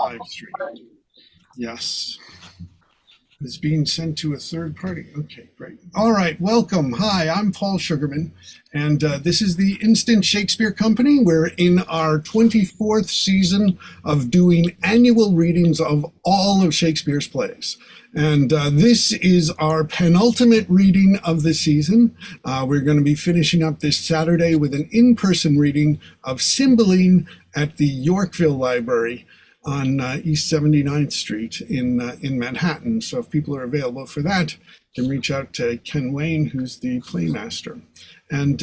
live stream. Yes. It's being sent to a third party. Okay, great. All right, welcome. Hi, I'm Paul Sugarman, and this is the Instant Shakespeare Company. We're in our 24th season of doing annual readings of all of Shakespeare's plays. And this is our penultimate reading of the season. We're going to be finishing up this Saturday with an in-person reading of Cymbeline at the Yorkville Library on East 79th Street in Manhattan. So if people are available for that, you can reach out to Ken Wayne, who's the playmaster. And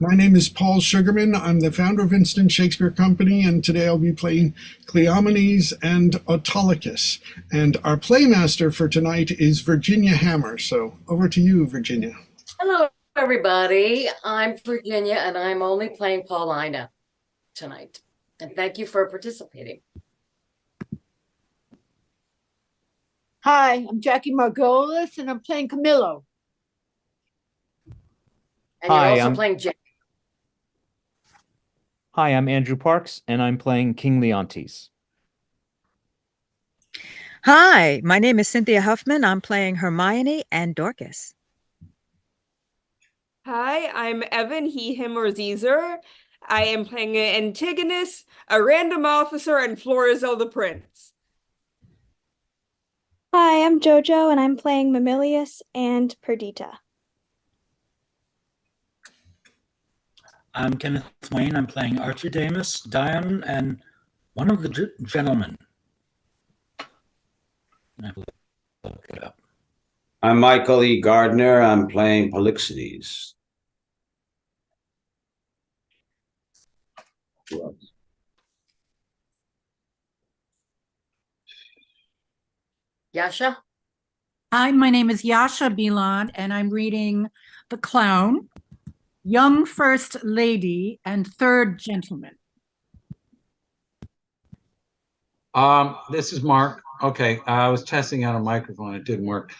my name is Paul Sugarman. I'm the founder of Instant Shakespeare Company, and today I'll be playing Cleomenes and Autolycus. And our playmaster for tonight is Virginia Hammer. So over to you, Virginia. Hello, everybody. I'm Virginia, and I'm only playing Paulina tonight. And thank you for participating. Hi, I'm Jackie Margolis, and I'm playing Camillo. And you're also playing Jack. Hi, I'm Andrew Parks, and I'm playing King Leontes. Hi, my name is Cynthia Huffman. I'm playing Hermione and Dorcas. Hi, I'm Evan, he, him, or Caesar. I am playing Antigonus, a random officer, and Florizel the prince. Hi, I'm Jojo, and I'm playing Mamilius and Perdita. I'm Kenneth Wayne. I'm playing Archidamus, Dion, and one of the gentlemen. I have to look it up. I'm Michael E. Gardner. I'm playing Polixenes. Yasha? Hi, my name is Yasha Bilan, and I'm reading The Clown, Young First Lady, and Third Gentleman. This is Mark. Okay, I was testing out a microphone. It didn't work.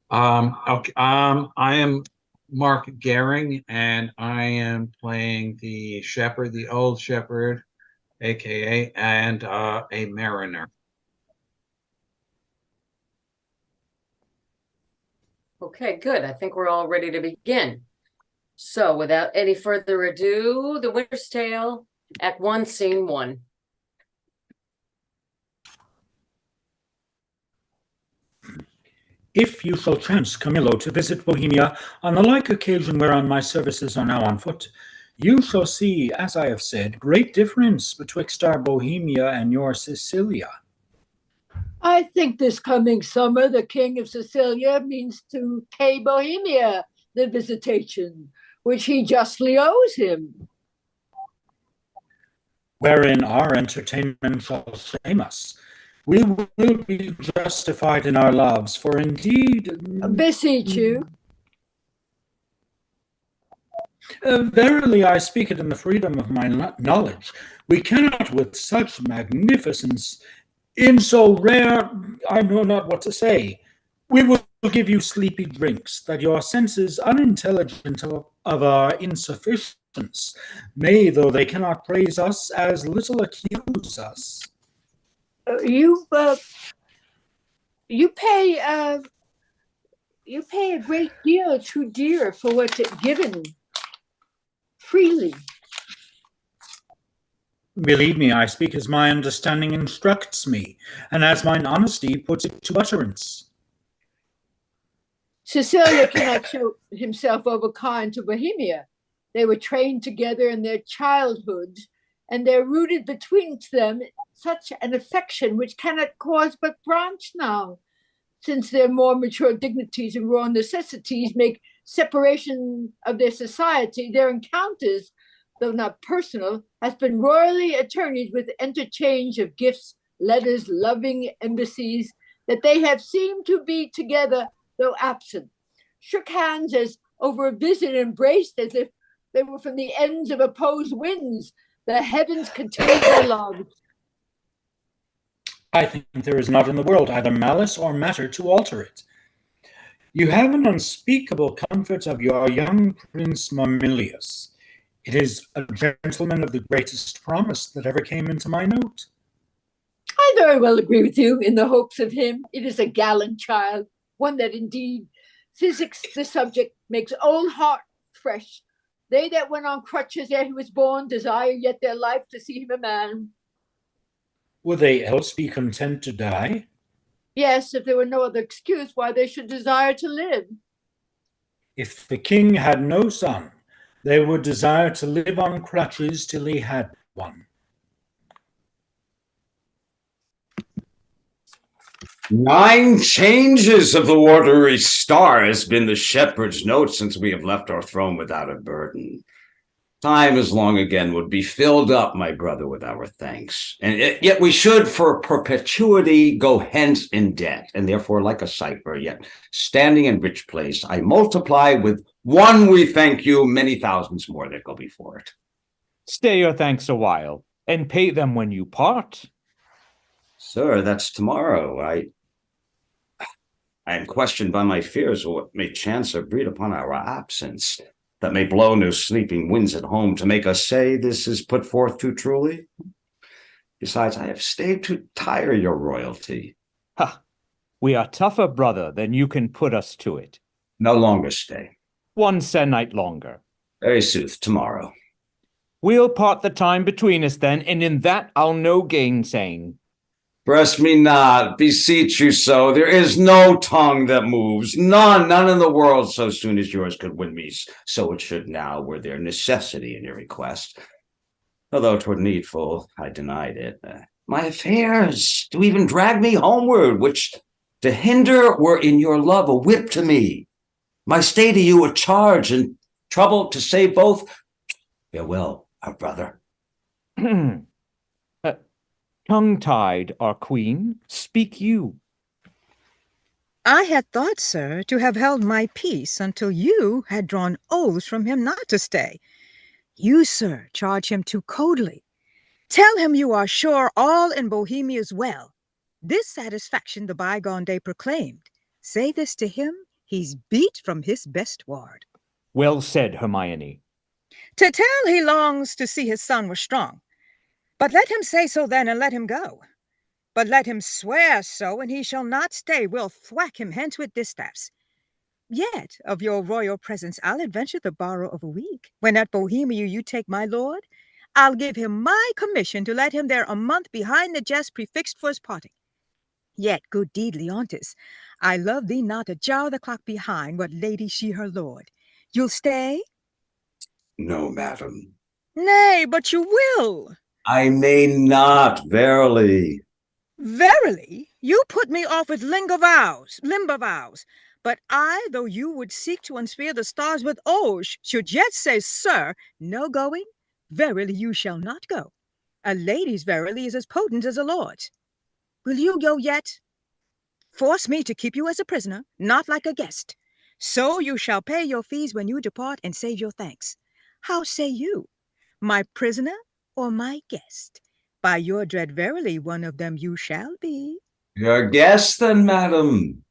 Okay, I am Mark Gehring, and I am playing the shepherd, the old shepherd, aka, and a mariner. Okay, good. I think we're all ready to begin. So without any further ado, The Winter's Tale, Act 1, Scene 1. If you shall chance, Camillo, to visit Bohemia on the like occasion whereon my services are now on foot, you shall see, as I have said, great difference betwixt our Bohemia and your Sicilia. I think this coming summer, the King of Sicilia means to pay Bohemia the visitation, which he justly owes him. Wherein our entertainment shall shame us. We will be justified in our loves, for indeed... Beseech you. Verily, I speak it in the freedom of my knowledge. We cannot with such magnificence, in so rare, I know not what to say. We will give you sleepy drinks, that your senses, unintelligent of our insufficience, may, though they cannot praise us, as little accuse us. You pay a great deal too dear for what's given freely. Believe me, I speak as my understanding instructs me, and as mine honesty puts it to utterance. Sicilia cannot show himself overkind to Bohemia. They were trained together in their childhood, and they're rooted between them such an affection which cannot cause but branch now, since their more mature dignities and raw necessities make separation of their society. Their encounters, though not personal, has been royally attorneyed with interchange of gifts, letters, loving embassies, that they have seemed to be together, though absent, shook hands as over a visit, embraced as if they were from the ends of opposed winds. The heavens contain their love. I think there is not in the world either malice or matter to alter it. You have an unspeakable comfort of your young Prince Mamilius. It is a gentleman of the greatest promise that ever came into my note. I very well agree with you in the hopes of him. It is a gallant child, one that indeed physics the subject makes old heart fresh. They that went on crutches ere he was born desire yet their life to see him a man. Would they else be content to die? Yes, if there were no other excuse why they should desire to live. If the king had no son, they would desire to live on crutches till he had one. 9 changes of the watery star has been the shepherd's note since we have left our throne without a burden. Time as long again would be filled up, my brother, with our thanks. And yet we should for perpetuity go hence in debt, and therefore like a cipher, yet standing in rich place, I multiply with one we thank you, many thousands more that go before it. Stay your thanks a while, and pay them when you part. Sir, that's tomorrow. I am questioned by my fears of what may chance or breed upon our absence, that may blow no sleeping winds at home to make us say this is put forth too truly. Besides, I have stayed to tire your royalty. Ha! We are tougher, brother, than you can put us to it. No longer stay. One se'nnight longer. Very sooth, tomorrow. We'll part the time between us then, and in that I'll no gainsaying. Press me not, beseech you so. There is no tongue that moves, none in the world so soon as yours could win me. So it should now, were there necessity in your request. Although 'twere needful, I denied it. My affairs do even drag me homeward, which to hinder were in your love a whip to me. My stay to you a charge, and trouble to save both. Farewell, our brother. Tongue-tied, our queen, speak you. I had thought, sir, to have held my peace until you had drawn oaths from him not to stay. You, sir, charge him too coldly. Tell him you are sure all in Bohemia is well. This satisfaction the bygone day proclaimed. Say this to him, he's beat from his best ward. Well said, Hermione. To tell he longs to see his son was strong. But let him say so then, and let him go. But let him swear so, and he shall not stay. We'll thwack him hence with distaffs. Yet of your royal presence I'll adventure the borrow of a week. When at Bohemia you take my lord, I'll give him my commission to let him there a month behind the jest prefixed for his parting. Yet, good deed, Leontes, I love thee not to jar the clock behind what lady she her lord. You'll stay? No, madam. Nay, but you will. I may not, verily. Verily, you put me off with limber vows. But I, though you would seek to unsphere the stars with oaths, should yet say, sir, no going? Verily, you shall not go. A lady's verily is as potent as a lord's. Will you go yet? Force me to keep you as a prisoner, not like a guest. So you shall pay your fees when you depart and save your thanks. How say you? My prisoner or my guest? By your dread verily, one of them you shall be. Your guest, then, madam.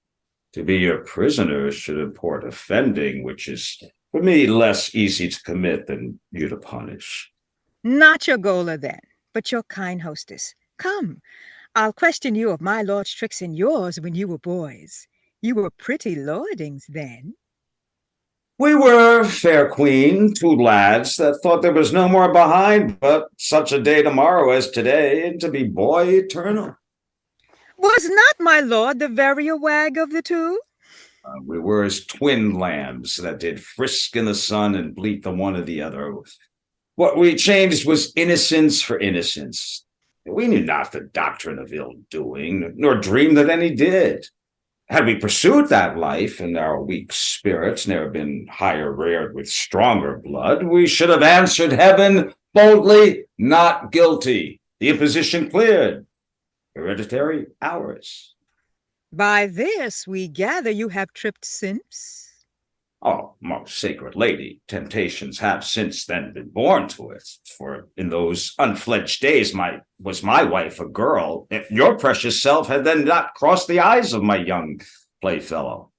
To be your prisoner should import offending, which is for me less easy to commit than you to punish. Not your gaoler then, but your kind hostess. Come, I'll question you of my lord's tricks and yours when you were boys. You were pretty lordings then. We were, fair queen, 2 lads that thought there was no more behind but such a day tomorrow as today, and to be boy eternal. Was not my lord the verier wag of the two? We were as twin lambs that did frisk in the sun and bleat the one or the other. What we changed was innocence for innocence. We knew not the doctrine of ill doing, nor dreamed that any did. Had we pursued that life, and our weak spirits never been higher reared with stronger blood, we should have answered heaven boldly, not guilty. The imposition cleared. Hereditary ours. By this we gather you have tripped since. Oh, most sacred lady, temptations have since then been born to us. For in those unfledged days was my wife a girl, if your precious self had then not crossed the eyes of my young playfellow.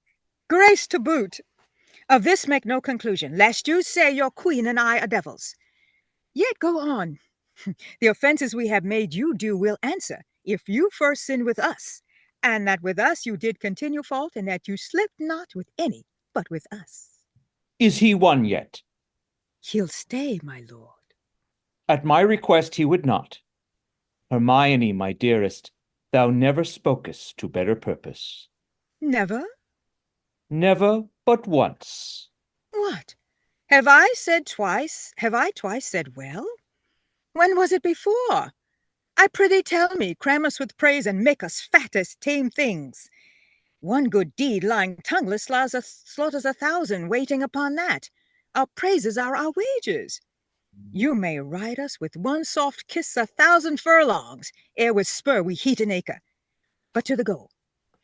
Grace to boot. Of this make no conclusion, lest you say your queen and I are devils. Yet go on. The offences we have made you do will answer. if you first sinned with us, and that with us you did continue fault, and that you slipped not with any, but with us. Is he one yet? He'll stay, my lord. At my request he would not. Hermione, my dearest, thou never spokest to better purpose. Never? Never but once. What? Have I said twice? Have I twice said well? When was it before? I prithee tell me, cram us with praise and make us fat as tame things. One good deed lying tongueless slaughters 1,000 waiting upon that. Our praises are our wages. You may ride us with one soft kiss 1,000 furlongs, ere with spur we heat an acre. But to the goal.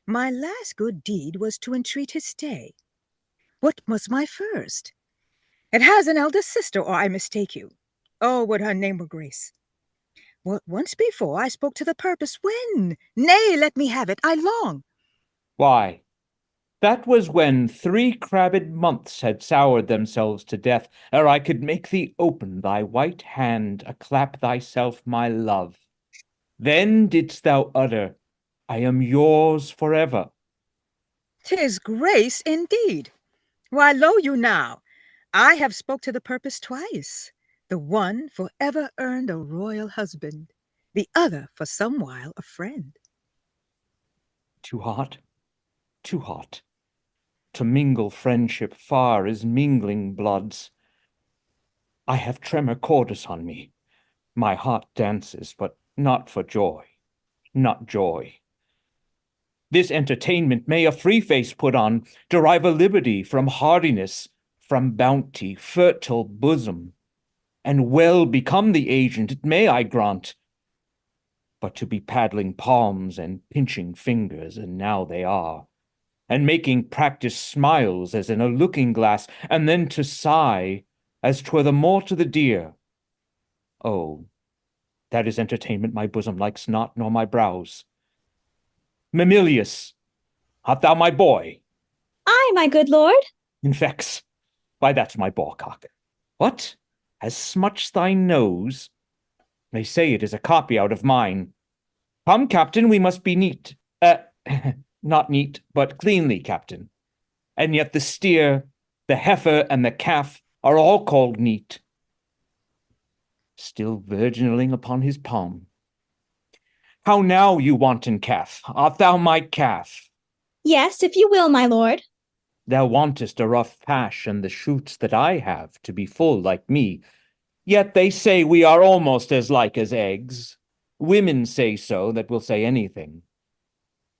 My last good deed was to entreat his stay. What was my first? It has an elder sister, or I mistake you. Oh, would her name were Grace. Well, once before I spoke to the purpose. When? Nay, let me have it. I long. Why, that was when 3 crabbed months had soured themselves to death, ere I could make thee open thy white hand, clap thyself my love. Then didst thou utter, I am yours forever. 'Tis grace indeed. Why, lo you now, I have spoke to the purpose twice. The one for ever earned a royal husband, the other for some while a friend. Too hot, too hot. To mingle friendship far is mingling bloods. I have tremor cordis on me. My heart dances, but not for joy, not joy. This entertainment may a free face put on, derive a liberty from hardiness, from bounty, fertile bosom, and well become the agent, it may, I grant. But to be paddling palms and pinching fingers, and now they are, and making practice smiles as in a looking-glass, and then to sigh, as 'twere the more to the dear. Oh, that is entertainment my bosom likes not, nor my brows. Mamilius, art thou my boy? Aye, my good lord. Infex, why that's my ballcock. What? Has smutched thy nose? They say it is a copy out of mine. Come, captain, we must be neat. Not neat, but cleanly, captain. And yet the steer, the heifer, and the calf are all called neat. Still virginaling upon his palm. How now, you wanton calf? Art thou my calf? Yes, if you will, my lord. Thou wantest a rough pash and the shoots that I have to be full like me. Yet they say we are almost as like as eggs. Women say so that will say anything.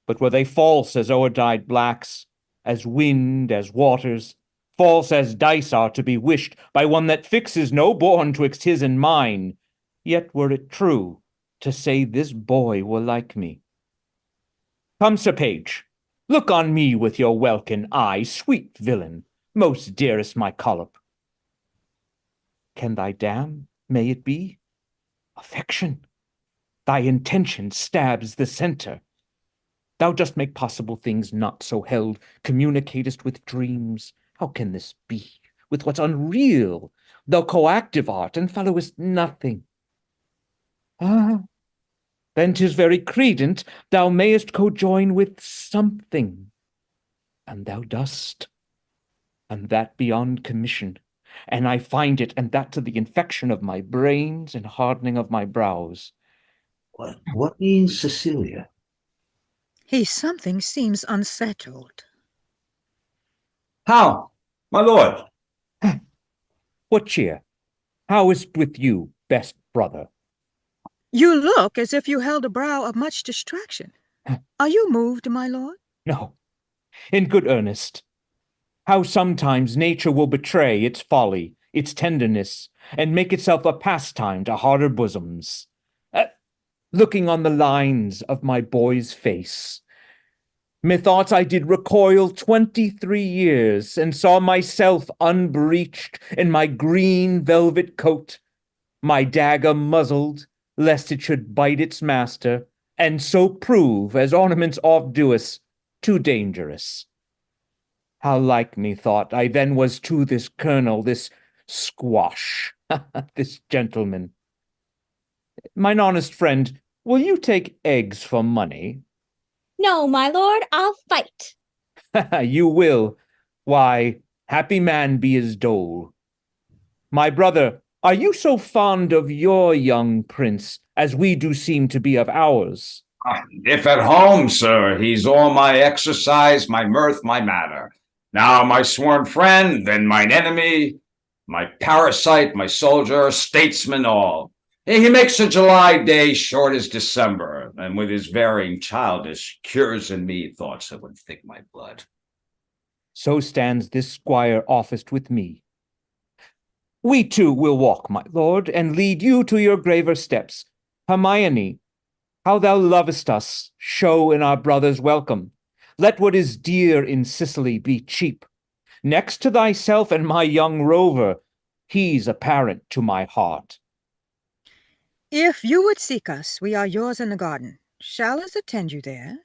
But were they false as o'er-dyed blacks, as wind, as waters, false as dice are to be wished by one that fixes no bourne twixt his and mine, yet were it true to say this boy were like me. Come, Sir Page, look on me with your welkin eye, sweet villain, most dearest my collop. Can thy dam, may it be? Affection. Thy intention stabs the centre. Thou dost make possible things not so held, communicatest with dreams. How can this be? With what's unreal, thou coactive art, and followest nothing. Ah, then 'tis very credent thou mayest cojoin with something. And thou dost, and that beyond commission. And I find it, and that to the infection of my brains and hardening of my brows. What means Cecilia? Something seems unsettled. How, my lord? What cheer? How is't with you, best brother? You look as if you held a brow of much distraction. Are you moved, my lord? No, in good earnest. How sometimes nature will betray its folly, its tenderness, and make itself a pastime to harder bosoms. Looking on the lines of my boy's face, methought I did recoil 23 years, and saw myself unbreeched in my green velvet coat, my dagger muzzled, lest it should bite its master, and so prove, as ornaments oft do us, too dangerous. How like me thought I then was to this colonel, this squash, this gentleman. Mine honest friend, Will you take eggs for money? No, my lord, I'll fight. You will. Why, happy man be his dole. My brother, are you so fond of your young prince as we do seem to be of ours? If at home, sir, he's all my exercise, my mirth, my matter. Now my sworn friend, then mine enemy, my parasite, my soldier, statesman all. He makes a July day short as December, and with his varying childish cures in me thoughts that would thick my blood. So stands this squire officed with me. We too will walk, my lord, and lead you to your graver steps. Hermione, how thou lovest us, show in our brother's welcome. Let what is dear in Sicily be cheap. Next to thyself and my young rover, he's a parent to my heart. If you would seek us, we are yours in the garden. Shall us attend you there?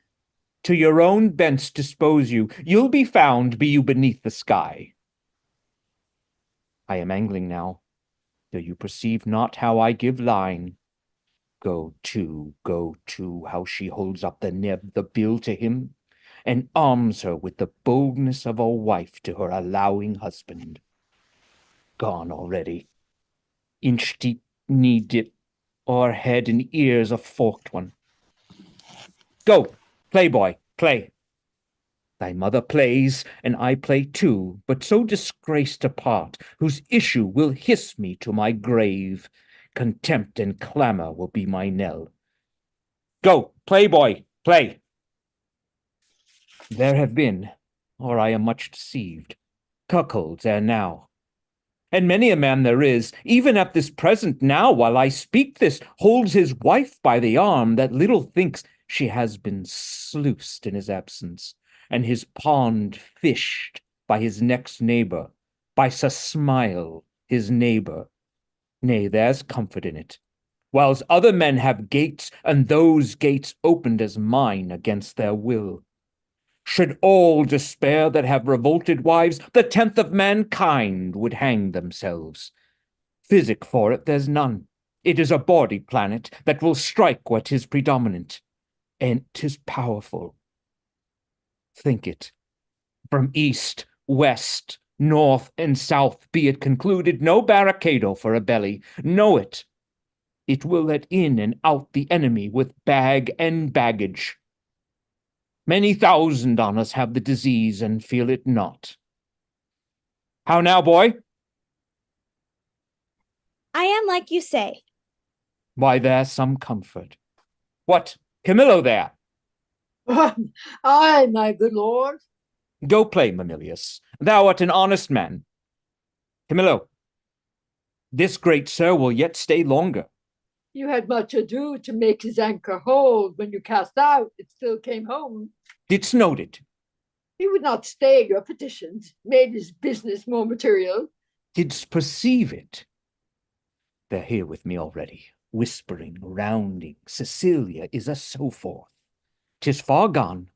To your own bents dispose you. You'll be found, be you beneath the sky. I am angling now. Do you perceive not how I give line? Go to, how she holds up the bill to him, and arms her with the boldness of a wife to her allowing husband. Gone already. Inch deep, knee dip, o'er head and ears a forked one. Go, play, boy, play. Thy mother plays, and I play too, but so disgraced a part, whose issue will hiss me to my grave. Contempt and clamor will be my knell. Go, play, boy, play. There have been, or I am much deceived, cuckolds ere now. And many a man there is, even at this present now, while I speak this, holds his wife by the arm, that little thinks she has been sluiced in his absence, and his pond fished by his next neighbor, by Smile, his neighbor. Nay, there's comfort in it. Whiles other men have gates, and those gates opened as mine against their will. Should all despair that have revolted wives, the 10th of mankind would hang themselves. Physic for it there's none. It is a bawdy planet that will strike what is predominant, and 'tis powerful. Think it. From east, west, north, and south be it concluded, no barricado for a belly. Know it. It will let in and out the enemy with bag and baggage. Many thousand on us have the disease and feel it not. How now, boy? I am like you say. Why, there's some comfort. What, Camillo there? Aye, my good lord. Go play, Mamilius. Thou art an honest man. Camillo, this great sir will yet stay longer. You had much ado to make his anchor hold. When you cast out, it still came home. Didst note it? He would not stay your petitions, made his business more material. Didst perceive it? They're here with me already, whispering, rounding. Cecilia is a so forth. 'Tis far gone.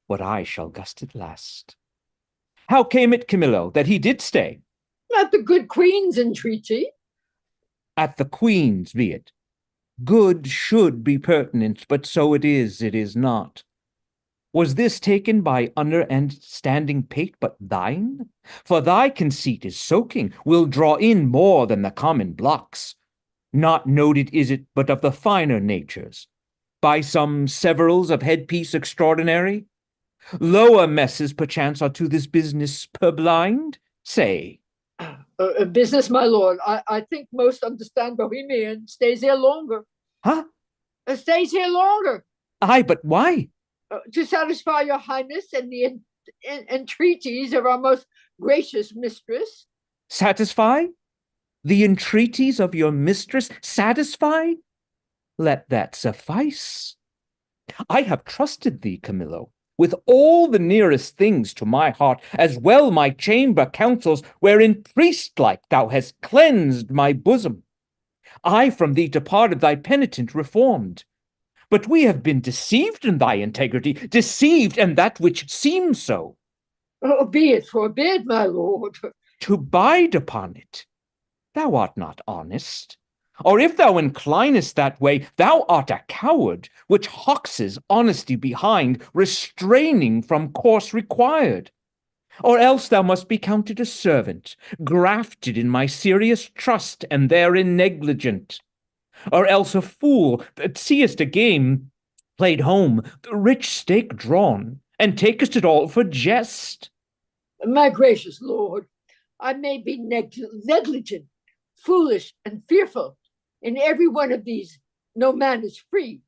What I shall gust at last. How came it, Camillo, that he did stay? At the good queen's entreaty. At the queen's be it. Good should be pertinent, but so it is not. Was this taken by understanding pate but thine? For thy conceit is soaking, will draw in more than the common blocks. Not noted is it, but of the finer natures. By some severals of headpiece extraordinary? Lower messes perchance are to this business purblind? Say. Business, my lord. I think most understand Bohemian stays here longer. Huh? Stays here longer. Aye, but why? To satisfy your highness and the entreaties of our most gracious mistress. Satisfy? The entreaties of your mistress satisfy? Let that suffice. I have trusted thee, Camillo, with all the nearest things to my heart, as well my chamber counsels, wherein priest-like thou hast cleansed my bosom. I from thee departed thy penitent reformed. But we have been deceived in thy integrity, deceived in that which seems so. Oh, be it forbid, my lord. To bide upon it. Thou art not honest. Or if thou inclinest that way, thou art a coward, which hoxes honesty behind, restraining from course required. Or else thou must be counted a servant, grafted in my serious trust, and therein negligent. Or else a fool that seest a game played home, the rich stake drawn, and takest it all for jest. My gracious lord, I may be negligent, foolish, and fearful. In every one of these, no man is free.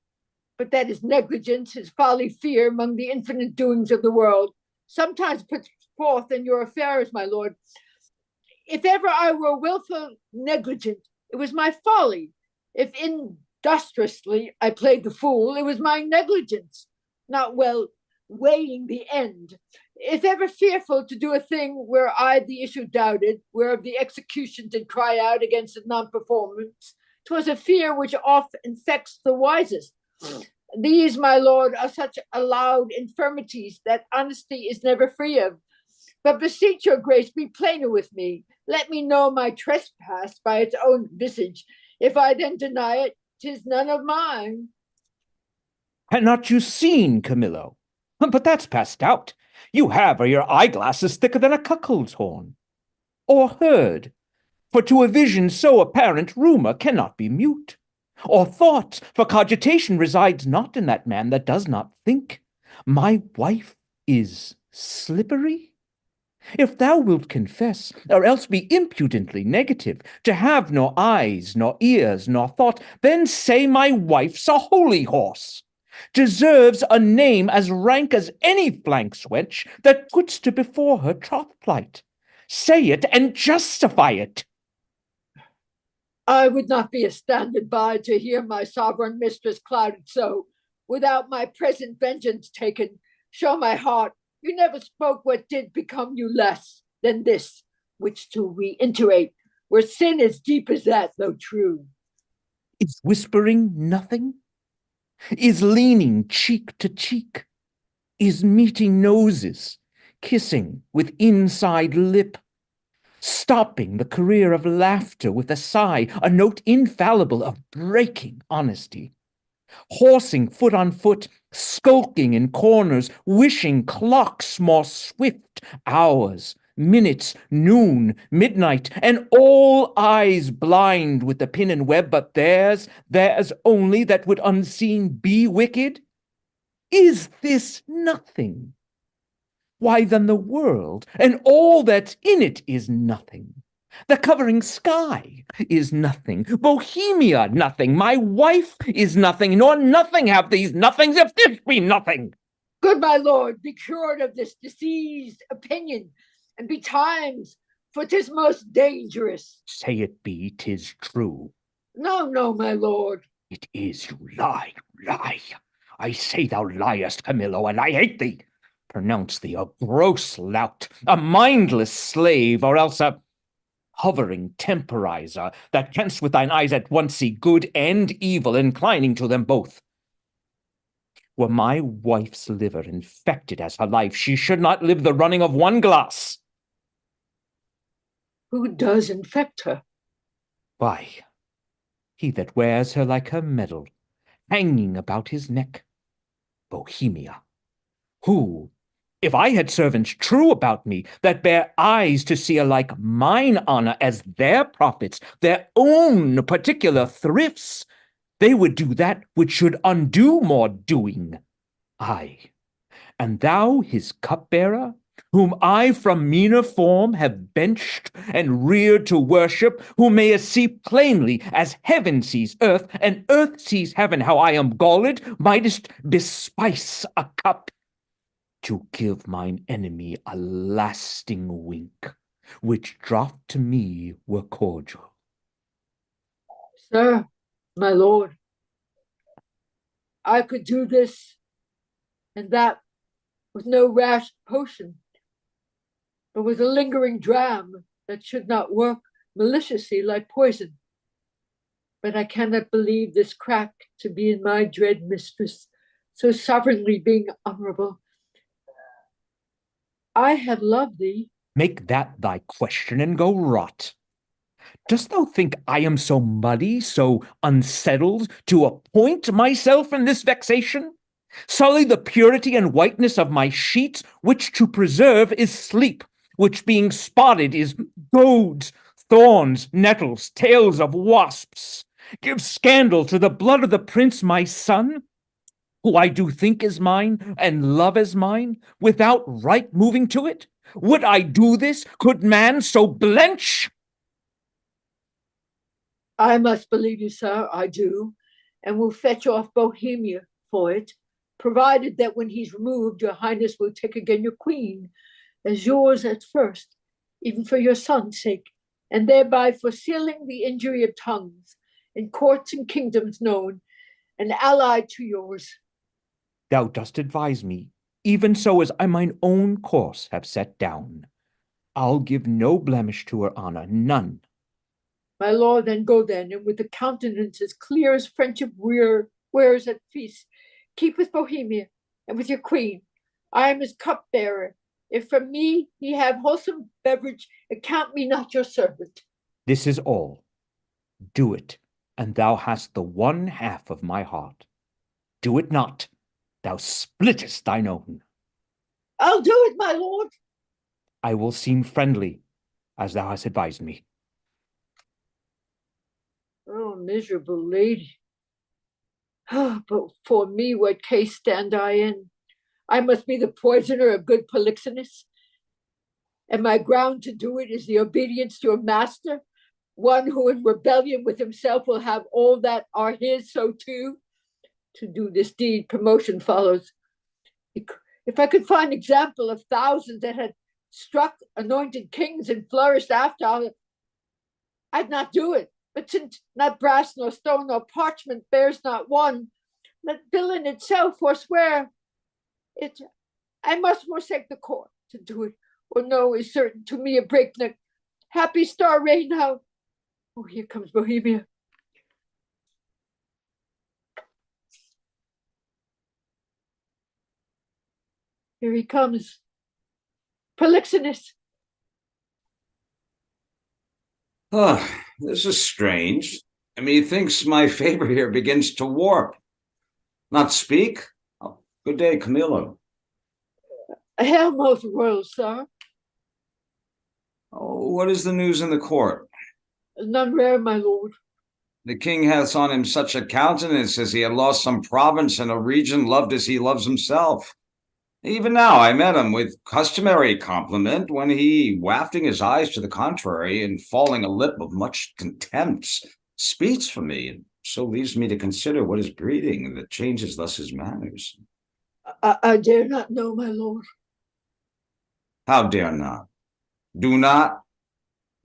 But that is negligence, is folly, fear among the infinite doings of the world, sometimes put forth in your affairs, my lord. If ever I were willful negligent, it was my folly. If industriously I played the fool, it was my negligence, not well weighing the end. If ever fearful to do a thing where I the issue doubted, whereof the execution did cry out against the non-performance, 'twas a fear which oft infects the wisest. These, my lord, are such allowed infirmities that honesty is never free of. But beseech your grace, be plainer with me. Let me know my trespass by its own visage. If I then deny it, 'tis none of mine. Had not you seen, Camillo? But that's past doubt. You have, or your eyeglasses thicker than a cuckold's horn. Or heard, for to a vision so apparent rumor cannot be mute. Or thought, for cogitation resides not in that man that does not think. My wife is slippery? If thou wilt confess, or else be impudently negative, to have nor eyes, nor ears, nor thought, then say my wife's a holy horse, deserves a name as rank as any flank wench that puts to before her troth plight. Say it and justify it. I would not be a standard by to hear my sovereign mistress clouded so, without my present vengeance taken. Show my heart, you never spoke what did become you less than this, which to reiterate, where sin as deep as that, though true. Is whispering nothing? Is leaning cheek to cheek? Is meeting noses, kissing with inside lip? Stopping the career of laughter with a sigh, a note infallible of breaking honesty. Horsing foot on foot, skulking in corners, wishing clocks more swift, hours, minutes, noon, midnight, and all eyes blind with the pin and web, but theirs only that would unseen be wicked? Is this nothing? Why, then the world and all that's in it is nothing. The covering sky is nothing. Bohemia nothing. My wife is nothing, nor nothing have these nothings if this be nothing. Good my lord, be cured of this diseased opinion, and betimes, for 'tis most dangerous. Say it be, 'tis true. No, no, my lord. It is, you lie, you lie. I say thou liest, Camillo, and I hate thee. Pronounce thee a gross lout, a mindless slave, or else a hovering temporizer, that canst with thine eyes at once see good and evil, inclining to them both. Were my wife's liver infected as her life, she should not live the running of one glass. Who does infect her? Why, he that wears her like her medal, hanging about his neck. Bohemia, who, if I had servants true about me, that bear eyes to see alike mine honor as their profits, their own particular thrifts, they would do that which should undo more doing. Aye, and thou his cupbearer, whom I from meaner form have benched and reared to worship, who mayest see plainly as heaven sees earth, and earth sees heaven, how I am galled, mightest bespice a cup to give mine enemy a lasting wink, which draught to me were cordial. Sir, my lord, I could do this and that with no rash potion, but with a lingering dram that should not work maliciously like poison. But I cannot believe this crack to be in my dread mistress, so sovereignly being honorable. I have loved thee. Make that thy question and go rot. Dost thou think I am so muddy, so unsettled, to appoint myself in this vexation? Sully the purity and whiteness of my sheets, which to preserve is sleep, which being spotted is goads, thorns, nettles, tails of wasps. Give scandal to the blood of the prince my son, who I do think is mine, and love as mine, without right moving to it? Would I do this? Could man so blench? I must believe you, sir, I do, and will fetch off Bohemia for it, provided that when he's removed, your highness will take again your queen, as yours at first, even for your son's sake, and thereby foresealing the injury of tongues, in courts and kingdoms known, and allied to yours. Thou dost advise me, even so as I mine own course have set down. I'll give no blemish to her honor, none. My lord, then go then, and with a countenance as clear as friendship wears at feast, keep with Bohemia, and with your queen. I am his cupbearer. If from me he have wholesome beverage, account me not your servant. This is all. Do it, and thou hast the one half of my heart. Do it not, thou splittest thine own. I'll do it, my lord. I will seem friendly, as thou hast advised me. Oh, miserable lady. But for me, what case stand I in? I must be the poisoner of good Polixenes. And my ground to do it is the obedience to a master, one who in rebellion with himself will have all that are his, so too. To do this deed, promotion follows. If I could find example of thousands that had struck anointed kings and flourished after, I'd not do it. But since not brass nor stone nor parchment bears not one, let villain itself forswear it. I must forsake the court to do it, or no is certain to me a breakneck. Happy star reign now. Oh, here comes Bohemia. Here he comes. Polixenes. Oh, this is strange. Methinks my favor here begins to warp. Not speak? Oh, good day, Camillo. Hail, most royal sir. Oh, what is the news in the court? None rare, my lord. The king hath on him such a countenance as he had lost some province in a region loved as he loves himself. Even now I met him with customary compliment when he, wafting his eyes to the contrary and falling a lip of much contempt, speaks for me, and so leaves me to consider what is breeding that changes thus his manners. I dare not know, my lord. How dare not? Do not?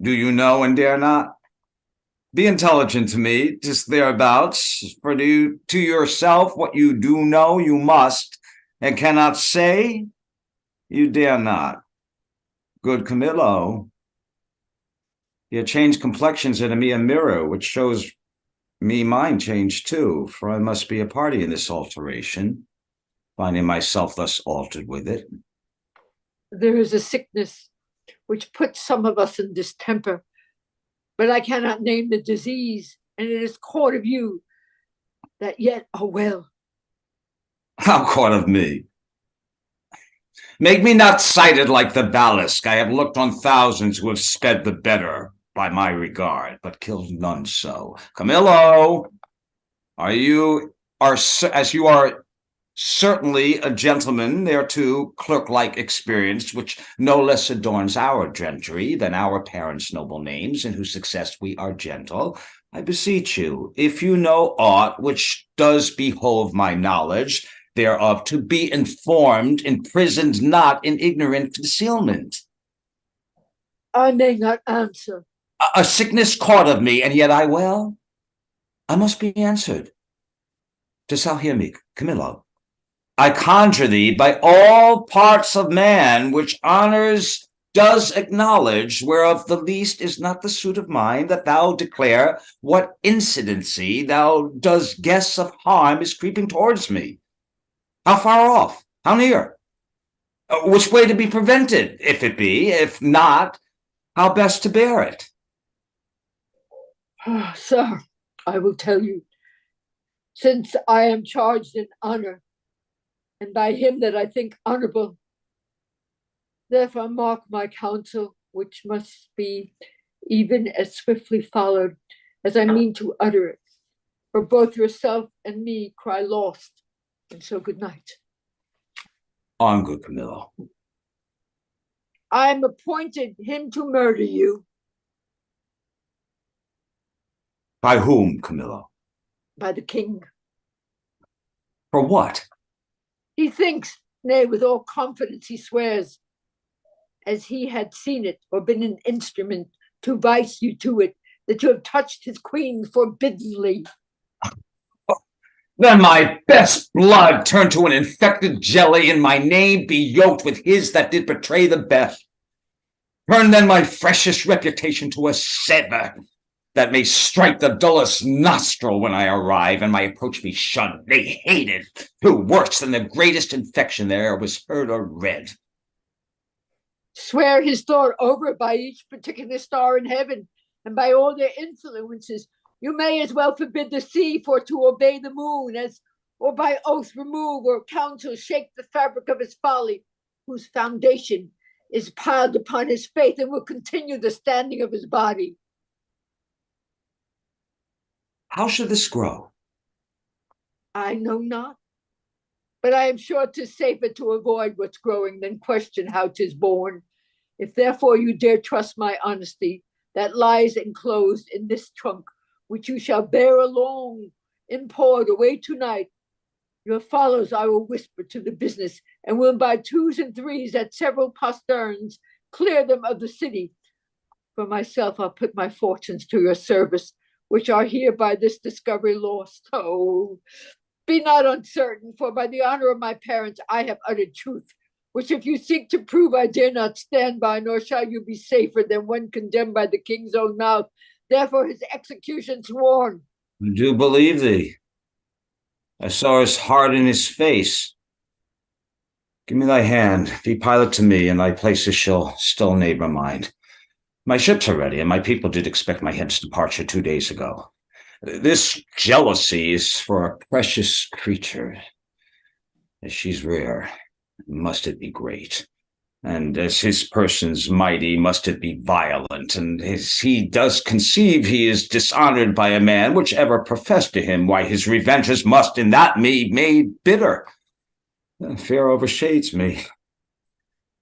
Do you know and dare not? Be intelligent to me, just thereabouts, for to yourself what you do know you must, and cannot say, you dare not. Good Camillo, you change complexions into me a mirror, which shows me mine change too, for I must be a party in this alteration, finding myself thus altered with it. There is a sickness which puts some of us in distemper, but I cannot name the disease, and it is caught of you that yet are well. How caught of me? Make me not sighted like the ballast. I have looked on thousands who have sped the better by my regard, but killed none so. Camillo, as you are certainly a gentleman, thereto clerk-like experience, which no less adorns our gentry than our parents' noble names, in whose success we are gentle. I beseech you, if you know aught which does behove my knowledge thereof, to be informed, imprisoned not in ignorant concealment. I may not answer. A sickness caught of me, and yet I well? I must be answered. Dost thou hear me, Camillo? I conjure thee by all parts of man, which honors does acknowledge, whereof the least is not the suit of mine, that thou declare what incidency thou does guess of harm is creeping towards me. How far off? How near? Which way to be prevented, if it be? If not, how best to bear it? Sir, I will tell you, since I am charged in honor, and by him that I think honorable, therefore mark my counsel, which must be even as swiftly followed as I mean to utter it. For both yourself and me cry lost, and so good night. On, good Camillo. I am appointed him to murder you. By whom, Camillo? By the king. For what? He thinks, nay, with all confidence he swears, as he had seen it or been an instrument to vice you to it, that you have touched his queen forbiddenly. Then my best blood turn to an infected jelly, and my name be yoked with his that did betray the best. Turn then my freshest reputation to a sever, that may strike the dullest nostril when I arrive, and my approach be shunned, nay, hated, too worse than the greatest infection there e'er was heard or read. Swear his thought over by each particular star in heaven, and by all their influences. You may as well forbid the sea for to obey the moon, as or by oath remove or counsel shake the fabric of his folly, whose foundation is piled upon his faith and will continue the standing of his body. How should this grow? I know not, but I am sure 'tis safer to avoid what's growing than question how 'tis born. If therefore you dare trust my honesty, that lies enclosed in this trunk, which you shall bear along, import away tonight, your follows I will whisper to the business, and will by twos and threes at several posterns clear them of the city. For myself, I'll put my fortunes to your service, which are here by this discovery lost. Oh, be not uncertain, for by the honor of my parents I have uttered truth, which if you seek to prove I dare not stand by, nor shall you be safer than one condemned by the king's own mouth, therefore his execution sworn. I do believe thee. I saw his heart in his face. Give me thy hand, be pilot to me, and thy places shall still neighbor mine. My ships are ready, and my people did expect my head's departure 2 days ago. This jealousy is for a precious creature. As she's rare, must it be great. And as his person's mighty, must it be violent. And as he does conceive he is dishonored by a man, which ever professed to him, why his revenges must in that be made bitter. Fear overshades me.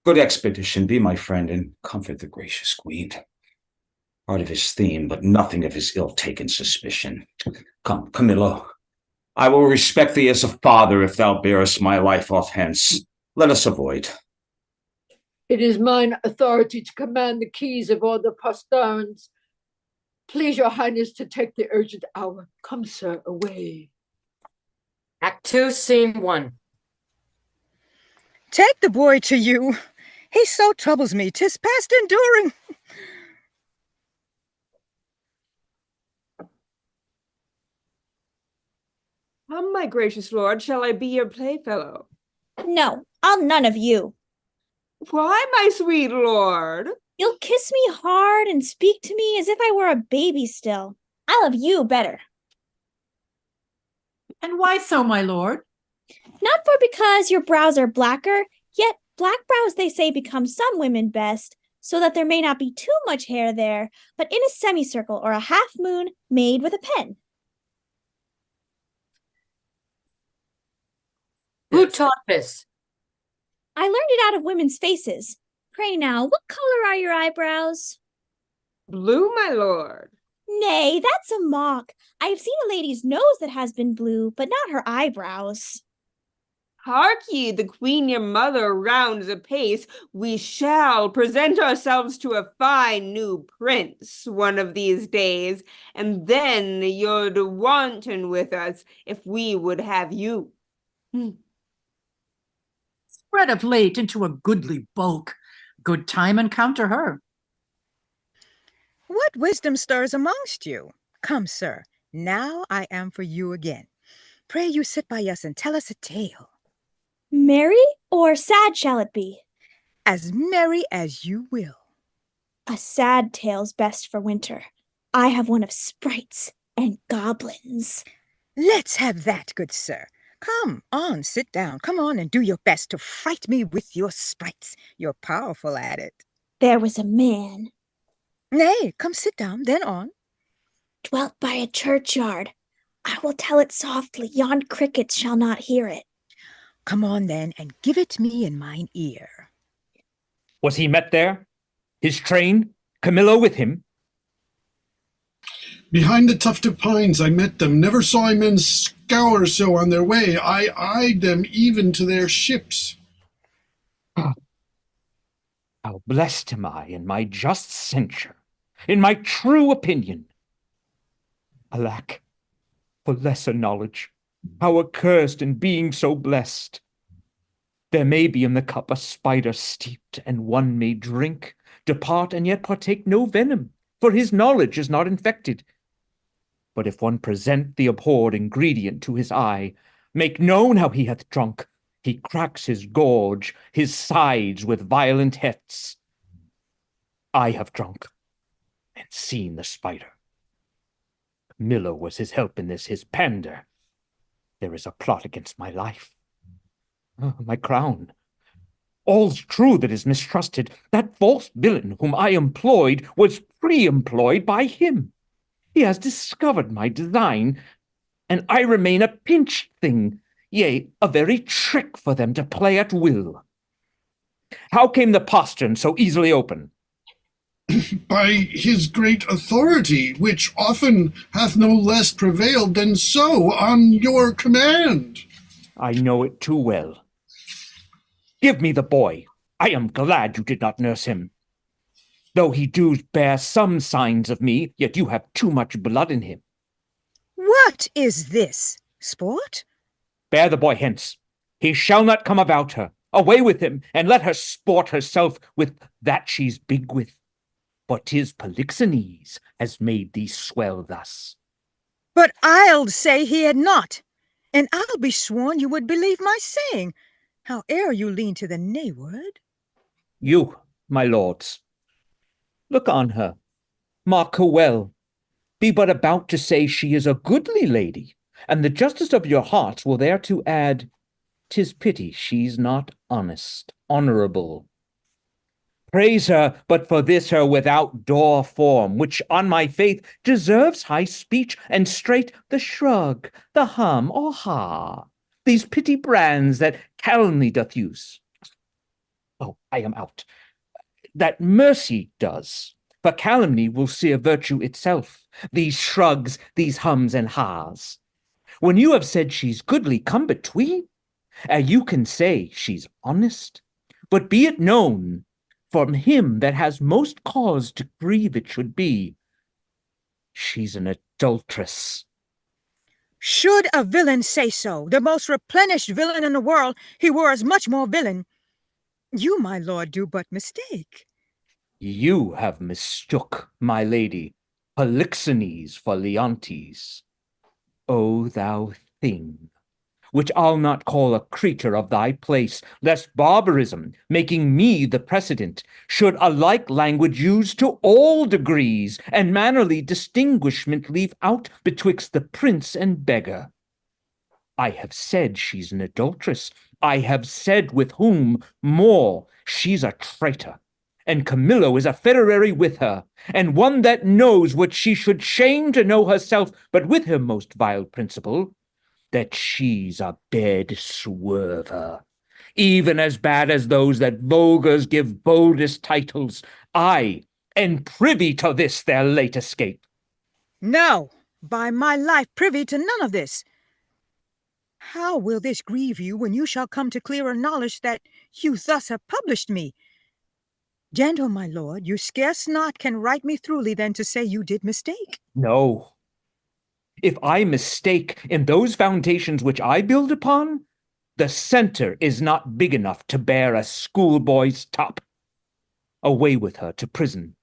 Good expedition, be my friend, and comfort the gracious queen. Part of his theme, but nothing of his ill-taken suspicion. Come, Camillo, I will respect thee as a father if thou bearest my life off hence. Let us avoid. It is mine authority to command the keys of all the posterns. Please your highness to take the urgent hour. Come, sir, away. Act 2, Scene 1. Take the boy to you. He so troubles me, 'tis past enduring. Come, my gracious lord, shall I be your playfellow? No, I'll none of you. Why, my sweet lord? You'll kiss me hard and speak to me as if I were a baby still. I love you better. And why so, my lord? Not for because your brows are blacker, yet black brows they say become some women best, so that there may not be too much hair there, but in a semicircle or a half moon made with a pen. Who taught this? I learned it out of women's faces. Pray now, what color are your eyebrows? Blue, my lord. Nay, that's a mock. I have seen a lady's nose that has been blue, but not her eyebrows. Hark ye, the queen your mother rounds apace. We shall present ourselves to a fine new prince one of these days, and then you'd wanton with us if we would have you. Spread of late into a goodly bulk. Good time encounter her. What wisdom stirs amongst you? Come, sir, now I am for you again. Pray you sit by us and tell us a tale. Merry or sad shall it be? As merry as you will. A sad tale's best for winter. I have one of sprites and goblins. Let's have that, good sir. Come on, sit down. Come on and do your best to fright me with your sprites. You're powerful at it. There was a man. Nay, come sit down, then on. Dwelt by a churchyard. I will tell it softly, yon crickets shall not hear it. Come on then, and give it me in mine ear. Was he met there? His train? Camillo with him? Behind the tuft of pines I met them, never saw I men scour so on their way. I eyed them even to their ships. How blessed am I in my just censure, in my true opinion. Alack, for lesser knowledge, how accursed in being so blessed. There may be in the cup a spider steeped, and one may drink, depart, and yet partake no venom, for his knowledge is not infected. But if one present the abhorred ingredient to his eye, make known how he hath drunk, he cracks his gorge, his sides with violent hefts. I have drunk, and seen the spider. Camillo was his help in this, his pander. There is a plot against my life. My crown. All's true that is mistrusted. That false villain whom I employed was pre-employed by him. He has discovered my design, and I remain a pinched thing, yea, a very trick for them to play at will. How came the postern so easily open? By his great authority, which often hath no less prevailed than so on your command. I know it too well. Give me the boy. I am glad you did not nurse him. Though he do bear some signs of me, yet you have too much blood in him. What is this? Sport? Bear the boy hence. He shall not come about her. Away with him, and let her sport herself with that she's big with. For 'tis Polixenes has made thee swell thus. But I'll say he had not, and I'll be sworn you would believe my saying, howe'er you lean to the nayward. You, my lords, look on her, mark her well. Be but about to say she is a goodly lady, and the justice of your hearts will thereto add, 'tis pity she's not honest, honorable. Praise her, but for this her without door form, which on my faith deserves high speech, and straight the shrug, the hum, or ha, these pitty brands that calumny doth use. Oh, I am out. That mercy does, for calumny will sear virtue itself, these shrugs, these hums and ha's. When you have said she's goodly, come between, you can say she's honest, but be it known, from him that has most cause to grieve it should be, she's an adulteress. Should a villain say so, the most replenished villain in the world, he were as much more villain. You, my lord, do but mistake. You have mistook, my lady, Polixenes for Leontes. O thou thing, which I'll not call a creature of thy place, lest barbarism, making me the precedent, should a like language use to all degrees, and mannerly distinguishment leave out betwixt the prince and beggar. I have said she's an adulteress. I have said with whom, more, she's a traitor, and Camillo is a federary with her, and one that knows what she should shame to know herself, but with her most vile principle, that she's a bed swerver, even as bad as those that vulgars give boldest titles, aye, and privy to this their late escape. No, by my life privy to none of this. How will this grieve you when you shall come to clearer knowledge that you thus have published me? Gentle, my lord, you scarce not can write me throughly than to say you did mistake. No. If I mistake in those foundations which I build upon, the center is not big enough to bear a schoolboy's top. Away with her to prison.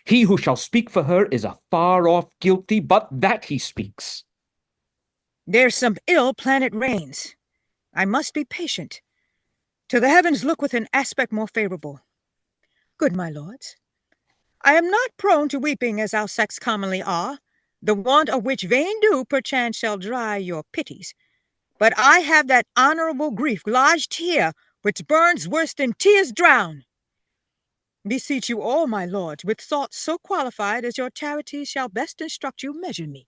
He who shall speak for her is a far-off guilty, but that he speaks. There's some ill planet reigns. I must be patient. To the heavens look with an aspect more favorable. Good my lords, I am not prone to weeping as our sex commonly are, the want of which vain dew perchance shall dry your pities. But I have that honorable grief lodged here, which burns worse than tears drown. Beseech you all, my lords, with thoughts so qualified as your charities shall best instruct you, measure me.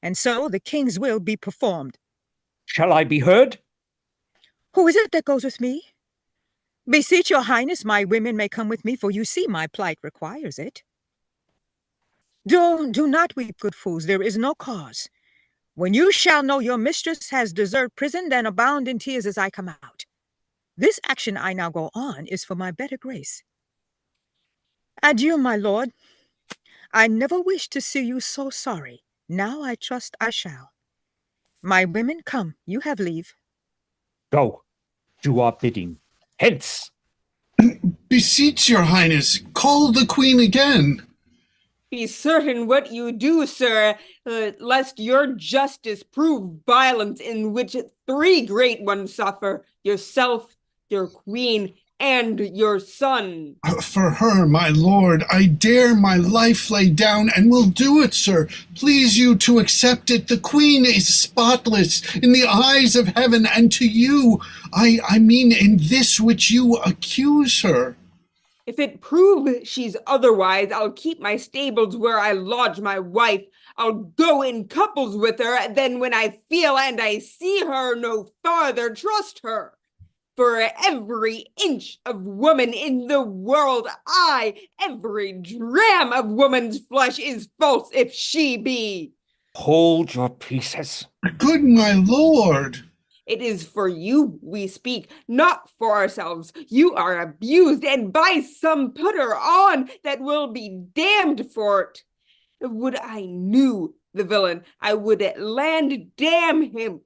And so the king's will be performed. Shall I be heard? Who is it that goes with me? Beseech your highness, my women may come with me, for you see my plight requires it. Do not weep, good fools, there is no cause. When you shall know your mistress has deserved prison, then abound in tears as I come out. This action I now go on is for my better grace. Adieu, my lord. I never wished to see you so sorry. Now I trust I shall. My women, come, you have leave. Go, do our bidding. Hence! Beseech your highness, call the queen again. Be certain what you do, sir, lest your justice prove violence in which 3 great ones suffer, yourself, your queen, and your son. For her, my lord, I dare my life lay down, and will do it, sir. Please you to accept it. The queen is spotless in the eyes of heaven, and to you, I mean in this which you accuse her. If it prove she's otherwise, I'll keep my stables where I lodge my wife. I'll go in couples with her, then when I feel and I see her no farther, trust her. For every inch of woman in the world, every dram of woman's flesh is false if she be. Hold your pieces. Good my lord. It is for you we speak, not for ourselves. You are abused, and by some putter on that will be damned for it. Would I knew the villain, I would at land damn him.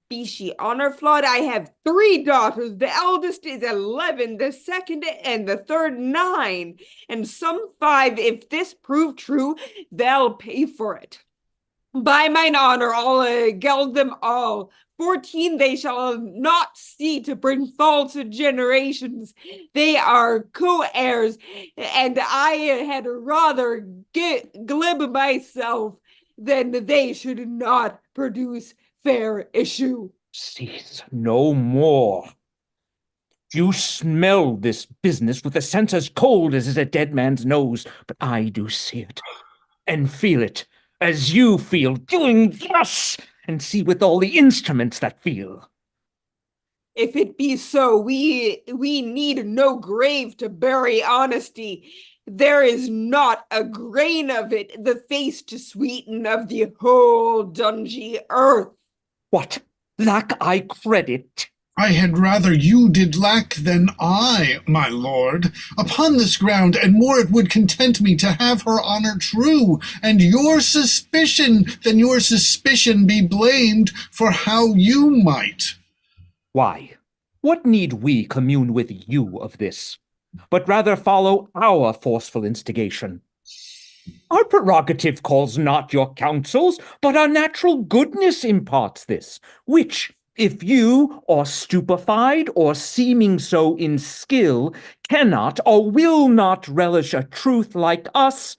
Be she honor flawed, I have 3 daughters. The eldest is 11, the second and the third 9, and some 5. If this prove true, they'll pay for it. By mine honor, I'll geld them all. 14 they shall not see to bring false generations. They are co-heirs, and I had rather glib myself than they should not produce fair issue. Cease no more. You smell this business with a sense as cold as is a dead man's nose, but I do see it and feel it as you feel, doing thus, and see with all the instruments that feel. If it be so, we need no grave to bury honesty. There is not a grain of it, the face to sweeten of the whole dungy earth. What, lack I credit? I had rather you did lack than I, my lord. Upon this ground, and more it would content me to have her honor true, and your suspicion be blamed for how you might. Why, what need we commune with you of this, but rather follow our forceful instigation? Our prerogative calls not your counsels, but our natural goodness imparts this, which, if you, or stupefied, or seeming so in skill, cannot or will not relish a truth like us,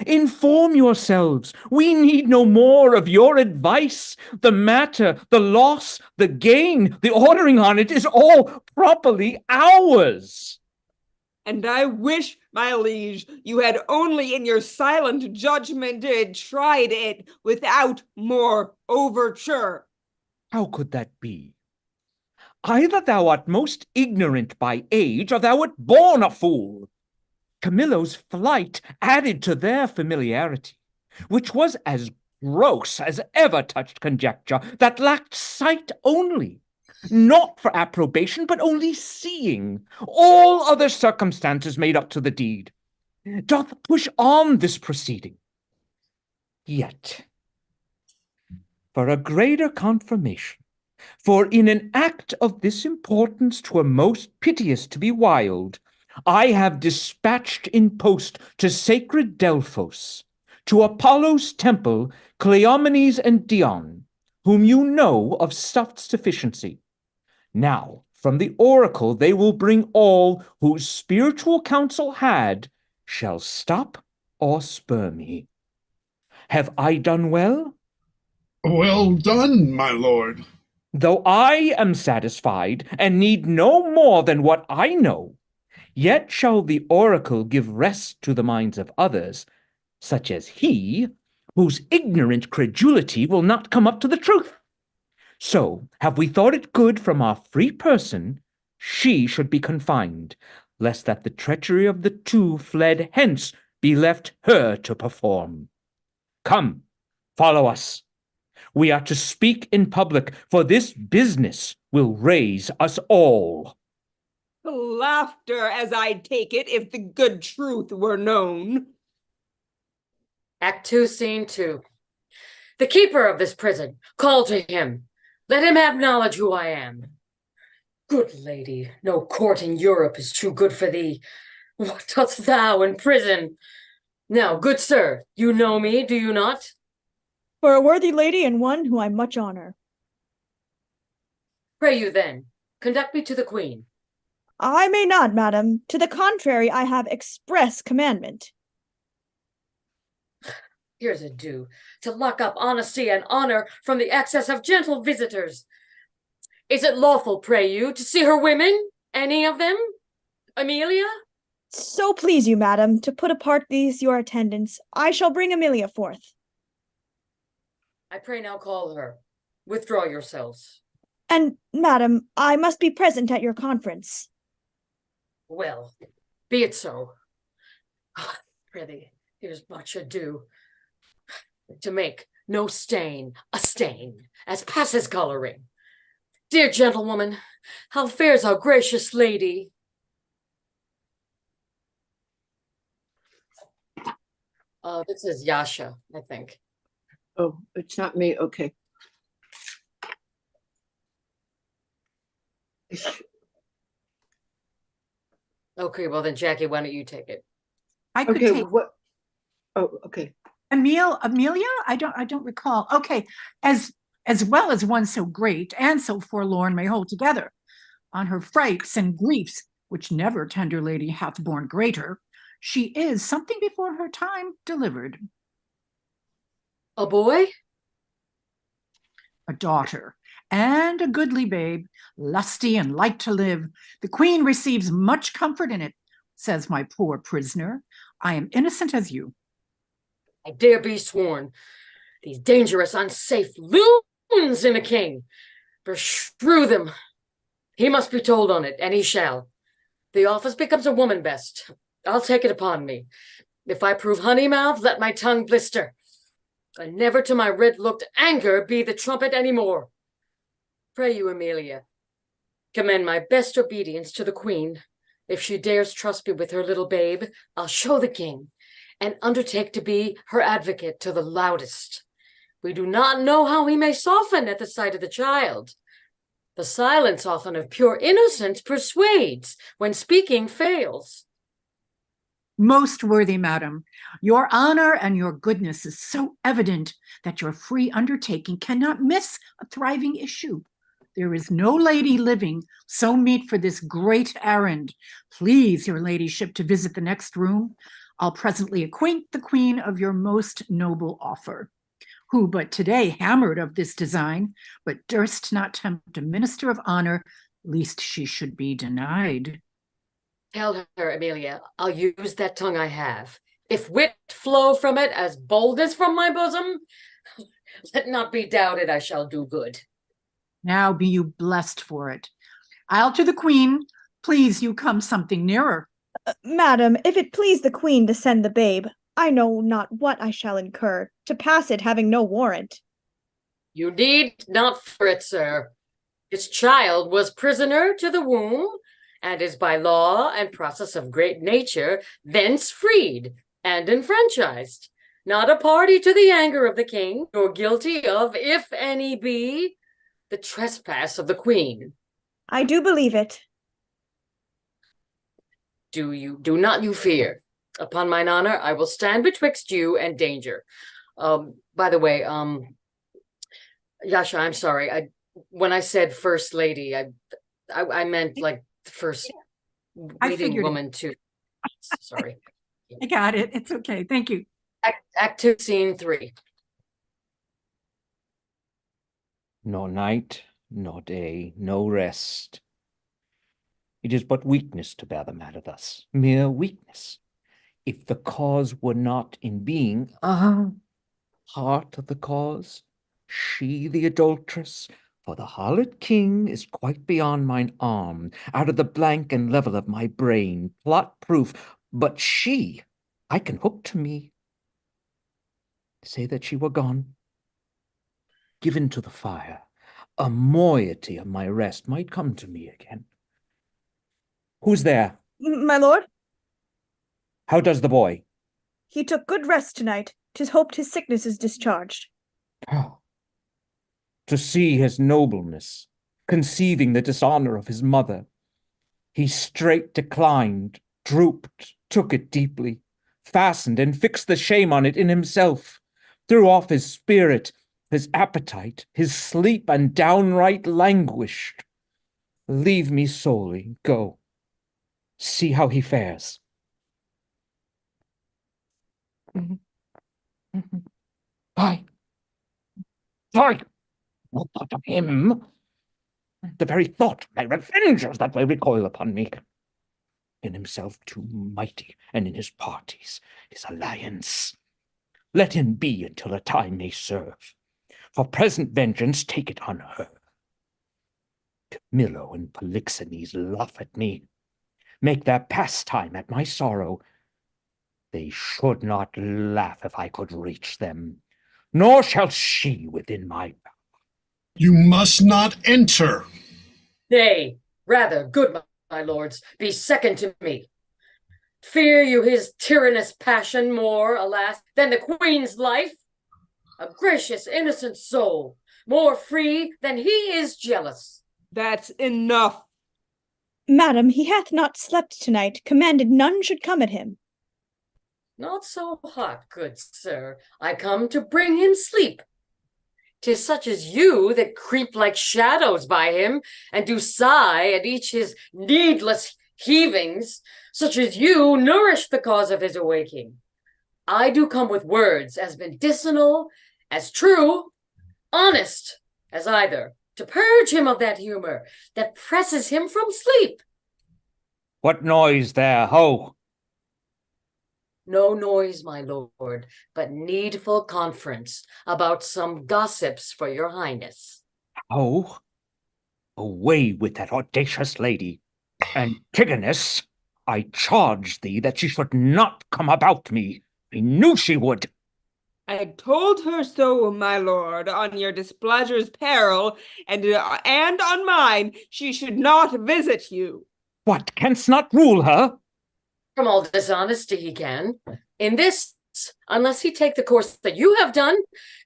inform yourselves. We need no more of your advice. The matter, the loss, the gain, the ordering on it is all properly ours. And I wish, my liege, you had only in your silent judgment tried it without more overture. How could that be? Either thou art most ignorant by age, or thou art born a fool. Camillo's flight added to their familiarity, which was as gross as ever touched conjecture, that lacked sight only, not for approbation, but only seeing. All other circumstances made up to the deed, doth push on this proceeding. Yet, for a greater confirmation, for in an act of this importance 'twere most piteous to be wild, I have dispatched in post to sacred Delphos, to Apollo's temple, Cleomenes and Dion, whom you know of stuffed sufficiency. Now, from the oracle they will bring all whose spiritual counsel had, shall stop or spur me. Have I done well? Well done, my lord. Though I am satisfied and need no more than what I know, yet shall the oracle give rest to the minds of others, such as he, whose ignorant credulity will not come up to the truth. So have we thought it good from our free person, she should be confined, lest that the treachery of the two fled hence be left her to perform. Come, follow us. We are to speak in public, for this business will raise us all. Laughter, as I'd take it, if the good truth were known. Act 2, Scene 2. The keeper of this prison, call to him. Let him have knowledge who I am. Good lady, no court in Europe is too good for thee. What dost thou in prison? Now, good sir, you know me, do you not? For a worthy lady and one who I much honor. Pray you then, conduct me to the queen. I may not, madam. To the contrary, I have express commandment. Here's a due, to lock up honesty and honor from the access of gentle visitors. Is it lawful, pray you, to see her women? Any of them? Amelia? So please you, madam, to put apart these your attendants, I shall bring Amelia forth. I pray now call her. Withdraw yourselves. And, madam, I must be present at your conference. Well, be it so. Prithee, here's much ado. To make no stain a stain, as passes coloring. Dear gentlewoman, how fares our gracious lady? This is Yasha, I think. Oh, it's not me. Okay. Okay, well then, Jackie, why don't you take it? I could Okay. take What? Oh, okay. Amelia? I don't recall. Okay. As well as one so great and so forlorn may hold together, on her frights and griefs, which never tender lady hath borne greater, she is something before her time delivered. A boy? A daughter, and a goodly babe, lusty and like to live. The queen receives much comfort in it, says my poor prisoner. I am innocent as you. I dare be sworn. These dangerous, unsafe loons in the king. Beshrew them. He must be told on it, and he shall. The office becomes a woman best. I'll take it upon me. If I prove honey mouth, let my tongue blister. And never to my red-looked anger be the trumpet any more. Pray you, Amelia, commend my best obedience to the queen. If she dares trust me with her little babe, I'll show the king, and undertake to be her advocate to the loudest. We do not know how he may soften at the sight of the child. The silence often of pure innocence persuades when speaking fails. Most worthy madam, your honor and your goodness is so evident that your free undertaking cannot miss a thriving issue. There is no lady living so meet for this great errand. Please, your ladyship, to visit the next room. I'll presently acquaint the queen of your most noble offer, who but today hammered of this design, but durst not tempt a minister of honor, lest she should be denied. Tell her, Amelia, I'll use that tongue I have. If wit flow from it as bold as from my bosom, let not be doubted I shall do good. Now be you blessed for it. I'll to the queen. Please you come something nearer. Madam, if it please the queen to send the babe, I know not what I shall incur, to pass it having no warrant. You need not fear it, sir. This child was prisoner to the womb, and is by law and process of great nature thence freed and enfranchised, not a party to the anger of the king, nor guilty of, if any be, the trespass of the queen. I do believe it. Do not you fear. Upon mine honor, I will stand betwixt you and danger. By the way, Yasha, I'm sorry. When I said first lady, I meant like the first I leading figured it. woman too. Sorry. I got it. It's okay. Thank you. Act 2, Scene 3. Nor night, nor day, no rest. It is but weakness to bear the matter thus, mere weakness. If the cause were not in being, heart of the cause, she the adulteress, for the harlot king is quite beyond mine arm, out of the blank and level of my brain, plot proof, but she I can hook to me. Say that she were gone, given to the fire, a moiety of my rest might come to me again. Who's there? My lord, How does the boy? he took good rest tonight. 'Tis hoped his sickness is discharged. To see his nobleness, conceiving the dishonor of his mother, he straight declined, drooped, took it deeply, fastened and fixed the shame on it in himself, threw off his spirit, his appetite, his sleep, and downright languished. Leave me solely, go. See how he fares. I will thought of him. The very thought, my revengers that will recoil upon me. In himself too mighty, and in his parties, his alliance. Let him be until a time may serve. For present vengeance, take it on her. Camillo and Polixenes laugh at me, make their pastime at my sorrow. They should not laugh if I could reach them, nor shall she within my power. You must not enter. Nay, rather, good my lords, be second to me. Fear you his tyrannous passion more, alas, than the queen's life? A gracious, innocent soul, more free than he is jealous. That's enough. Madam, he hath not slept tonight, commanded none should come at him. Not so hot, good sir. I come to bring him sleep. 'Tis such as you that creep like shadows by him, and do sigh at each his needless heavings, such as you nourish the cause of his awaking. I do come with words as medicinal, as true, honest as either, to purge him of that humor that presses him from sleep. What noise there, ho? No noise, my lord, but needful conference about some gossips for your highness. Ho? Away with that audacious lady. Antigonus, I charge thee that she should not come about me. I knew she would. I told her so, my lord, on your displeasure's peril, and on mine, she should not visit you. What, canst not rule her? From all dishonesty he can. In this, unless he take the course that you have done,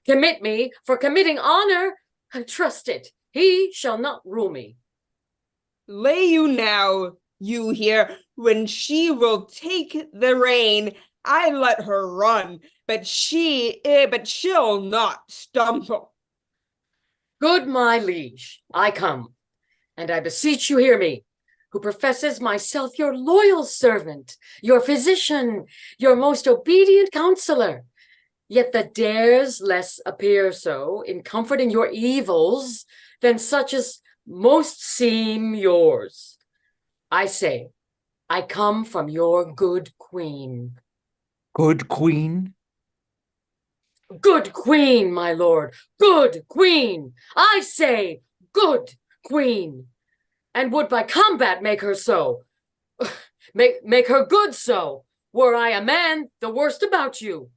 commit me for committing honor, I trust it. He shall not rule me. Lay you now, you here, when she will take the rein, I let her run, but she'll not stumble. Good my liege, I come, and I beseech you hear me, who professes myself your loyal servant, your physician, your most obedient counselor, yet that dares less appear so in comforting your evils than such as most seem yours. I say, I come from your good queen. Good queen? Good queen, my lord, good queen. I say, good queen. And would by combat make her so. Make her good so. Were I a man, the worst about you.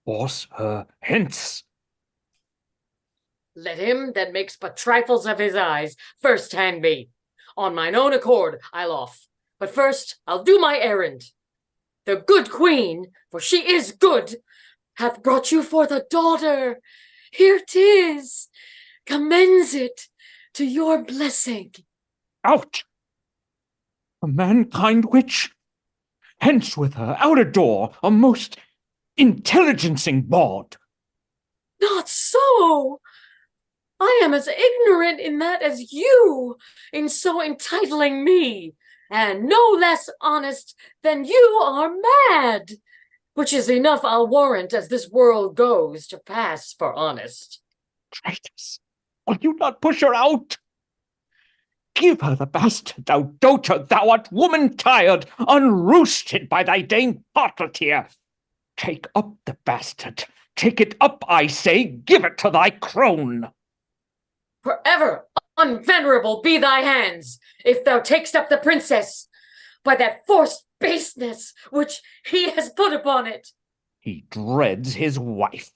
Force her hence. Let him that makes but trifles of his eyes first hand me. On mine own accord I'll off. But first I'll do my errand. The good queen, for she is good, hath brought you forth a daughter. Here 'tis. Commends it to your blessing. Out! A mankind witch? Hence with her, out a door, a most intelligencing bawd. Not so. I am as ignorant in that as you, in so entitling me. and no less honest than you are mad, which is enough, I'll warrant, as this world goes, to pass for honest. Traitors, will you not push her out? Give her the bastard, thou dotard, thou art woman-tired, unroosted by thy dame Partletier. Take up the bastard, take it up, I say, give it to thy crone. Forever unvenerable be thy hands, if thou takest up the princess, by that forced baseness which he has put upon it. He dreads his wife.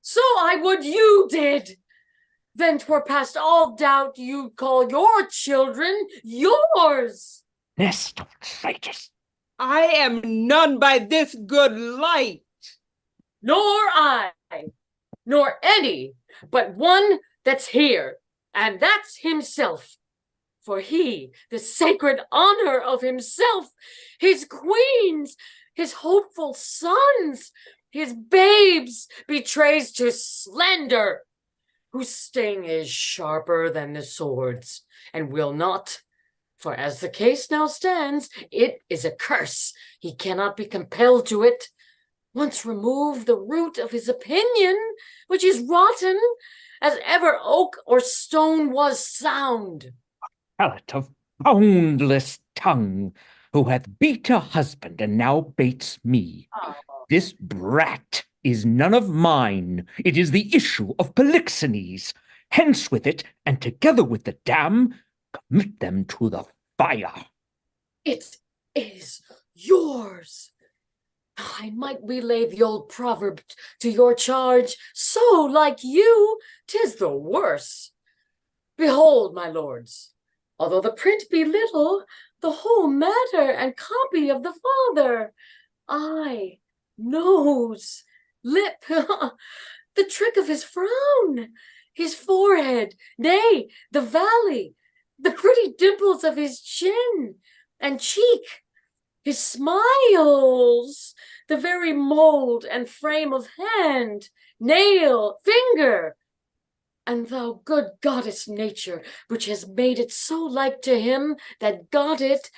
So I would you did. Then 'twere past all doubt you'd call your children yours. Nest of traitors. I am none by this good light. Nor I, nor any, but one that's here, and that's himself. For he, the sacred honor of himself, his queens, his hopeful sons, his babes, betrays to slander, whose sting is sharper than the swords, and will not, for as the case now stands, it is a curse. He cannot be compelled to it. Once remove the root of his opinion, which is rotten, as ever oak or stone was sound. Pellet of boundless tongue, who hath beat a husband and now baits me. This brat is none of mine. It is the issue of Polixenes. Hence with it, and together with the dam, commit them to the fire. It is yours. I might relay the old proverb to your charge, so like you, 'tis the worse. Behold, my lords, although the print be little, the whole matter and copy of the father, eye, nose, lip, the trick of his frown, his forehead, nay, the valley, the pretty dimples of his chin and cheek, his smiles, the very mold and frame of hand, nail, finger, and thou good goddess nature, which has made it so like to him that got it,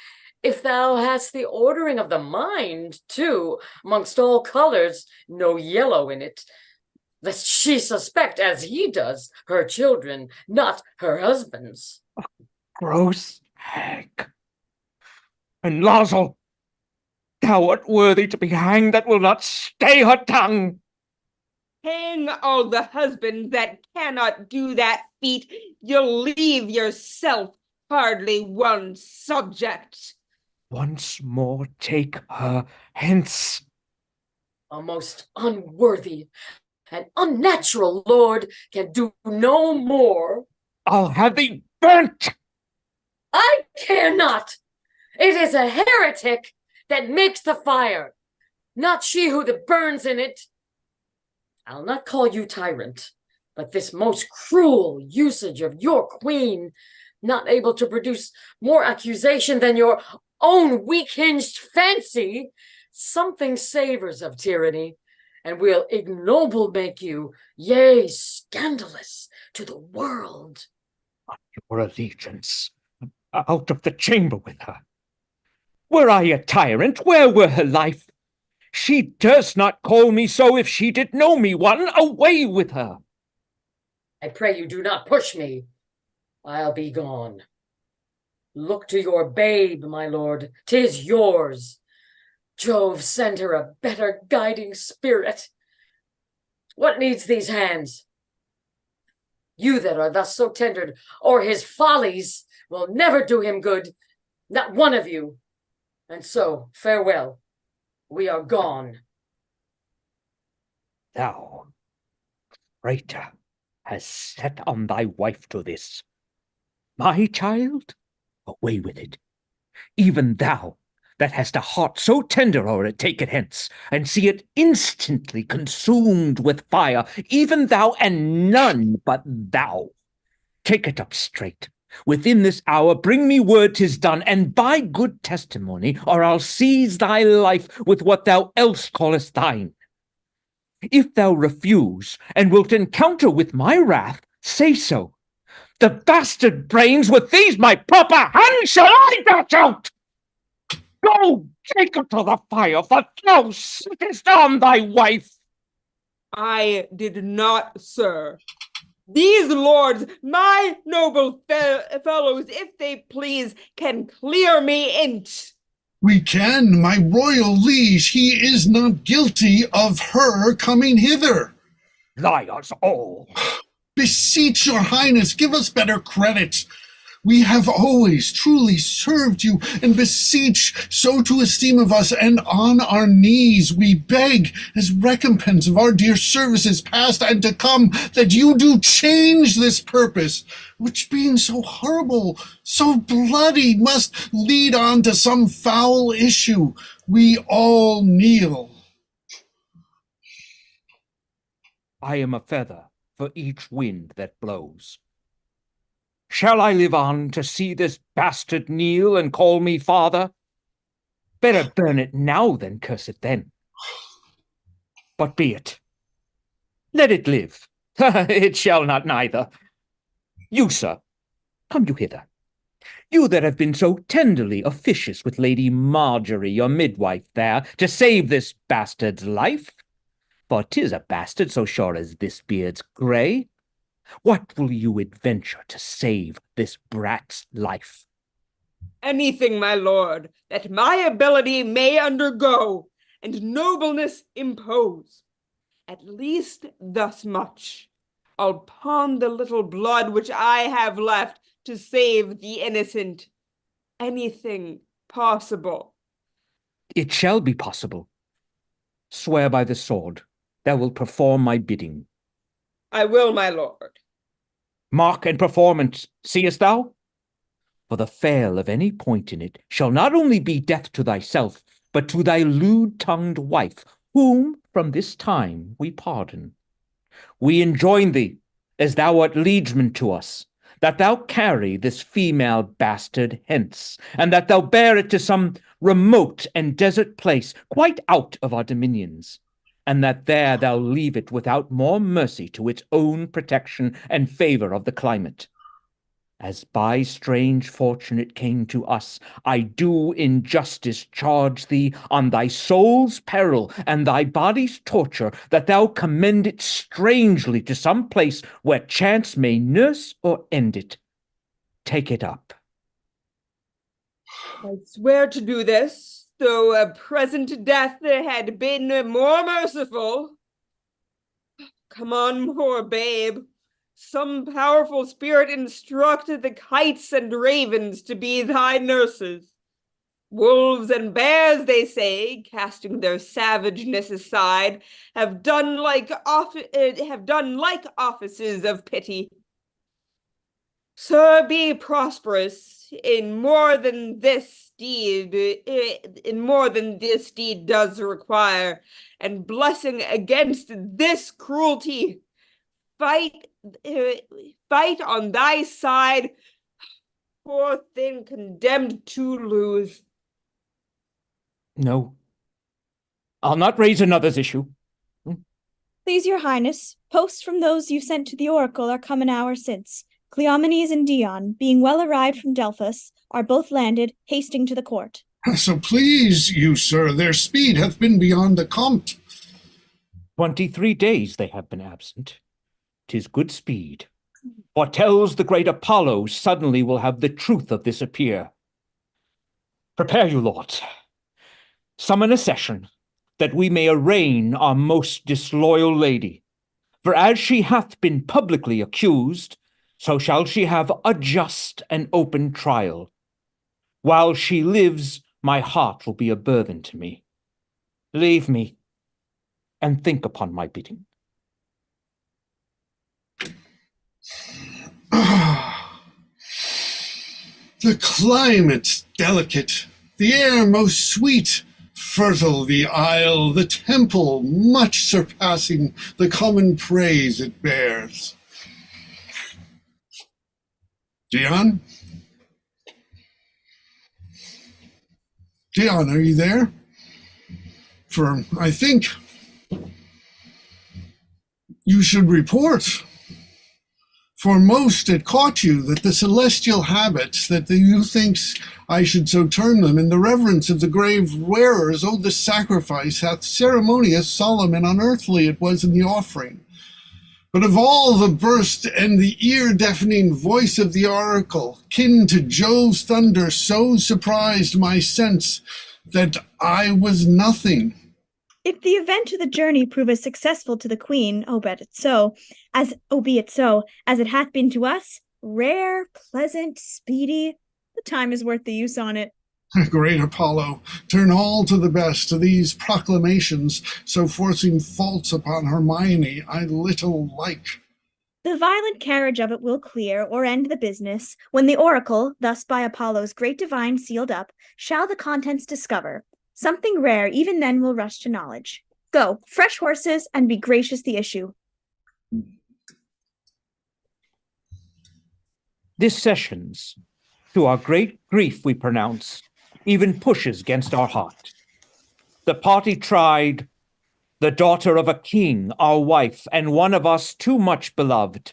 if thou hast the ordering of the mind, too, amongst all colors, no yellow in it, lest she suspect, as he does, her children, not her husband's. Gross hag. And Lazel, thou art worthy to be hanged that will not stay her tongue. Hang all the husbands that cannot do that feat. You'll leave yourself hardly one subject. Once more take her hence. A most unworthy and unnatural lord can do no more. I'll have thee burnt. I care not. It is a heretic that makes the fire, not she who burns in it. I'll not call you tyrant, but this most cruel usage of your queen, not able to produce more accusation than your own weak-hinged fancy, something savors of tyranny, and will ignoble make you, yea, scandalous to the world. Your allegiance, out of the chamber with her. Were I a tyrant, where were her life? She durst not call me so if she did know me one. Away with her. I pray you do not push me. I'll be gone. Look to your babe, my lord. 'Tis yours. Jove send her a better guiding spirit. What needs these hands? You that are thus so tendered, or his follies will never do him good, not one of you. And so, farewell. We are gone. Thou, traitor, hast set on thy wife to this. My child? Away with it. Even thou, that hast a heart so tender o'er it, take it hence, and see it instantly consumed with fire, even thou, and none but thou. Take it up straight. Within this hour bring me word 'tis done, and by good testimony, or I'll seize thy life with what thou else callest thine. If thou refuse, and wilt encounter with my wrath, say so. The bastard brains with these my proper hands shall I dash out! Go, Jacob, to the fire, for thou sittest on thy wife. I did not, sir. These lords, my noble fellows, if they please, can clear me in't. We can, my royal liege. He is not guilty of her coming hither. Liars all. Beseech your highness, give us better credit. We have always truly served you, and beseech so to esteem of us, and on our knees we beg, as recompense of our dear services past and to come, that you do change this purpose, which being so horrible, so bloody, must lead on to some foul issue. We all kneel. I am a feather for each wind that blows. Shall I live on to see this bastard kneel and call me father? Better burn it now than curse it then. But be it. Let it live. It shall not neither. You, sir, come you hither. You that have been so tenderly officious with Lady Marjorie, your midwife there, to save this bastard's life. For 'tis a bastard so sure as this beard's grey. What will you adventure to save this brat's life? Anything, my lord, that my ability may undergo, and nobleness impose. At least thus much. I'll pawn the little blood which I have left to save the innocent. Anything possible. It shall be possible. Swear by the sword, thou wilt perform my bidding. I will, my lord. Mark and performance, seest thou? For the fail of any point in it shall not only be death to thyself, but to thy lewd-tongued wife, whom from this time we pardon. We enjoin thee, as thou art liegeman to us, that thou carry this female bastard hence, and that thou bear it to some remote and desert place, quite out of our dominions, and that there thou leave it without more mercy to its own protection and favour of the climate. As by strange fortune it came to us, I do in justice charge thee on thy soul's peril and thy body's torture, that thou commend it strangely to some place where chance may nurse or end it. Take it up. I swear to do this, though a present death had been more merciful. Come on, poor babe. Some powerful spirit instructed the kites and ravens to be thy nurses. Wolves and bears, they say, casting their savageness aside, have done like offices of pity. Sir, be prosperous in more than this deed does require, and blessing against this cruelty. Fight on thy side, poor thing condemned to lose. No, I'll not raise another's issue. Please, your highness, posts from those you sent to the oracle are come an hour since. Cleomenes and Dion, being well arrived from Delphus, are both landed, hasting to the court. So please you, sir, their speed hath been beyond the compt. 23 days they have been absent. 'Tis good speed. Foretells the great Apollo suddenly will have the truth of this appear. Prepare you, lords. Summon a session, that we may arraign our most disloyal lady. For as she hath been publicly accused, so shall she have a just and open trial. While she lives, my heart will be a burthen to me. Leave me, and think upon my bidding. The climate delicate, the air most sweet, fertile the isle, the temple much surpassing the common praise it bears. Dion? Dion, are you there? For I think you should report. For most it caught you that the celestial habits, that the youth thinks I should so term them, in the reverence of the grave wearers, oh, the sacrifice hath ceremonious, solemn, and unearthly it was in the offering. But of all the burst and the ear-deafening voice of the oracle, kin to Jove's thunder, so surprised my sense that I was nothing. If the event of the journey prove as successful to the queen, albeit so, as it hath been to us, rare, pleasant, speedy, the time is worth the use on it. Great Apollo, turn all to the best. To these proclamations, so forcing faults upon Hermione, I little like. The violent carriage of it will clear or end the business, when the oracle, thus by Apollo's great divine sealed up, shall the contents discover. Something rare even then will rush to knowledge. Go, fresh horses, and be gracious the issue. This sessions, to our great grief we pronounce, even pushes against our heart. The party tried, the daughter of a king, our wife, and one of us too much beloved.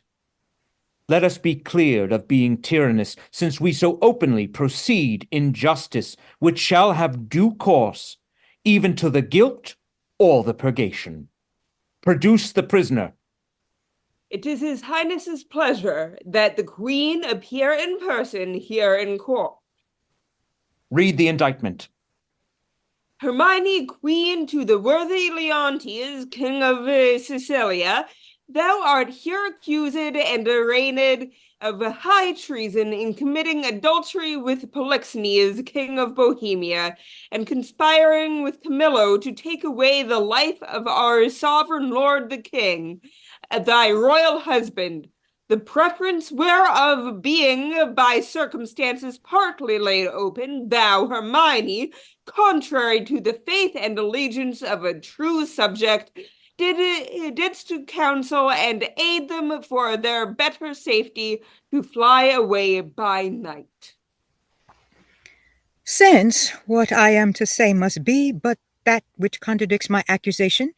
Let us be cleared of being tyrannous, since we so openly proceed in justice, which shall have due course, even to the guilt or the purgation. Produce the prisoner. It is His Highness's pleasure that the Queen appear in person here in court. Read the indictment. Hermione, queen to the worthy Leontes, king of Sicilia, thou art here accused and arraigned of high treason in committing adultery with Polixenes, king of Bohemia, and conspiring with Camillo to take away the life of our sovereign lord the king, thy royal husband, the preference whereof being by circumstances partly laid open, thou, Hermione, contrary to the faith and allegiance of a true subject, didst to counsel and aid them for their better safety to fly away by night. Since what I am to say must be but that which contradicts my accusation,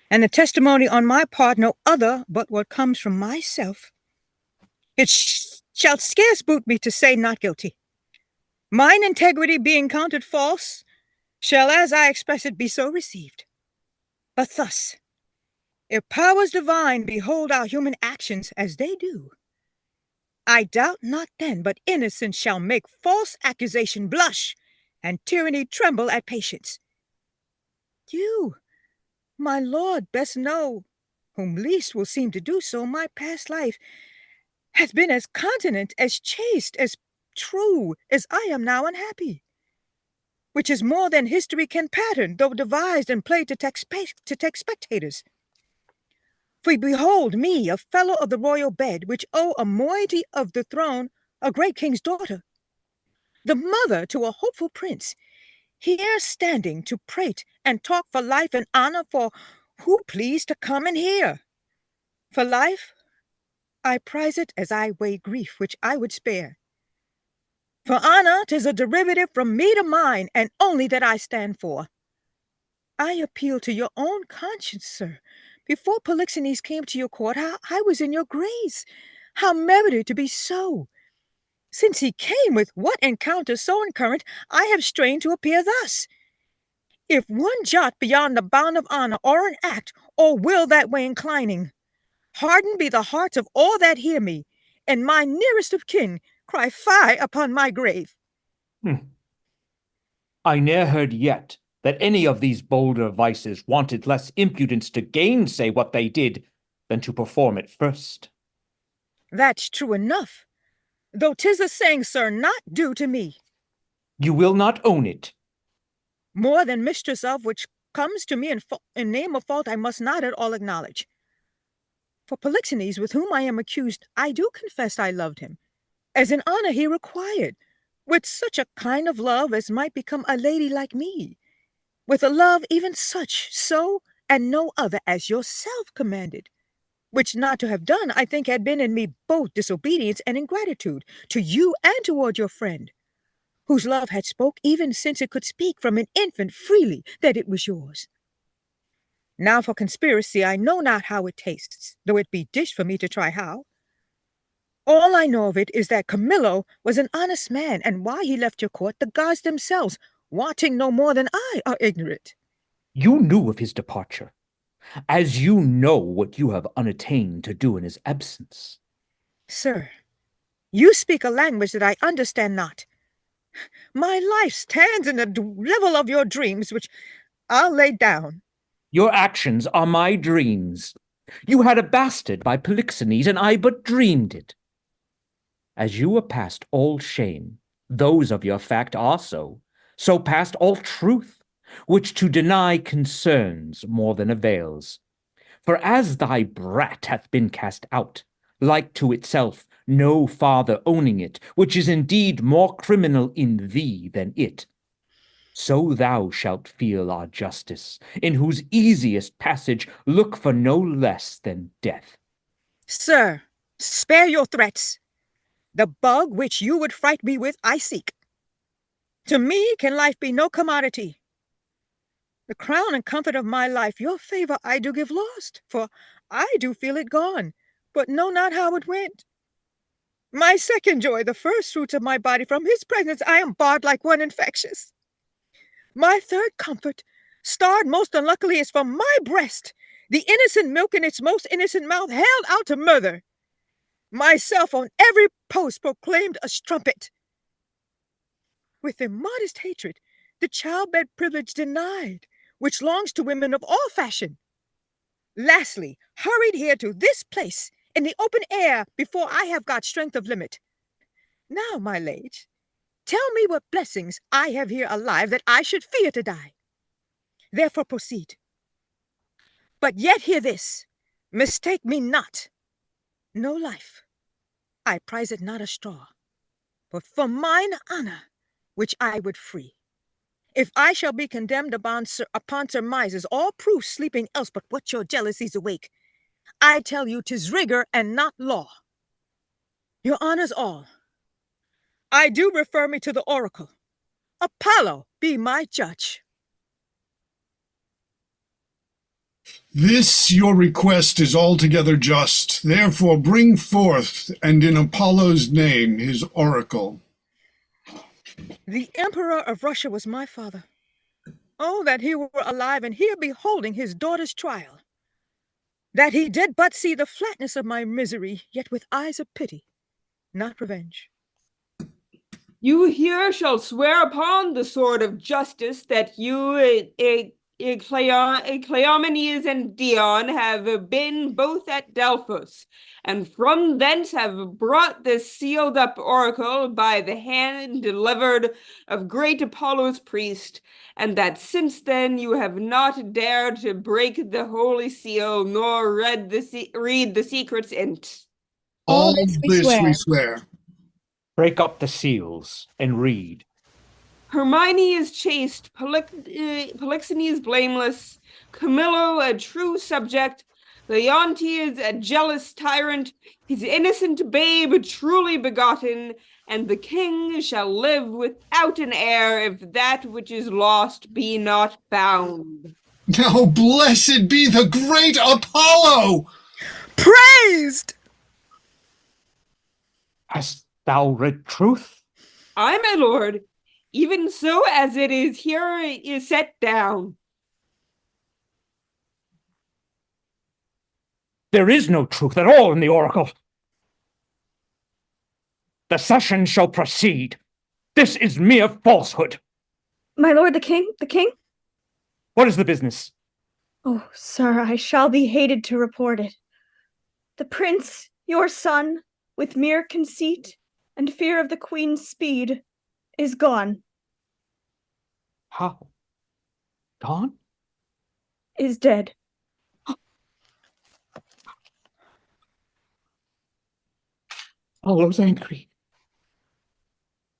and the testimony on my part no other but what comes from myself, it shall scarce boot me to say not guilty. Mine integrity being counted false, shall as I express it be so received. But thus, if powers divine behold our human actions as they do, I doubt not then but innocence shall make false accusation blush, and tyranny tremble at patience. You, my lord, best know, whom least will seem to do so, my past life hath been as continent, as chaste, as true as I am now unhappy, which is more than history can pattern, though devised and played to take spectators. For behold me, a fellow of the royal bed, which owe a moiety of the throne, a great king's daughter, the mother to a hopeful prince, here standing to prate and talk for life and honor for who please to come and hear. For life, I prize it as I weigh grief, which I would spare. For honor, 'tis a derivative from me to mine, and only that I stand for. I appeal to your own conscience, sir. Before Polixenes came to your court, how I was in your grace, how merited to be so. Since he came, with what encounter so incurrent, I have strained to appear thus. If one jot beyond the bound of honor, or an act, or will that way inclining, hardened be the hearts of all that hear me, and my nearest of kin cry fie upon my grave. I ne'er heard yet that any of these bolder vices wanted less impudence to gainsay what they did than to perform it first. That's true enough, though 'tis a saying, sir, not due to me. You will not own it. More than mistress of which comes to me in name of fault I must not at all acknowledge. For Polixenes, with whom I am accused, I do confess I loved him, as in honor he required, with such a kind of love as might become a lady like me, with a love even such, so, and no other as yourself commanded, which not to have done, I think had been in me both disobedience and ingratitude, to you and toward your friend, whose love had spoke even since it could speak from an infant freely that it was yours. Now for conspiracy I know not how it tastes, though it be dished for me to try how. All I know of it is that Camillo was an honest man, and why he left your court the gods themselves, wanting no more than I, are ignorant. You knew of his departure, as you know what you have unattained to do in his absence. Sir, you speak a language that I understand not. My life stands in the level of your dreams, which I'll lay down. Your actions are my dreams. You had a bastard by Polixenes, and I but dreamed it. As you are past all shame, those of your fact are so past all truth, which to deny concerns more than avails. For as thy brat hath been cast out, like to itself, no father owning it, which is indeed more criminal in thee than it, so thou shalt feel our justice, in whose easiest passage look for no less than death. Sir, spare your threats. The bug which you would fright me with, I seek. To me can life be no commodity. The crown and comfort of my life, your favor I do give lost, for I do feel it gone, but know not how it went. My second joy, the first fruits of my body, from his presence I am barred like one infectious. My third comfort, starred most unluckily, is from my breast, the innocent milk in its most innocent mouth held out to murder. Myself on every post proclaimed a strumpet. With immodest hatred, the childbed privilege denied, which longs to women of all fashion. Lastly, hurried here to this place, in the open air, before I have got strength of limit. Now, my lady, tell me what blessings I have here alive that I should fear to die. Therefore proceed. But yet hear this, mistake me not. No life, I prize it not a straw, but for mine honor, which I would free. If I shall be condemned upon surmises, all proofs sleeping else but what your jealousies awake, I tell you 'tis rigor and not law. Your honors all, I do refer me to the oracle. Apollo be my judge. This your request is altogether just. Therefore bring forth, and in Apollo's name, his oracle. The Emperor of Russia was my father. Oh, that he were alive and here beholding his daughter's trial. That he did but see the flatness of my misery, yet with eyes of pity, not revenge. You here shall swear upon the sword of justice that you, Cleomenes and Dion, have been both at Delphos, and from thence have brought this sealed up oracle by the hand delivered of great Apollo's priest, and that since then you have not dared to break the holy seal, nor read the secrets in't. All this we swear. Break up the seals and read. Hermione is chaste, Polixenes blameless, Camillo a true subject, Leontes a jealous tyrant, his innocent babe truly begotten, and the king shall live without an heir if that which is lost be not found. Now blessed be the great Apollo! Praised! Hast thou read truth? Aye, my lord, even so as it is here is set down. There is no truth at all in the oracle. The session shall proceed. This is mere falsehood. My lord the king? The king? What is the business? Oh, sir, I shall be hated to report it. The prince, your son, with mere conceit and fear of the queen's speed, is gone. How? Gone? Is dead. Apollo's angry,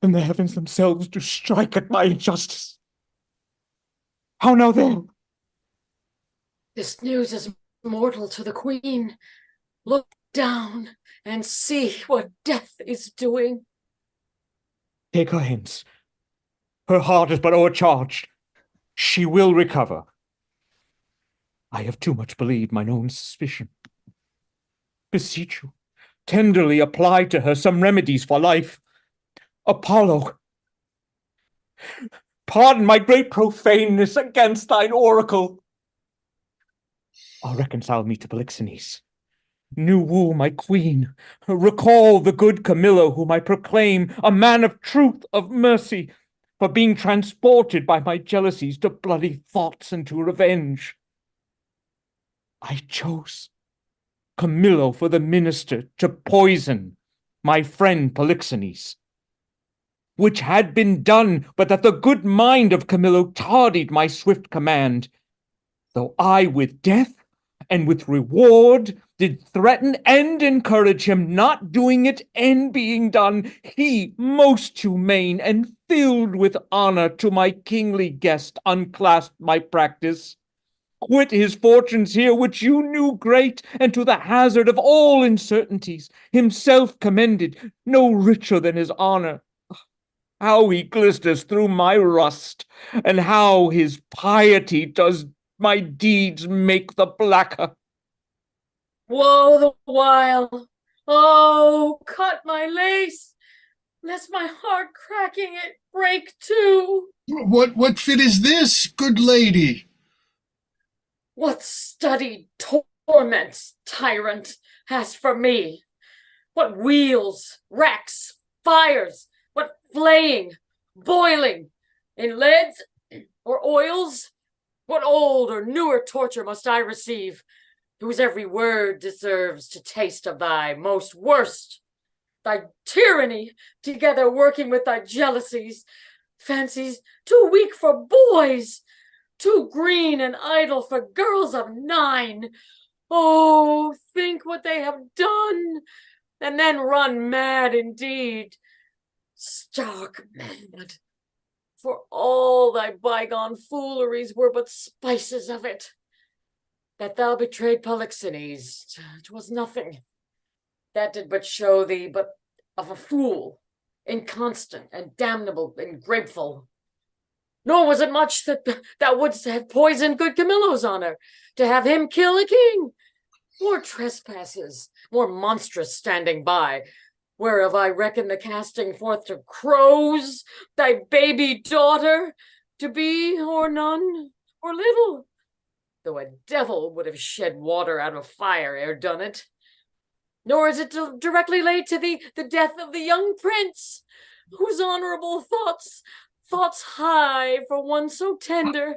and the heavens themselves do strike at my injustice. How now then? This news is mortal to the queen. Look down and see what death is doing. Take her hence. Her heart is but o'ercharged. She will recover. I have too much believed mine own suspicion. Beseech you, tenderly apply to her some remedies for life. Apollo, pardon my great profaneness against thine oracle. Reconcile me to Polixenes. New woo my queen. Recall the good Camillo, whom I proclaim a man of truth, of mercy, for being transported by my jealousies to bloody thoughts and to revenge. I chose Camillo for the minister to poison my friend Polixenes, which had been done, but that the good mind of Camillo tardied my swift command, though I with death and with reward did threaten and encourage him, not doing it and being done, he most humane and filled with honor to my kingly guest unclasped my practice, quit his fortunes here which you knew great, and to the hazard of all uncertainties himself commended, no richer than his honor. How he glisters through my rust, and how his piety does my deeds make the blacker. Woe the while! Oh, cut my lace, lest my heart cracking it break too. What fit is this, good lady? What studied torments, tyrant, hast for me? What wheels, racks, fires, what flaying, boiling, in leads or oils? What old or newer torture must I receive, whose every word deserves to taste of thy most worst? Thy tyranny, together working with thy jealousies, fancies too weak for boys, too green and idle for girls of 9. Oh, think what they have done, and then run mad indeed, stark mad. For all thy bygone fooleries were but spices of it. That thou betrayed Polixenes, 'twas nothing. That did but show thee but of a fool, inconstant and damnable and grateful. Nor was it much that thou wouldst have poisoned good Camillo's honor, to have him kill a king. More trespasses, more monstrous standing by, whereof I reckon the casting forth to crows thy baby daughter to be or none or little, though a devil would have shed water out of fire ere done it. Nor is it directly laid to thee the death of the young prince, whose honorable thoughts high for one so tender,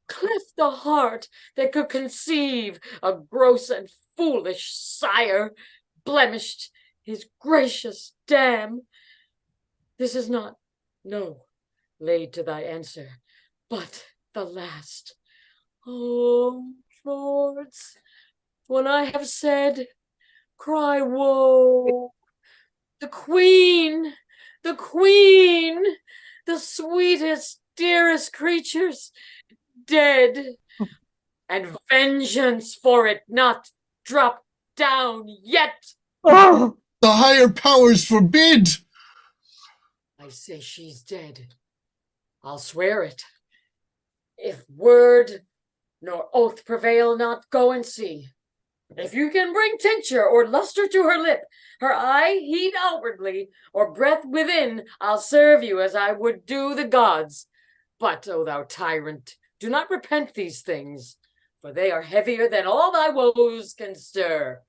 cleft the heart that could conceive a gross and foolish sire, blemished his gracious dam. This is not, no, laid to thy answer, but the last. Oh, lords, when I have said, cry woe. The queen, the sweetest, dearest creatures, dead, and vengeance for it not dropped down yet. Oh, the higher powers forbid. I say she's dead. I'll swear it. If word nor oath prevail not, go and see. If you can bring tincture or luster to her lip, her eye heat outwardly, or breath within, I'll serve you as I would do the gods. But, O thou tyrant, do not repent these things, for they are heavier than all thy woes can stir.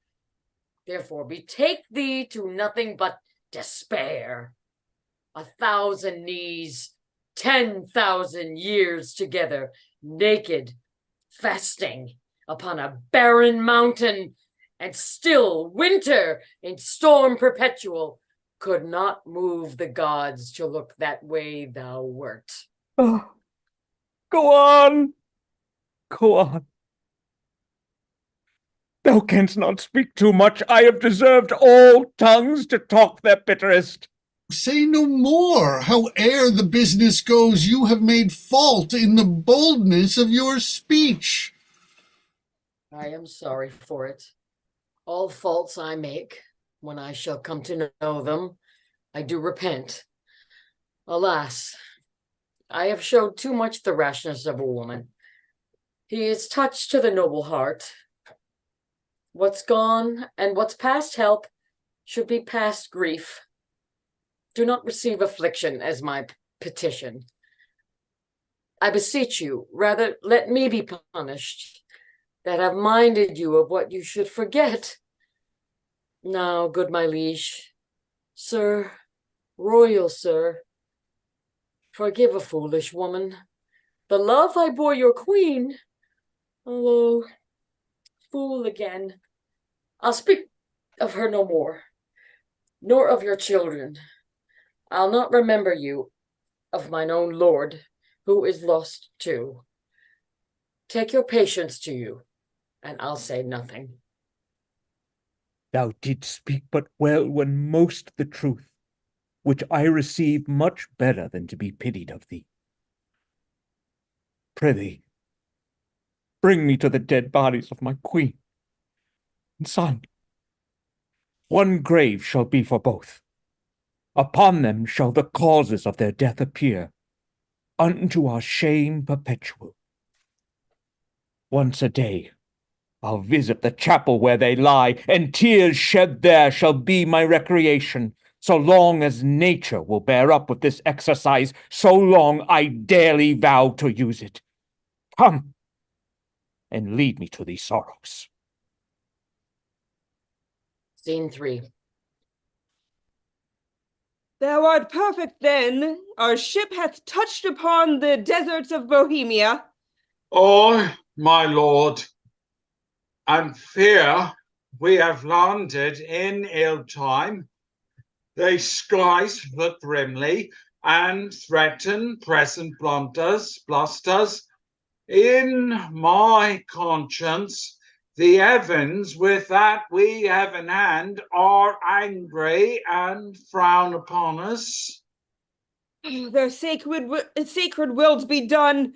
Therefore betake thee to nothing but despair. 1,000 knees, 10,000 years together, naked, fasting, upon a barren mountain, and still winter in storm perpetual could not move the gods to look that way thou wert. Oh, go on, go on. Thou canst not speak too much. I have deserved all tongues to talk their bitterest. Say no more. Howe'er the business goes, you have made fault in the boldness of your speech. I am sorry for it. All faults I make, when I shall come to know them, I do repent. Alas, I have showed too much the rashness of a woman. He is touched to the noble heart. What's gone and what's past help, should be past grief. Do not receive affliction as my petition. I beseech you, rather let me be punished, that have minded you of what you should forget. Now, good my liege, sir, royal sir, forgive a foolish woman. The love I bore your queen, although fool again, I'll speak of her no more, nor of your children. I'll not remember you of mine own lord, who is lost too. Take your patience to you, and I'll say nothing. Thou didst speak but well when most the truth, which I receive much better than to be pitied of thee. Prithee, bring me to the dead bodies of my queen and son. One grave shall be for both. Upon them shall the causes of their death appear, unto our shame perpetual. Once a day I'll visit the chapel where they lie, and tears shed there shall be my recreation. So long as nature will bear up with this exercise, so long I daily vow to use it. Come, and lead me to these sorrows. Scene 3. Thou art perfect then. Our ship hath touched upon the deserts of Bohemia. Oh, my lord, and fear we have landed in ill time. They skies look grimly and threaten present blusters. In my conscience, the heavens with that we have in hand are angry and frown upon us. Their sacred wills be done.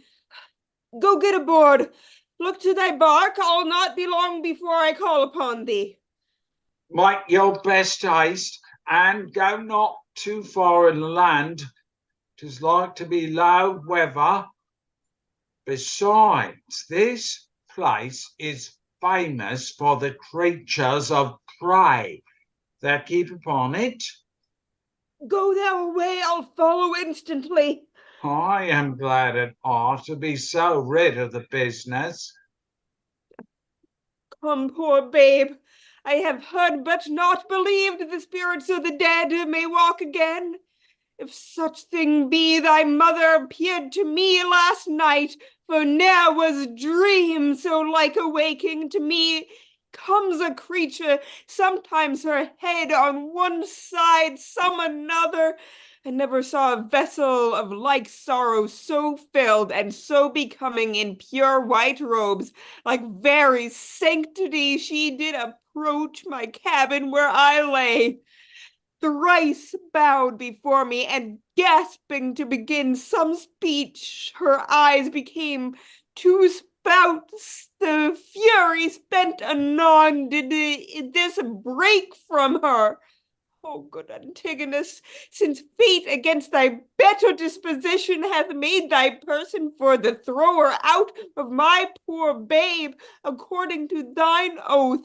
Go get aboard. Look to thy bark. I'll not be long before I call upon thee. Make your best haste, and go not too far inland. 'Tis like to be loud weather. Besides, this place is famous for the creatures of prey that keep upon it. Go thou away. I'll follow instantly. I am glad at heart to be so rid of the business. Come, poor babe. I have heard but not believed the spirits of the dead may walk again. If such thing be, thy mother appeared to me last night, for ne'er was dream so like a waking. To me comes a creature, sometimes her head on one side, some another. I never saw a vessel of like sorrow so filled and so becoming in pure white robes, like very sanctity. She did approach my cabin where I lay, thrice bowed before me, and gasping to begin some speech, her eyes became two spouts. The fury spent anon did this break from her. O good Antigonus, since fate against thy better disposition hath made thy person for the thrower out of my poor babe, according to thine oath,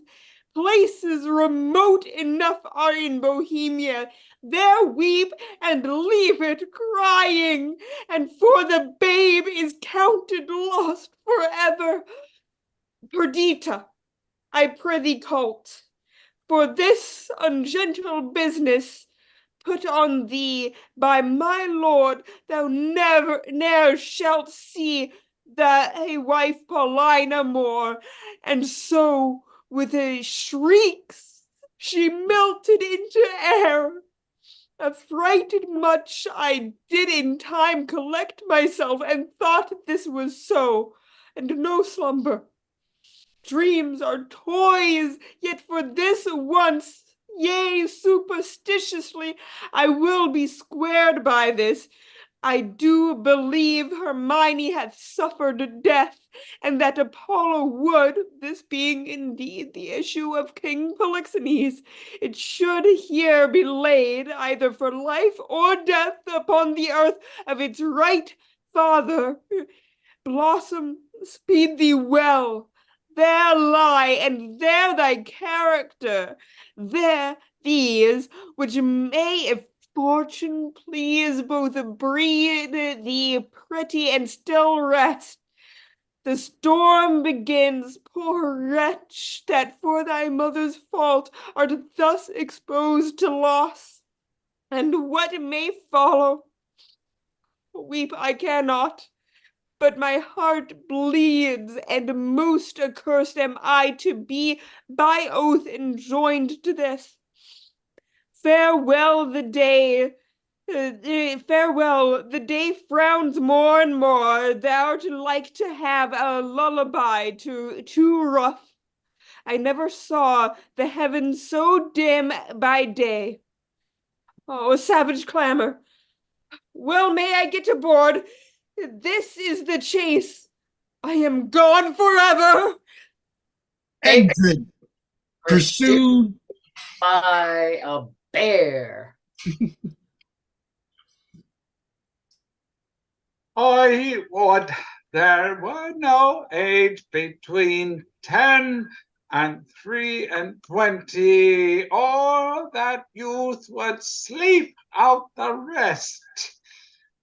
places remote enough are in Bohemia. There weep and leave it crying, and for the babe is counted lost forever. Perdita, I prithee cult, for this ungentle business put on thee by my lord, thou ne'er shalt see thy wife Paulina more. And so with a shrieks she melted into air. Affrighted much, I did in time collect myself, and thought this was so, and no slumber. Dreams are toys, yet for this once, yea, superstitiously, I will be squared by this. I do believe Hermione hath suffered death, and that Apollo would, this being indeed the issue of King Polixenes, it should here be laid, either for life or death, upon the earth of its right father. Blossom, speed thee well. There lie, and there thy character, there fees, which may, if fortune please, both breed thee pretty and still rest. The storm begins, poor wretch, that for thy mother's fault art thus exposed to loss. And what may follow? Weep I cannot, but my heart bleeds, and most accursed am I to be by oath enjoined to this. Farewell the day. Farewell, the day frowns more and more. Thou'rt like to have a lullaby too rough. I never saw the heavens so dim by day. Oh, a savage clamor. Well, may I get aboard? This is the chase. I am gone forever. Exit. Pursued. By a bear. I would there were no age between 10 and 23, or that youth would sleep out the rest.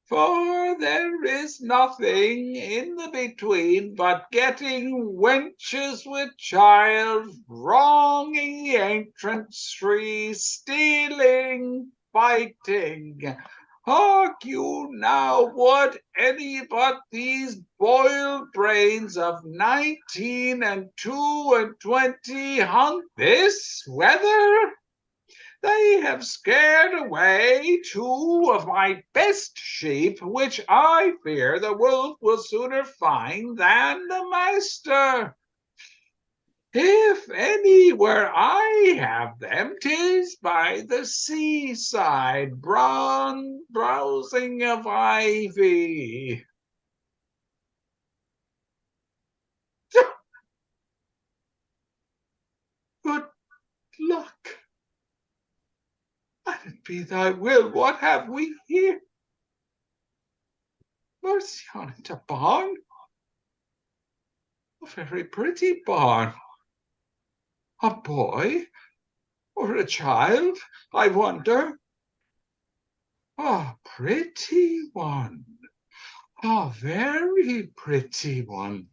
For there is nothing in the between but getting wenches with child, wronging the entrance tree, stealing, fighting. Hark you now, would any but these boiled brains of 19 and 22 hunt this weather? They have scared away 2 of my best sheep, which I fear the wolf will sooner find than the master. If anywhere I have them, 'tis by the seaside, browsing of ivy. Good luck. Let it be thy will. What have we here? Mercy on it, a barn? A very pretty barn. A boy or a child, I wonder? A pretty one. A very pretty one.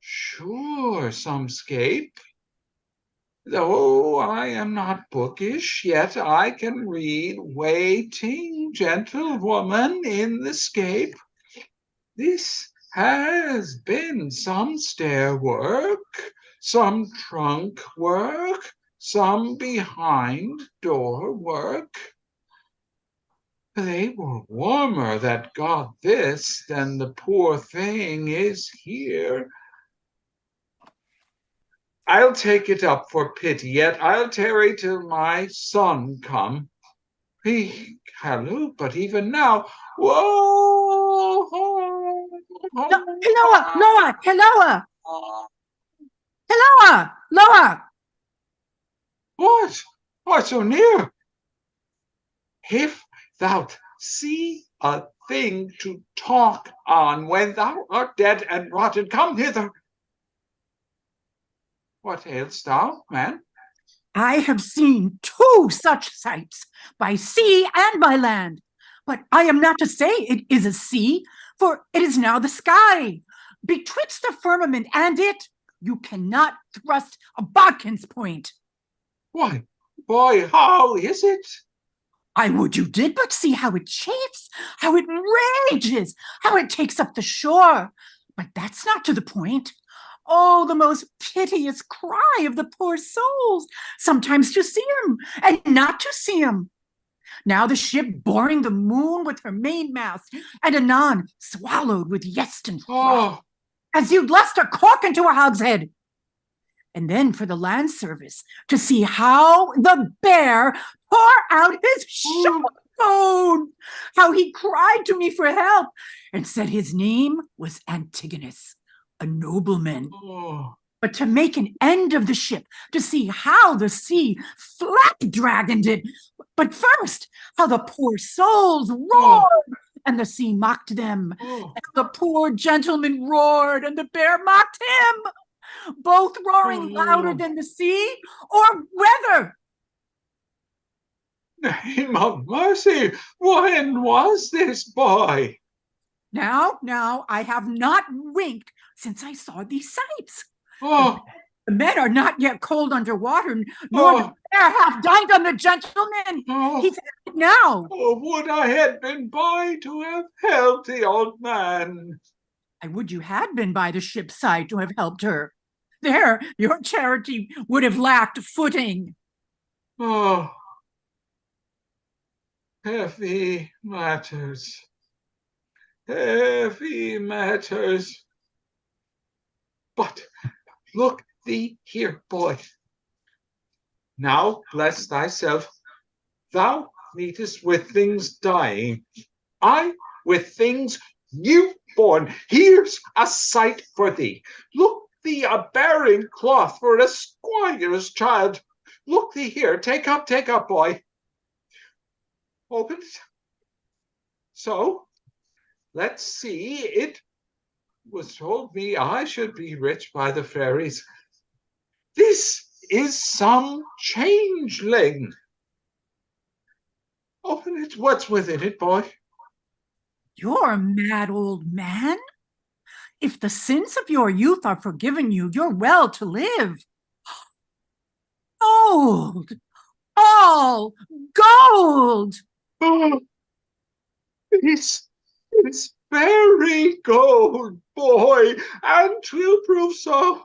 Sure, some scape. Though I am not bookish, yet I can read waiting gentlewoman in the scape. This has been some stair work, some trunk work, some behind door work. They were warmer that got this than the poor thing is here. I'll take it up for pity, yet I'll tarry till my son come. Halloo, but even now, whoa! Loa! What? What so near? If thou see a thing to talk on when thou art dead and rotten, come hither. What ailst thou, man? I have seen 2 such sights, by sea and by land. But I am not to say it is a sea, for it is now the sky. Betwixt the firmament and it, you cannot thrust a bodkin's point. Why, boy, how is it? I would you did but see how it chafes, how it rages, how it takes up the shore. But that's not to the point. Oh, the most piteous cry of the poor souls, sometimes to see him and not to see him. Now the ship boring the moon with her mainmast, and anon swallowed with yeast and froth, as you'd lust a cork into a hogshead. And then for the land service, to see how the bear pour out his sharp bone, how he cried to me for help, and said his name was Antigonus, a nobleman. But to make an end of the ship, to see how the sea flap-dragoned it, but first, how the poor souls roared, and the sea mocked them, and the poor gentleman roared, and the bear mocked him. both roaring louder than the sea or weather. Name of mercy, when was this, boy? Now, I have not winked since I saw these sights. Oh, The men are not yet cold under water, nor the bear half dined on the gentleman. He's out now. Oh, would I had been by to have helped the old man. I would you had been by the ship's side to have helped her. There, your charity would have lacked footing. Oh, heavy matters. Heavy matters. But look thee here, boy. Now bless thyself. Thou meetest with things dying, I with things newborn. Here's a sight for thee. Look thee a bearing cloth for a squire's child. Look thee here. Take up, boy. Open it. So, let's see. It was told me I should be rich by the fairies. This is some changeling. Open it. What's within it, boy? You're a mad old man. If the sins of your youth are forgiven you, you're well to live. Gold! All gold! Oh, it's very gold, boy, and 'twill prove so.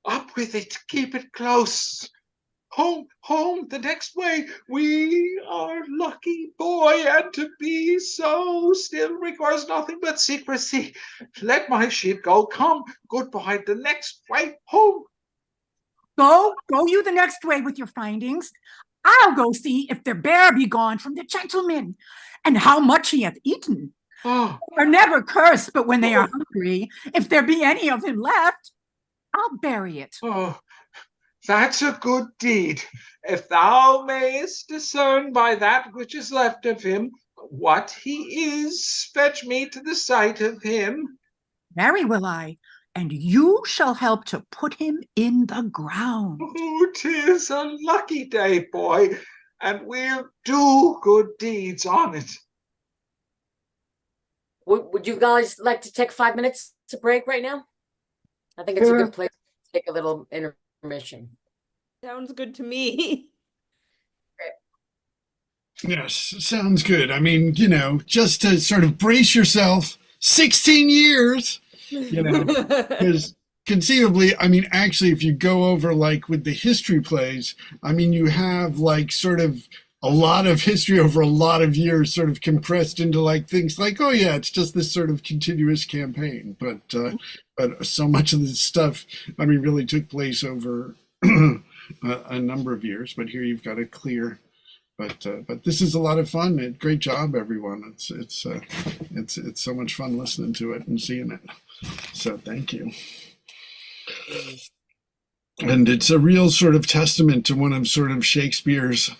Up with it, keep it close. Home, the next way. We are lucky, boy, and to be so still requires nothing but secrecy. Let my sheep go. Come, goodbye, the next way home. Go you the next way with your findings. I'll go see if the bear be gone from the gentleman, and how much he hath eaten. Oh. They're never cursed, but when they are hungry, if there be any of him left, I'll bury it. Oh, that's a good deed. If thou mayest discern by that which is left of him what he is, fetch me to the sight of him. Very will I, and you shall help to put him in the ground. Oh, 'tis a lucky day, boy, and we'll do good deeds on it. Would you guys like to take 5 minutes to break right now? I think it's a good place to take a little intermission. Sounds good to me. Yes, sounds good. I mean, just to sort of brace yourself, 16 years, because conceivably, I mean, actually, if you go over like with the history plays, I mean, you have like sort of a lot of history over a lot of years sort of compressed into like things like, oh yeah, it's just this sort of continuous campaign. But so much of this stuff, I mean, really took place over a number of years. But here you've got a clear. But this is a lot of fun. Great job, everyone. It's so much fun listening to it and seeing it. So thank you. And it's a real sort of testament to one of sort of Shakespeare's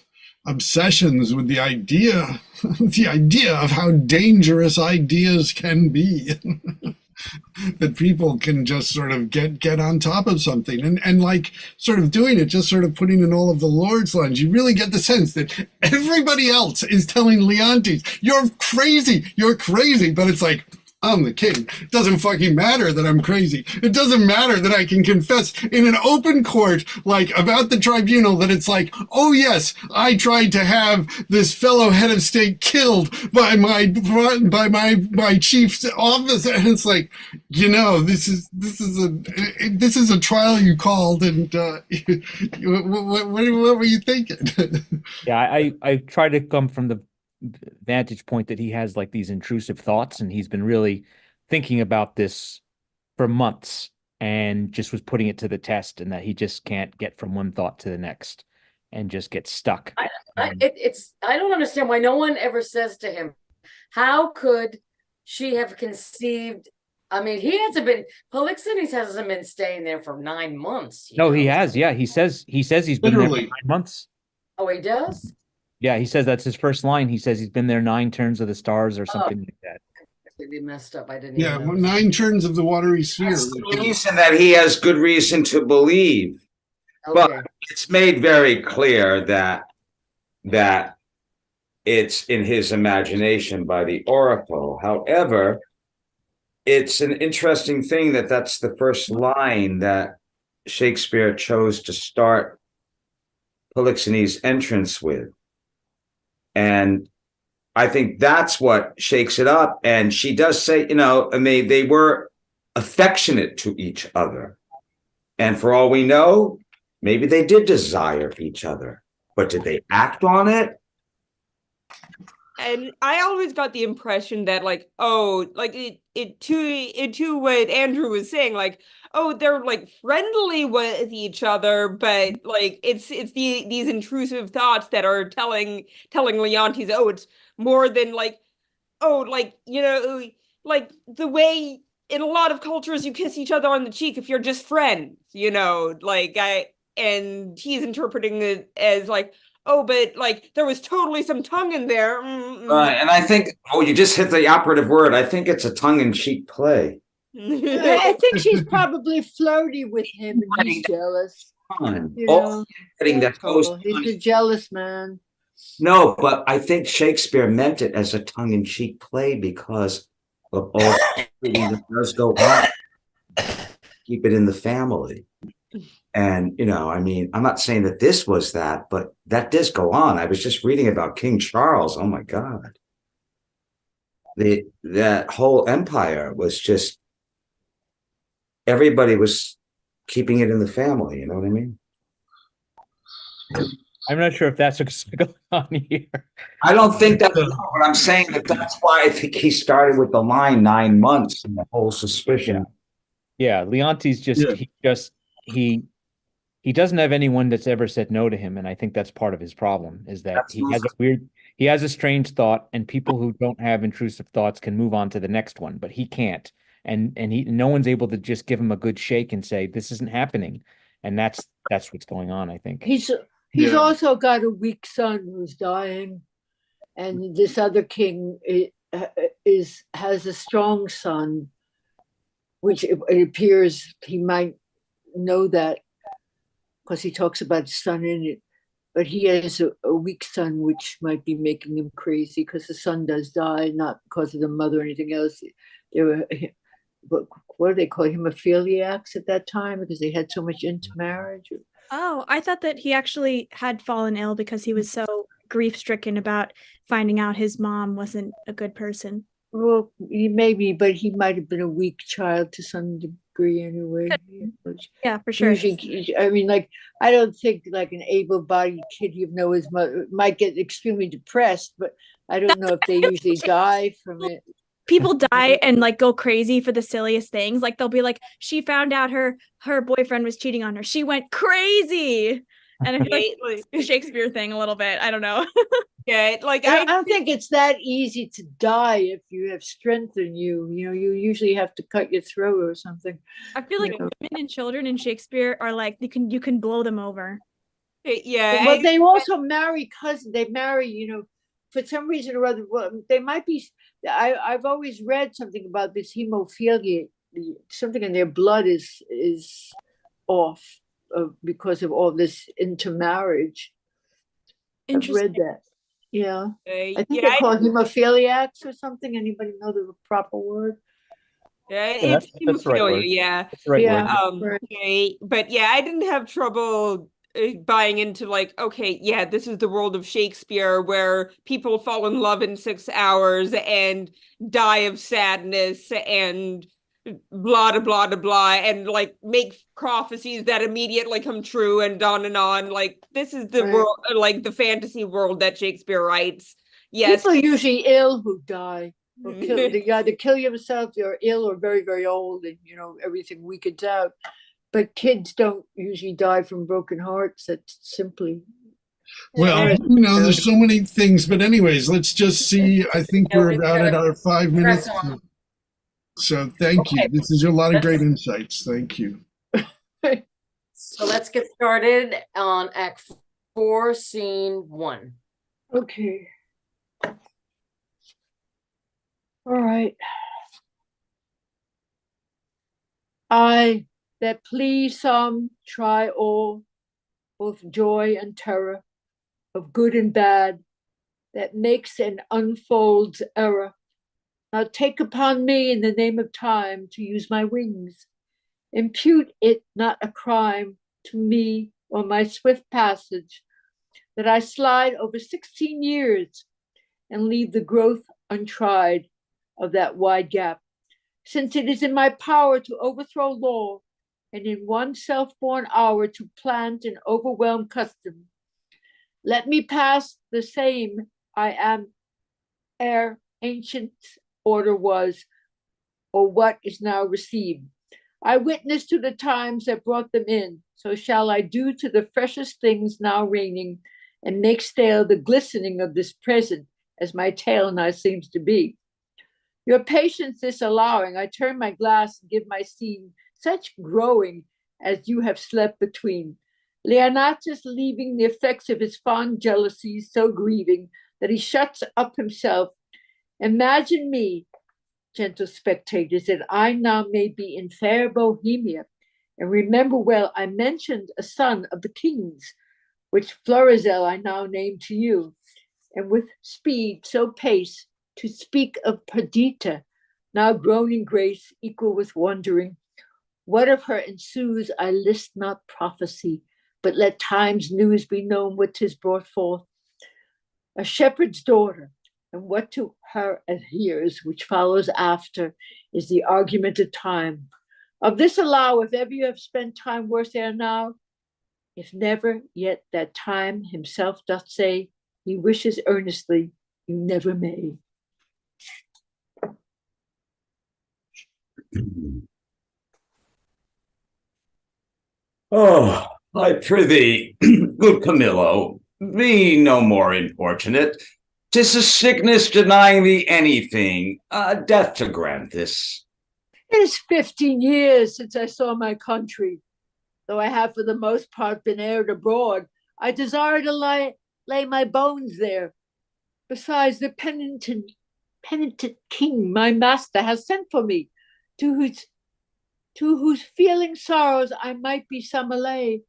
obsessions with the idea of how dangerous ideas can be. That people can just sort of get on top of something and like sort of doing it, just sort of putting in all of the Lord's lines. You really get the sense that everybody else is telling Leontes, you're crazy, but it's like, I'm the king. It doesn't fucking matter that I'm crazy. It doesn't matter that I can confess in an open court, like about the tribunal, that it's like, oh yes, I tried to have this fellow head of state killed by my chief's office, and it's like, this is a trial you called, and what were you thinking? Yeah, I try to come from the vantage point that he has like these intrusive thoughts, and he's been really thinking about this for months and just was putting it to the test, and that he just can't get from one thought to the next and just gets stuck. I don't understand why no one ever says to him, how could she have conceived? I mean, Polixenes hasn't been staying there for 9 months. No, he has. Yeah, he says he's been there for 9 months. Oh, he does? Yeah, he says that's his first line. He says he's been there 9 turns of the stars or something like that. completely messed up. I didn't Yeah, even notice. 9 turns of the watery sphere. That's the reason that he has good reason to believe. But Okay. it's made very clear that it's in his imagination by the oracle. However, it's an interesting thing that that's the first line that Shakespeare chose to start Polixenes' entrance with. And I think that's what shakes it up. And she does say, and they were affectionate to each other. And for all we know, maybe they did desire each other, but did they act on it? And I always got the impression that it to what Andrew was saying, they're friendly with each other, but it's these intrusive thoughts that are telling Leontes, it's more than the way in a lot of cultures you kiss each other on the cheek if you're just friends, and he's interpreting it as but there was totally some tongue in there. Right. And I think, you just hit the operative word. I think it's a tongue-in-cheek play. I think she's probably flirty with him and he's jealous. He's a jealous man. No, but I think Shakespeare meant it as a tongue-in-cheek play because of all that does go on. Keep it in the family. And, I'm not saying that this was that, but that does go on. I was just reading about King Charles. Oh my God. That whole empire was just, everybody was keeping it in the family. You know what I mean? I'm not sure if that's what's going on here. I don't think that's what I'm saying. That's why I think he started with the line 9 months and the whole suspicion. Yeah, Leontes he doesn't have anyone that's ever said no to him, and I think that's part of his problem, is that he has a strange thought, and people who don't have intrusive thoughts can move on to the next one, but he can't. And no one's able to just give him a good shake and say, this isn't happening. And that's what's going on, I think. He's also got a weak son who's dying, and this other king has a strong son, which it appears he might know that because he talks about his son in it. But he has a weak son, which might be making him crazy because the son does die, not because of the mother or anything else. They were, what do they call hemophiliacs at that time because they had so much intermarriage? Oh, I thought that he actually had fallen ill because he was so grief-stricken about finding out his mom wasn't a good person. Well, maybe, but he might have been a weak child to some degree anyway. Yeah, for sure. Usually, I mean, I don't think an able-bodied kid, his mother might get extremely depressed, but I don't know if they usually die from it. People die and go crazy for the silliest things. They'll be like, she found out her boyfriend was cheating on her. She went crazy. And I feel like it's a Shakespeare thing a little bit. I don't know. Yeah, I don't think it's that easy to die if you have strength in you. You usually have to cut your throat or something. I feel like women and children in Shakespeare are you can blow them over. Yeah. But they also marry cousins. They marry, for some reason or other. Well, they might be. I've always read something about this hemophilia. Something in their blood is off because of all this intermarriage. I've read that. Yeah. I think they're called hemophiliacs or something. Anybody know the proper word? Yeah, it's hemophilia. Yeah. That's the right word. Okay. But yeah, I didn't have trouble buying into this is the world of Shakespeare where people fall in love in 6 hours and die of sadness and blah, blah, blah, blah, and make prophecies that immediately come true and on and on. This is the world, the fantasy world that Shakespeare writes. Yes. People are usually ill who die. Or they either kill themselves or ill or very, very old and, everything weakens out. But kids don't usually die from broken hearts. That's simply. Well, there's so many things. But anyways, let's just see. I think we're about at our 5 minutes. So thank you. This is a lot of great insights. Thank you. So let's get started on Act 4, Scene 1. Okay. All right. I, that please some, try all, both joy and terror, of good and bad, that makes and unfolds error. Now take upon me in the name of time to use my wings. Impute it not a crime to me or my swift passage, that I slide over 16 years and leave the growth untried of that wide gap, since it is in my power to overthrow law and in one self-born hour to plant and overwhelm custom. Let me pass the same I am ere ancient order was, or what is now received. I witness to the times that brought them in, so shall I do to the freshest things now reigning, and make stale the glistening of this present, as my tale now seems to be. Your patience disallowing, I turn my glass and give my scene such growing as you have slept between. Leonatus leaving the effects of his fond jealousies so grieving that he shuts up himself. Imagine me, gentle spectators, that I now may be in fair Bohemia, and remember well I mentioned a son of the king's, which Florizel I now name to you, and with speed so pace to speak of Perdita, now grown in grace, equal with wondering. What of her ensues, I list not prophecy, but let time's news be known what 'tis brought forth. A shepherd's daughter, and what to her adheres, which follows after, is the argument of time. Of this allow, if ever you have spent time worse ere now, if never, yet that time himself doth say, he wishes earnestly, you never may. Oh, I prithee, good Camillo, be no more importunate. 'Tis a sickness denying thee anything, death to grant this. It is 15 years since I saw my country. Though I have for the most part been aired abroad, I desire to lay my bones there. Besides, the penitent king, my master, has sent for me, to whose feeling sorrows I might be some allay,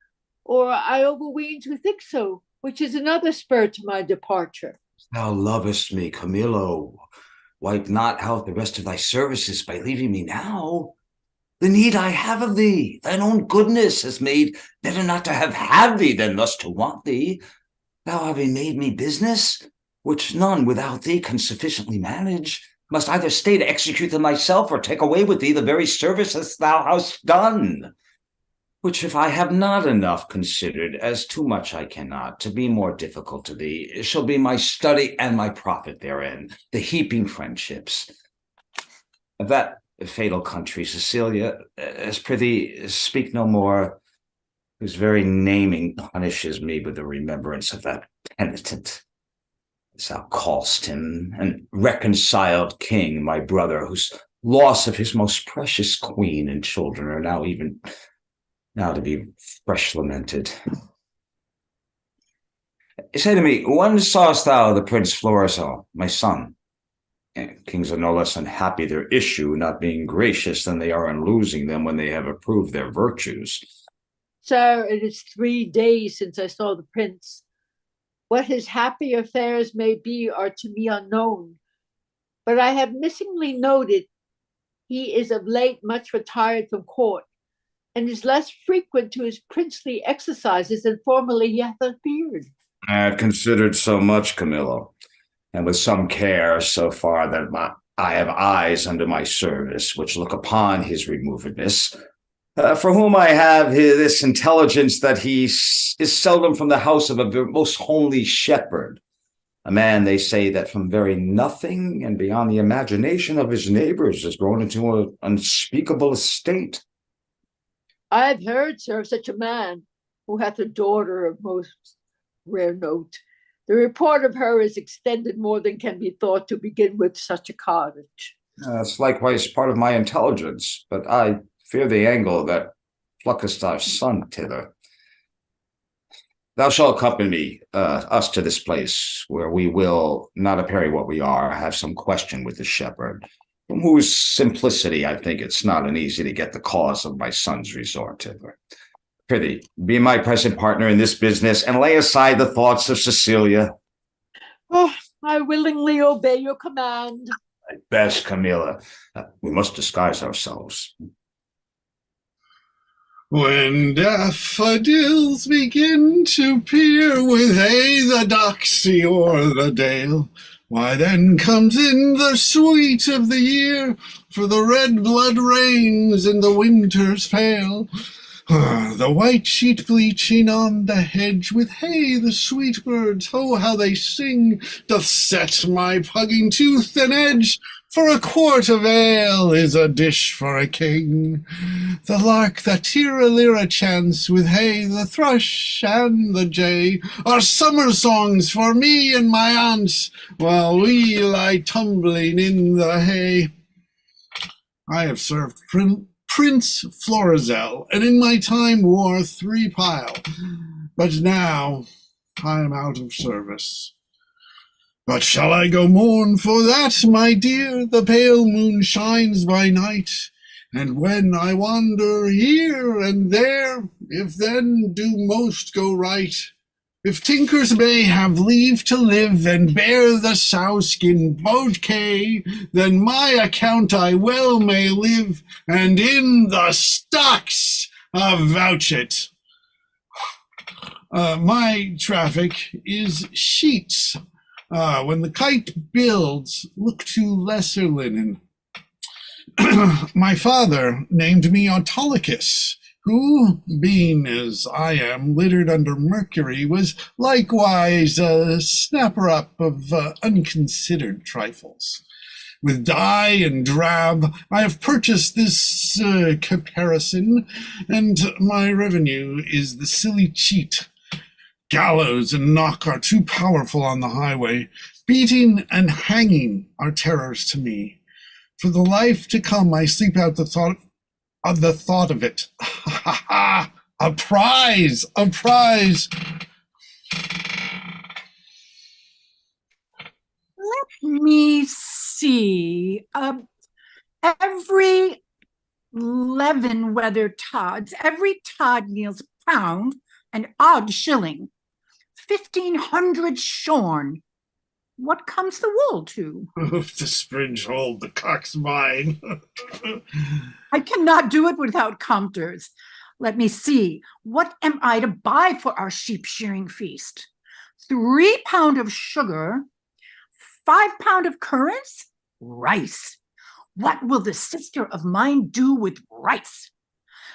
or I overween to think so, which is another spur to my departure. Thou lovest me, Camillo. Wipe not out the rest of thy services by leaving me now. The need I have of thee, thine own goodness has made better not to have had thee than thus to want thee. Thou having made me business, which none without thee can sufficiently manage, must either stay to execute them thyself or take away with thee the very services thou hast done. Which if I have not enough considered, as too much I cannot, to be more difficult to thee, shall be my study and my profit therein, the heaping friendships. Of that fatal country, Cecilia, as prithee, speak no more, whose very naming punishes me with the remembrance of that penitent, as thou call'st him, and reconciled king, my brother, whose loss of his most precious queen and children are now to be fresh lamented. Say to me, when sawest thou the Prince Florizel, my son? Kings are no less unhappy their issue not being gracious than they are in losing them when they have approved their virtues. Sir, it is 3 days since I saw the prince. What his happy affairs may be are to me unknown, but I have missingly noted he is of late much retired from court, and is less frequent to his princely exercises than formerly he hath appeared. I have considered so much, Camillo, and with some care so far that I have eyes under my service which look upon his removedness, for whom I have this intelligence that he is seldom from the house of a most homely shepherd, a man, they say, that from very nothing and beyond the imagination of his neighbors has grown into an unspeakable estate. I have heard, sir, of such a man, who hath a daughter of most rare note. The report of her is extended more than can be thought to begin with such a cottage. It's likewise part of my intelligence, but I fear the angle that pluckest our son thither. Thou shalt accompany us to this place, where we will, not appearing what we are, have some question with the shepherd. from whose simplicity I think it's not uneasy to get the cause of my son's resort thither. Prithee, be my present partner in this business, and lay aside the thoughts of Cecilia. Oh, I willingly obey your command. Best, Camilla. We must disguise ourselves. When daffodils begin to peer with the doxy o'er the dale, why then comes in the sweet of the year, for the red blood reigns in the winter's pale. The white sheet bleaching on the hedge with the sweet birds, oh how they sing, doth set my pugging tooth and edge, for a quart of ale is a dish for a king. The lark that tira-lira chants with the thrush and the jay are summer songs for me and my aunts, while we lie tumbling in the hay. I have served Prince Florizel, and in my time wore 3 pile, but now I am out of service. But shall I go mourn for that, my dear? The pale moon shines by night, and when I wander here and there, if then do most go right, if tinkers may have leave to live and bear the sow-skin bouquet, then my account I well may live, and in the stocks avouch it. My traffic is sheets. When the kite builds, look to lesser linen. My father named me Autolycus, who, being as I am littered under Mercury, was likewise a snapper-up of unconsidered trifles. With dye and drab, I have purchased this caparison, and my revenue is the silly cheat. Gallows and knock are too powerful on the highway. Beating and hanging are terrors to me. For the life to come, I sleep out the thought of it. A prize! A prize! Let me see. Every 11 weather tods, every tod yields pound, an odd shilling. 1,500 shorn. What comes the wool to? If the springe hold, the cock's mine. I cannot do it without counters. Let me see. What am I to buy for our sheep shearing feast? 3 pound of sugar, 5 pound of currants, rice. What will the sister of mine do with rice?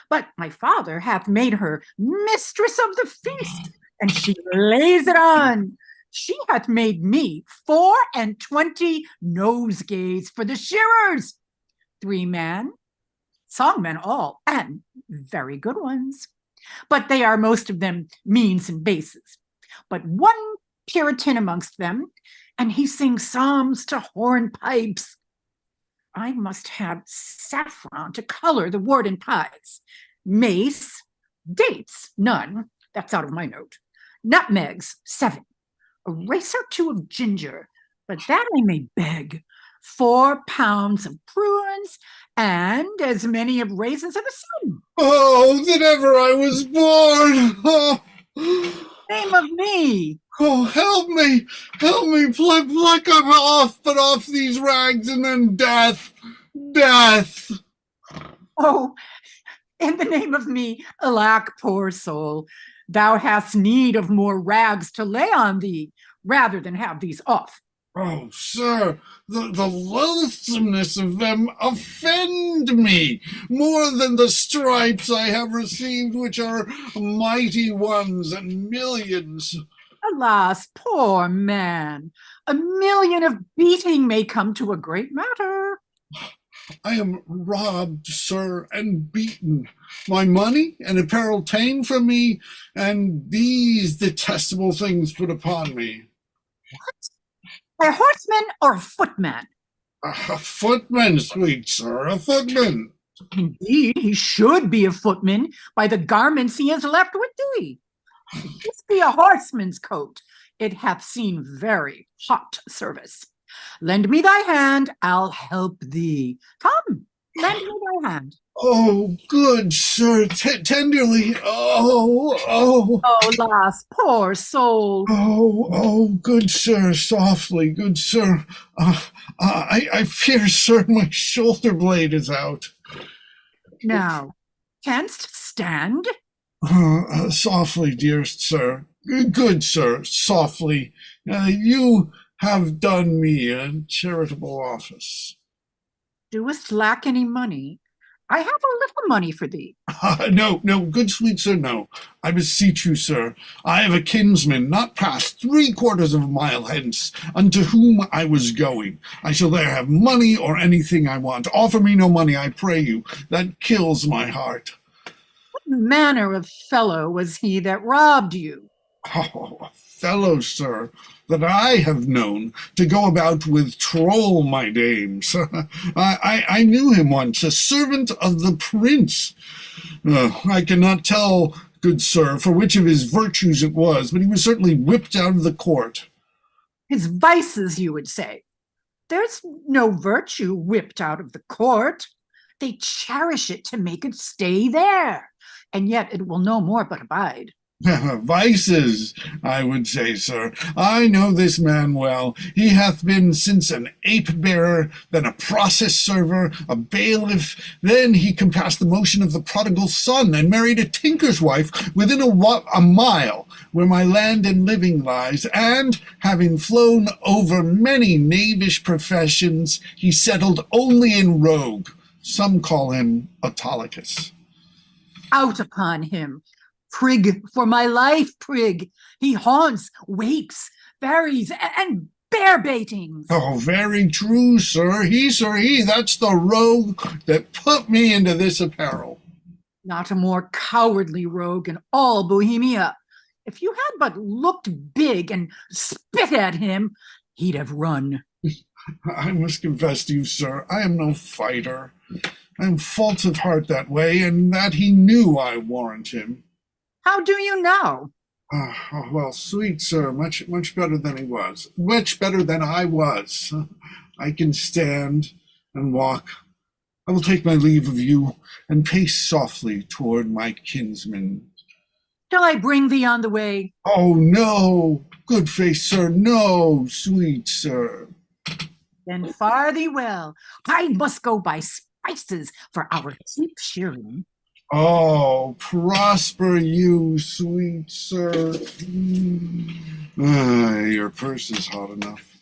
But my father hath made her mistress of the feast, and she lays it on. She hath made me 24 nosegays for the shearers. 3 men, songmen all, and very good ones. But they are most of them means and bases. But one Puritan amongst them, and he sings psalms to hornpipes. I must have saffron to color the Warden pies. Mace, dates, none. That's out of my note. Nutmegs, 7. A race or 2 of ginger, but that I may beg. 4 pounds of prunes, and as many of raisins of the sun. Oh, that ever I was born! Oh. Name of me! Oh, help me! Help me! Pluck up off these rags, and then death! Death! Oh, in the name of me, alack, poor soul, thou hast need of more rags to lay on thee, rather than have these off. Oh, sir, the loathsomeness of them offend me more than the stripes I have received, which are mighty ones and millions. Alas, poor man, 1,000,000 of beating may come to a great matter. I am robbed, sir, and beaten. My money and apparel ta'en from me, and these detestable things put upon me. What? A horseman or a footman? A footman, sweet sir, a footman. Indeed, he should be a footman by the garments he has left with thee. This be a horseman's coat. It hath seen very hot service. Lend me thy hand, I'll help thee. Come, lend me thy hand. Oh, good sir, tenderly. Oh. Oh, lass, poor soul. Oh, good sir, softly, good sir. I fear, sir, my shoulder blade is out. Now, canst stand? Softly, dearest sir. Good sir, softly. You have done me a charitable office. Doest lack any money? I have a little money for thee. No, good sweet sir, no. I beseech you, sir. I have a kinsman not past 3/4 of a mile hence, unto whom I was going. I shall there have money or anything I want. Offer me no money, I pray you. That kills my heart. What manner of fellow was he that robbed you? Oh, a fellow, sir, that I have known to go about with troll, my dames. I knew him once, a servant of the prince. I cannot tell, good sir, for which of his virtues it was, but he was certainly whipped out of the court. His vices, you would say. There's no virtue whipped out of the court. They cherish it to make it stay there, and yet it will no more but abide. Vices, I would say, sir. I know this man well. He hath been since an ape-bearer, then a process server, a bailiff. Then he compassed the motion of the prodigal son, and married a tinker's wife within a mile where my land and living lies. And, having flown over many knavish professions, he settled only in rogue. Some call him Autolycus. Out upon him. Prig, for my life, prig. He haunts, wakes, varies, and bear baitings. Oh, very true, sir. He, that's the rogue that put me into this apparel. Not a more cowardly rogue in all Bohemia. If you had but looked big and spit at him, he'd have run. I must confess to you, sir, I am no fighter. I am false of heart that way, and that he knew, I warrant him. How do you know? Well, sweet sir, much better than he was. Much better than I was. I can stand and walk. I will take my leave of you and pace softly toward my kinsman. Shall I bring thee on the way? Oh, no, good face, sir, no, sweet sir. Then fare thee well. I must go buy spices for our sheep shearing. Oh, prosper you, sweet sir. Your purse is hot enough.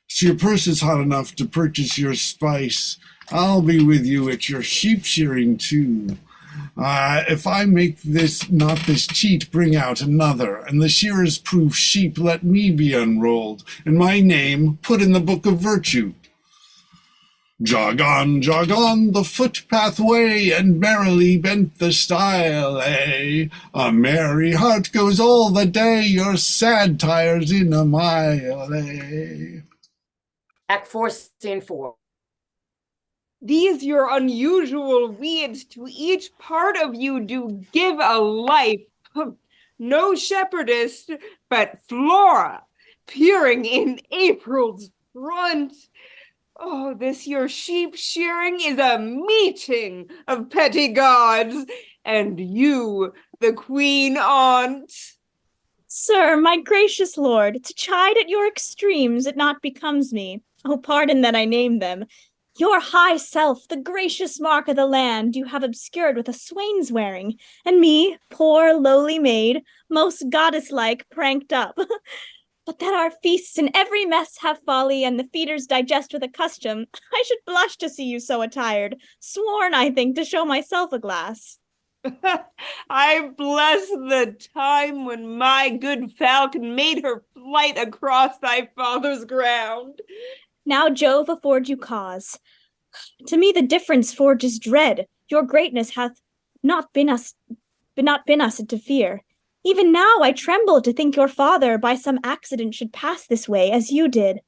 So your purse is hot enough to purchase your spice. I'll be with you at your sheep shearing too. If I make not this cheat, bring out another, and the shearers prove sheep, let me be unrolled, and my name put in the book of virtue. Jog on, the footpath way, and merrily bent the stile, eh? A merry heart goes all the day, your sad tires in a mile, eh? Act 4, Scene 4. These your unusual weeds to each part of you do give a life. No shepherdess, but Flora, peering in April's front. Oh, this your sheep shearing is a meeting of petty gods, and you, the queen aunt. Sir, my gracious lord, to chide at your extremes it not becomes me. Oh, pardon that I name them. Your high self, the gracious mark of the land, you have obscured with a swain's wearing, and me, poor lowly maid, most goddess-like, pranked up. But that our feasts in every mess have folly, and the feeders digest with a custom, I should blush to see you so attired, sworn, I think, to show myself a glass. I bless the time when my good falcon made her flight across thy father's ground. Now Jove afford you cause. To me the difference forges dread. Your greatness hath not been us to fear. Even now I tremble to think your father by some accident should pass this way, as you did.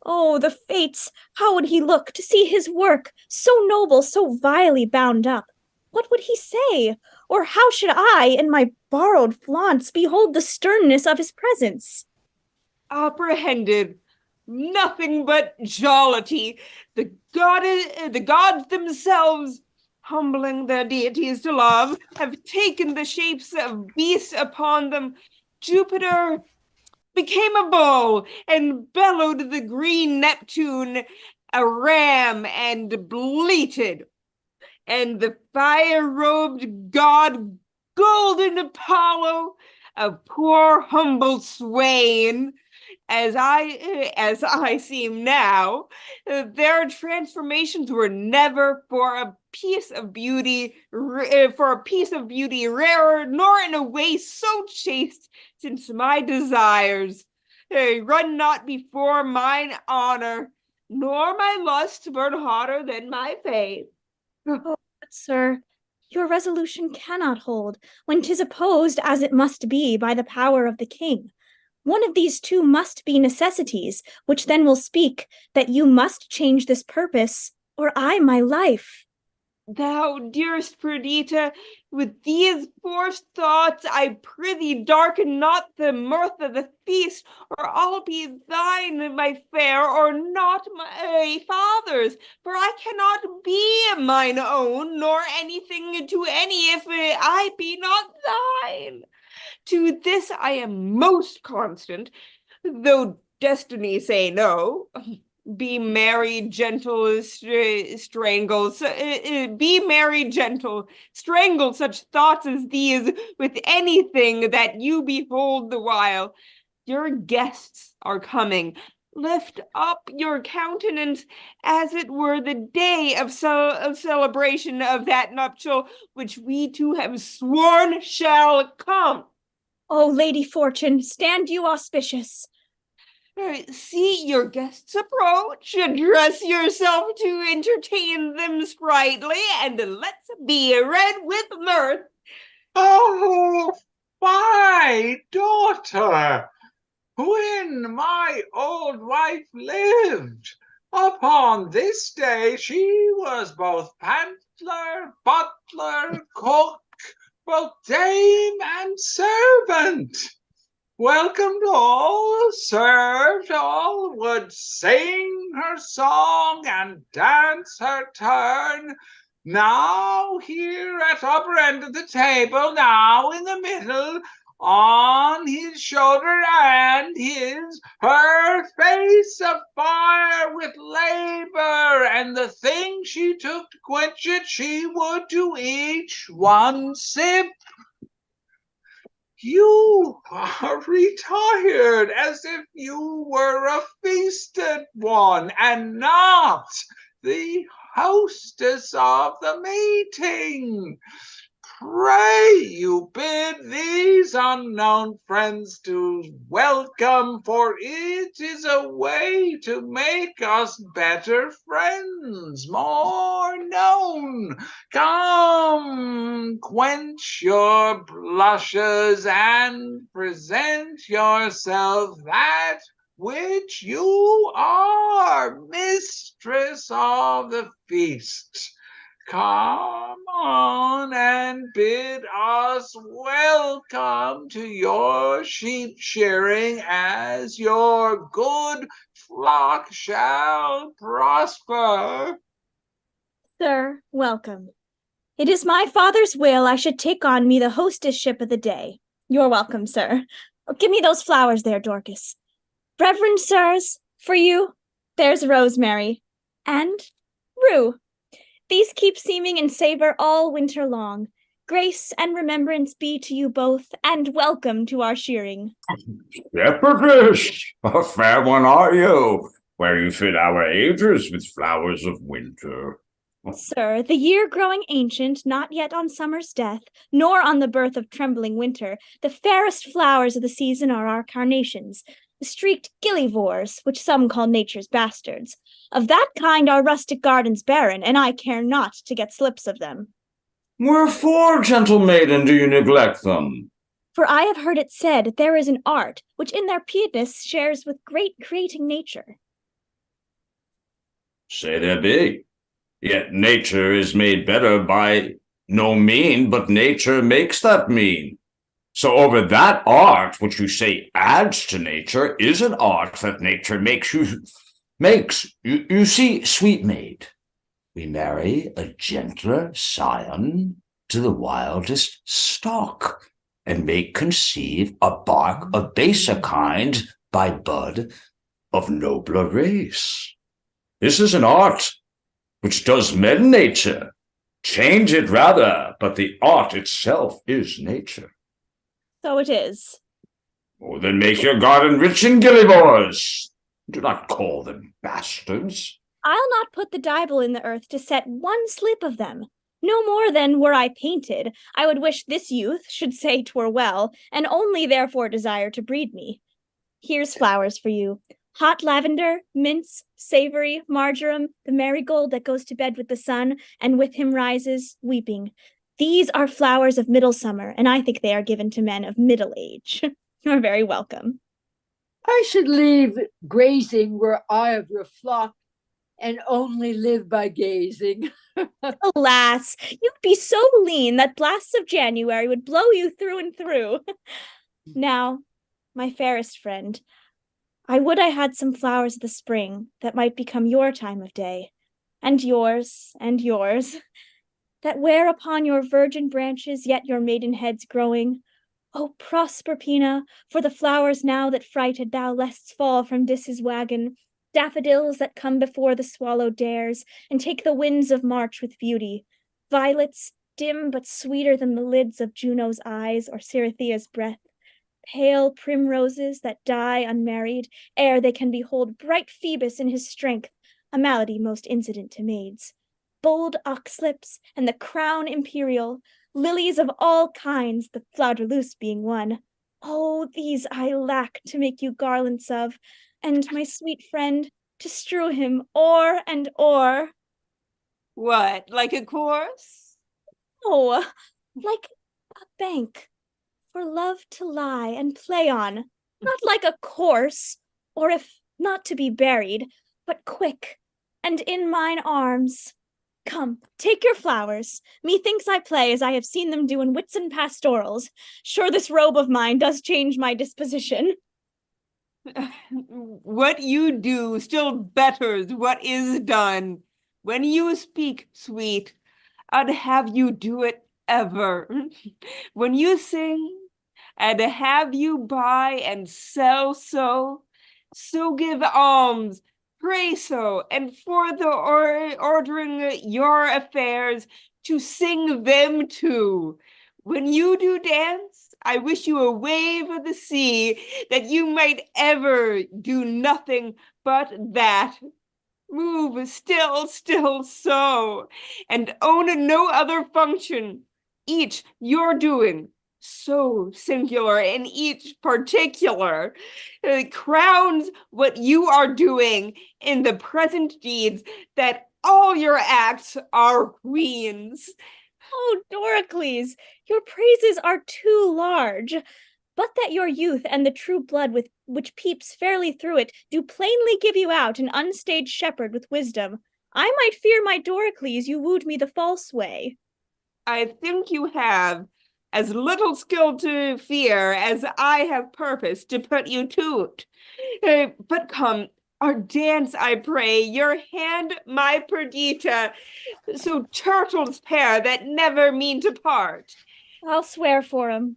Oh, the fates! How would he look to see his work, so noble, so vilely bound up? What would he say? Or how should I, in my borrowed flaunts, behold the sternness of his presence? Apprehended, nothing but jollity. The gods themselves, humbling their deities to love, have taken the shapes of beasts upon them. Jupiter became a bull and bellowed the green Neptune a ram and bleated. And the fire-robed god golden Apollo, a poor humble swain, as I seem now, their transformations were never for a piece of beauty, rarer, nor in a way so chaste, since my desires run not before mine honor, nor my lust burn hotter than my faith. Oh, but sir, your resolution cannot hold when 'tis opposed, as it must be, by the power of the king. One of these two must be necessities, which then will speak that you must change this purpose, or I my life. Thou, dearest Perdita, with these forced thoughts, I prithee darken not the mirth of the feast, or I'll be thine, my fair, or not my father's, for I cannot be mine own, nor anything to any if I be not thine. To this I am most constant, though destiny say no. Be merry, gentle, be merry, gentle, strangle such thoughts as these with anything that you behold the while. Your guests are coming. Lift up your countenance as it were the day of celebration of that nuptial which we two have sworn shall come. O Lady Fortune, stand you auspicious. See your guests approach, address yourself to entertain them sprightly, and let's be red with mirth. Oh, my daughter, when my old wife lived, upon this day she was both pantler, butler, cook, both dame and servant. Welcomed all, served all, would sing her song and dance her turn. Now here at upper end of the table, now in the middle, on his shoulder and her face afire with labor, and the thing she took to quench it, she would to each one sip. You are retired as if you were a feasted one and not the hostess of the meeting. Pray you bid these unknown friends to welcome, for it is a way to make us better friends, more known. Come, quench your blushes and present yourself that which you are, mistress of the feast. Come on and bid us welcome to your sheep shearing, as your good flock shall prosper. Sir, welcome. It is my father's will I should take on me the hostessship of the day. You're welcome, sir. Oh, give me those flowers there, Dorcas. Reverend sirs, for you, there's rosemary. And rue. These keep seeming and savor all winter long. Grace and remembrance be to you both, and welcome to our shearing. Shepherdess, a fair one are you, where you fit our ages with flowers of winter. Sir, the year growing ancient, not yet on summer's death, nor on the birth of trembling winter, the fairest flowers of the season are our carnations, the streaked gillivores, which some call nature's bastards. Of that kind our rustic gardens barren, and I care not to get slips of them. Wherefore, gentle maiden, do you neglect them? For I have heard it said there is an art which in their piedness shares with great creating nature. Say there be. Yet nature is made better by no mean, but nature makes that mean. So over that art, which you say adds to nature, is an art that nature makes. You see, sweet maid, we marry a gentler scion to the wildest stock, and make conceive a bark of baser kind by bud of nobler race. This is an art which does mend nature, change it rather, but the art itself is nature. So it is. Oh, then make your garden rich in gillivores. Do not call them bastards. I'll not put the dibble in the earth to set one slip of them. No more than, were I painted, I would wish this youth should say 'twere well, and only therefore desire to breed me. Here's flowers for you. Hot lavender, mints, savory, marjoram, the marigold that goes to bed with the sun, and with him rises, weeping. These are flowers of middle summer, and I think they are given to men of middle age. You're very welcome. I should leave grazing where I of your flock and only live by gazing. Alas, you'd be so lean that blasts of January would blow you through and through. Now, my fairest friend, I would I had some flowers of the spring that might become your time of day, and yours, that wear upon your virgin branches yet your maiden heads growing. O Proserpina, for the flowers now that frighted thou lests fall from Dis's wagon, daffodils that come before the swallow dares, and take the winds of March with beauty, violets dim but sweeter than the lids of Juno's eyes or Cerethea's breath, pale primroses that die unmarried, ere they can behold bright Phoebus in his strength, a malady most incident to maids, bold oxlips, and the crown imperial, lilies of all kinds, the flouderloose being one. Oh, these I lack to make you garlands of, and my sweet friend, to strew him o'er and o'er. What, like a course? Oh, like a bank, for love to lie and play on, not like a course, or if not to be buried, but quick, and in mine arms. Come, take your flowers. Methinks I play as I have seen them do in Whitsun pastorals. Sure this robe of mine does change my disposition. What you do still betters what is done. When you speak, sweet, I'd have you do it ever. When you sing, I'd have you buy and sell so give alms, pray so, and for the ordering your affairs, to sing them too. When you do dance, I wish you a wave of the sea, that you might ever do nothing but that. Move still so, and own no other function, each your doing, so singular in each particular, crowns what you are doing in the present deeds, that all your acts are queens. Oh, Doricles, your praises are too large. But that your youth and the true blood which peeps fairly through it do plainly give you out an unstaged shepherd with wisdom, I might fear, my Doricles, you wooed me the false way. I think you have as little skill to fear as I have purpose to put you to't. But come, our dance, I pray, your hand, my Perdita, so turtles pair that never mean to part. I'll swear for 'em.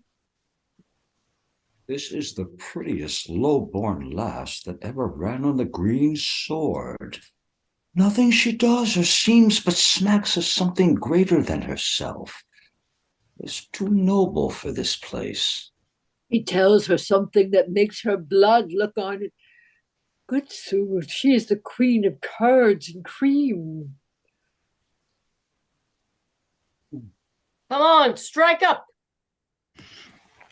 This is the prettiest low-born lass that ever ran on the green sword. Nothing she does or seems but smacks of something greater than herself. Is too noble for this place. He tells her something that makes her blood look on it. Good sooth, she is the queen of curds and cream. Come on, strike up.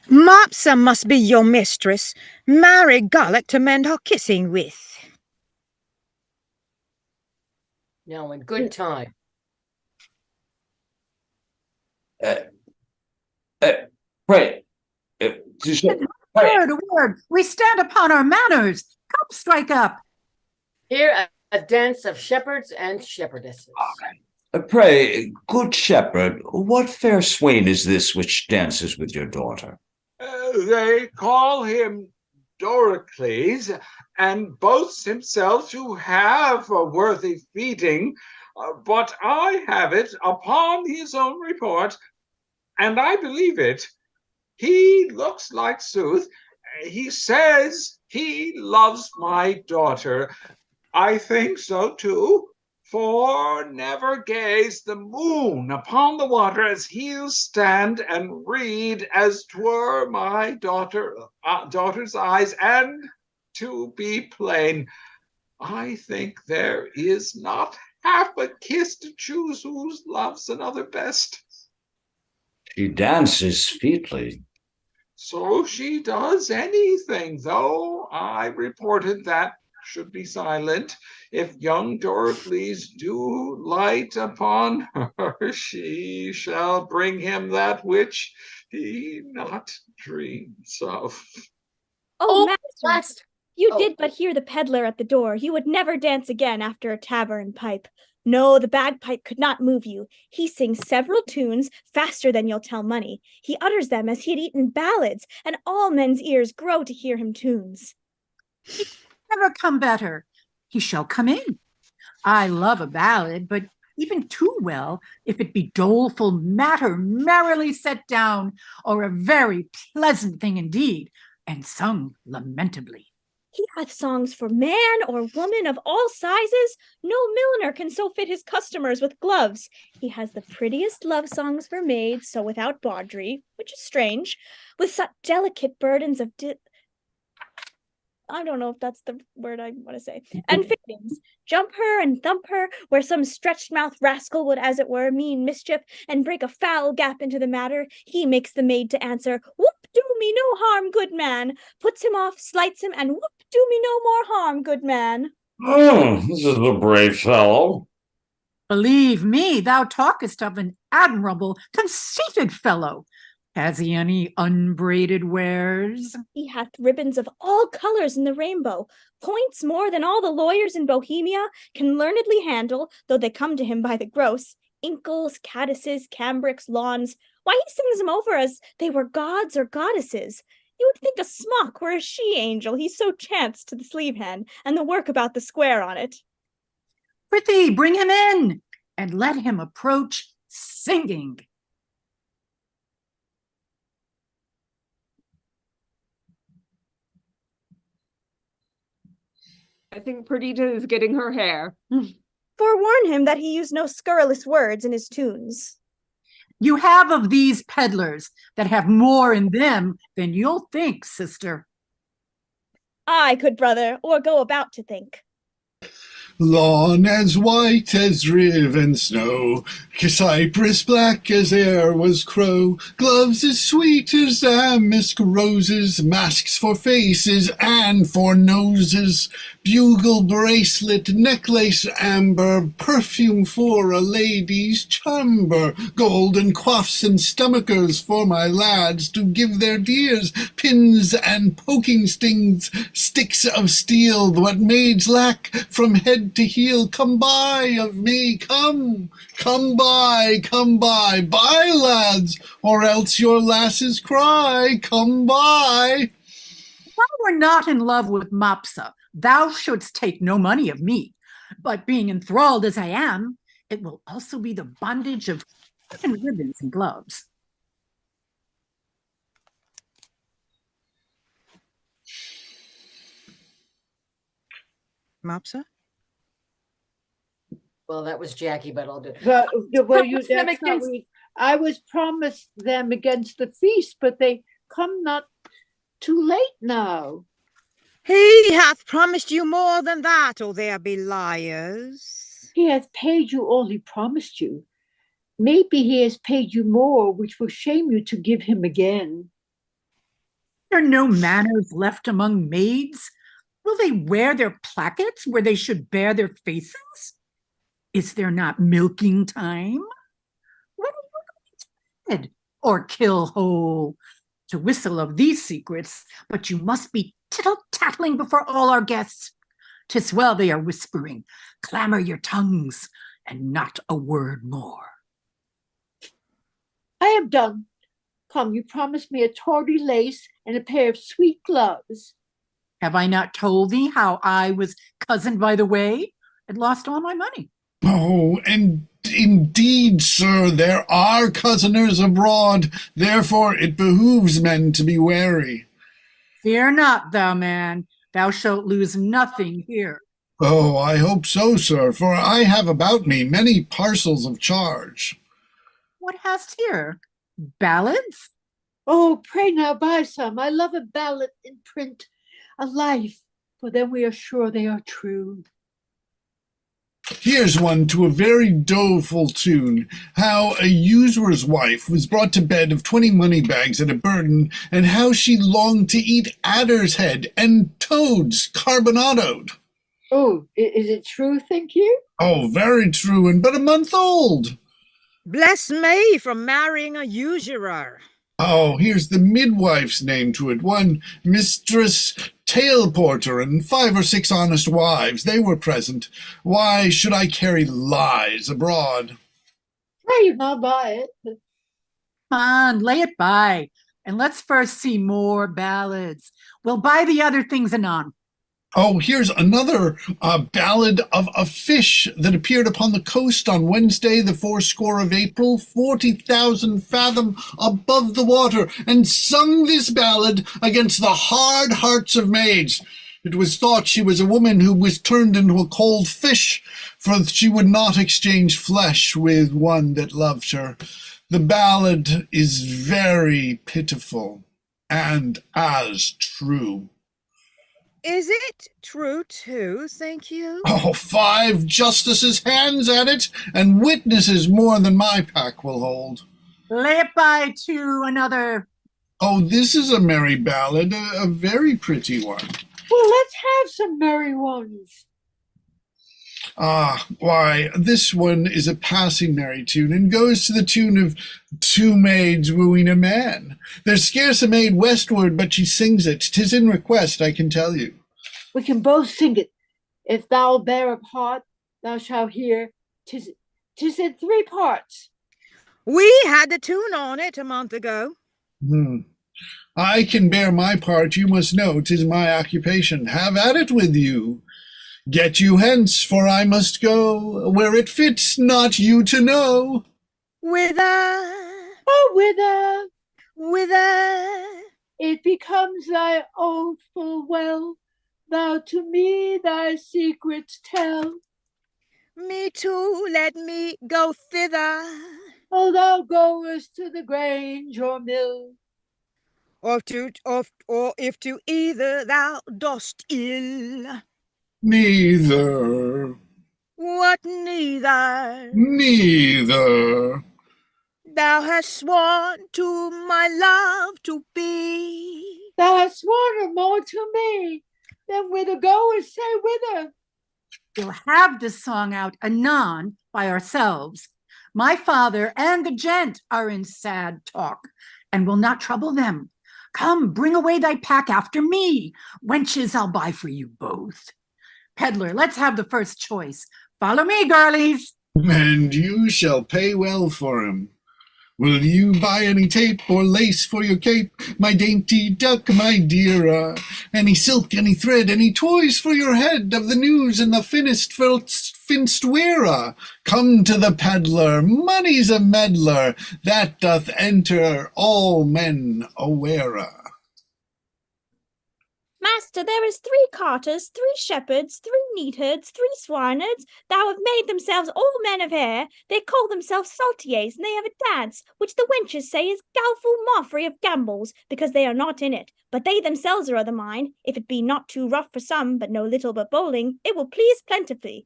Mopsa must be your mistress. Marry Garlic to mend her kissing with. Now in good time. Pray. Word. We stand upon our manners. Come, strike up. Here a dance of shepherds and shepherdesses. Pray, good shepherd, what fair swain is this which dances with your daughter? They call him Doricles, and boasts himself to have a worthy feeding, but I have it upon his own report, and I believe it. He looks like sooth. He says he loves my daughter. I think so too, for never gaze the moon upon the water as he'll stand and read as 'twere my daughter's eyes. And to be plain, I think there is not half a kiss to choose whose loves another best. She dances featly. So she does anything, though I reported that should be silent. If young Doricles do light upon her, she shall bring him that which he not dreams of. Oh, master, Last. you Oh. did but hear the peddler at the door. You would never dance again after a tavern pipe. No, the bagpipe could not move you. He sings several tunes faster than you'll tell money. He utters them as he had eaten ballads, and all men's ears grow to hear him tunes. Never come better. He shall come in. I love a ballad, but even too well, if it be doleful matter merrily set down, or a very pleasant thing indeed, and sung lamentably. He hath songs for man or woman of all sizes. No milliner can so fit his customers with gloves. He has the prettiest love songs for maids, so without bawdry, which is strange, with such delicate burdens of I don't know if that's the word I want to say. And fittings. Jump her and thump her, where some stretched mouth rascal would, as it were, mean mischief, and break a foul gap into the matter. He makes the maid to answer, whoop, do me no harm, good man. Puts him off, slights him, and whoop, do me no more harm, good man. Oh, this is a brave fellow. Believe me, thou talkest of an admirable, conceited fellow. Has he any unbraided wares? He hath ribbons of all colors in the rainbow, points more than all the lawyers in Bohemia can learnedly handle, though they come to him by the gross. Inkles, caddises, cambrics, lawns. Why, he sings them over as they were gods or goddesses. You would think a smock were a she-angel, he so chanced to the sleeve hand, and the work about the square on it. Prithee, bring him in, and let him approach singing. I think Perdita is getting her hair. Forewarn him that he use no scurrilous words in his tunes. You have of these peddlers that have more in them than you'll think, sister. Aye, good brother, or go about to think. Lawn as white as riven snow, cypress black as air was crow, gloves as sweet as damask roses, masks for faces and for noses, bugle bracelet, necklace amber, perfume for a lady's chamber, golden coifs and stomachers for my lads to give their dears, pins and poking stings, sticks of steel, what maids lack from head to heel. Come buy of me, come buy, buy, lads, or else your lasses cry, come buy. If I were not in love with Mopsa, thou shouldst take no money of me. But being enthralled as I am, it will also be the bondage of ribbons and gloves. Mopsa? Well, that was Jackie, but I'll do. But well, Promise them that's not against- what I was promised them against the feast, but they come not too late now. He hath promised you more than that, or there be liars. He hath paid you all he promised you. Maybe he has paid you more, which will shame you to give him again. There are no manners left among maids. Will they wear their plackets where they should bear their faces? Is there not milking time? When are you going to bed or kill whole? To whistle of these secrets, but you must be tittle-tattling before all our guests. 'Tis well they are whispering. Clamor your tongues, and not a word more. I have done. Come, you promised me a tawdry lace and a pair of sweet gloves. Have I not told thee how I was cozened by the way and lost all my money? Oh, and indeed, sir, there are cousiners abroad. Therefore it behooves men to be wary. Fear not, thou man. Thou shalt lose nothing here. Oh, I hope so, sir, for I have about me many parcels of charge. What hast here? Ballads? Oh, pray now buy some. I love a ballad in print, a life, for then we are sure they are true. Here's one to a very doleful tune, how a usurer's wife was brought to bed of 20 money bags at a burden, and how she longed to eat adder's head and toads carbonadoed. Oh, is it true, think you? Oh, very true, and but a month old. Bless me for marrying a usurer. Oh, here's the midwife's name to it. One Mistress Tailporter and 5 or 6 honest wives. They were present. Why should I carry lies abroad? Pray not buy it. Come on, lay it by, and let's first see more ballads. We'll buy the other things anon. Oh, here's another ballad of a fish that appeared upon the coast on Wednesday, the 80 of April, 40,000 fathom above the water, and sung this ballad against the hard hearts of maids. It was thought she was a woman who was turned into a cold fish, for she would not exchange flesh with one that loved her. The ballad is very pitiful and as true. Is it true too, think you? Oh, 5 justices' hands at it, and witnesses more than my pack will hold. Lay it by to another. Oh, this is a merry ballad, a very pretty one. Well, let's have some merry ones. Ah, why, this one is a passing merry tune, and goes to the tune of 2 maids wooing a man. There's scarce a maid westward but she sings it. 'Tis in request, I can tell you. We can both sing it. If thou bear up heart, thou shalt hear. 'Tis in 3 parts. We had the tune on it a month ago. I can bear my part, you must know 'tis my occupation. Have at it with you. Get you hence, for I must go where it fits not you to know. Whither? Oh, whither? Whither? It becomes thy oath full well, thou to me thy secrets tell. Me too, let me go thither. Oh, thou goest to the grange or mill. Or if to either thou dost ill. Neither. What neither? Neither. Thou hast sworn to my love to be. Thou hast sworn more to me. Then whither goest, say whither. We'll have this song out anon by ourselves. My father and the gent are in sad talk, and will not trouble them. Come, bring away thy pack after me. Wenches, I'll buy for you both. Peddler, let's have the first choice. Follow me, girlies. And you shall pay well for him. Will you buy any tape or lace for your cape, my dainty duck, my dear? Any silk, any thread, any toys for your head, of the news and the finst wearer? Come to the peddler, money's a meddler, that doth enter all men aware. Master, there is 3 carters, 3 shepherds, 3 neatherds, 3 swineherds. Thou have made themselves all men of hair. They call themselves saltiers, and they have a dance, which the wenches say is galful moffery of gambles, because they are not in it. But they themselves are of the mind. If it be not too rough for some, but no little but bowling, it will please plentifully.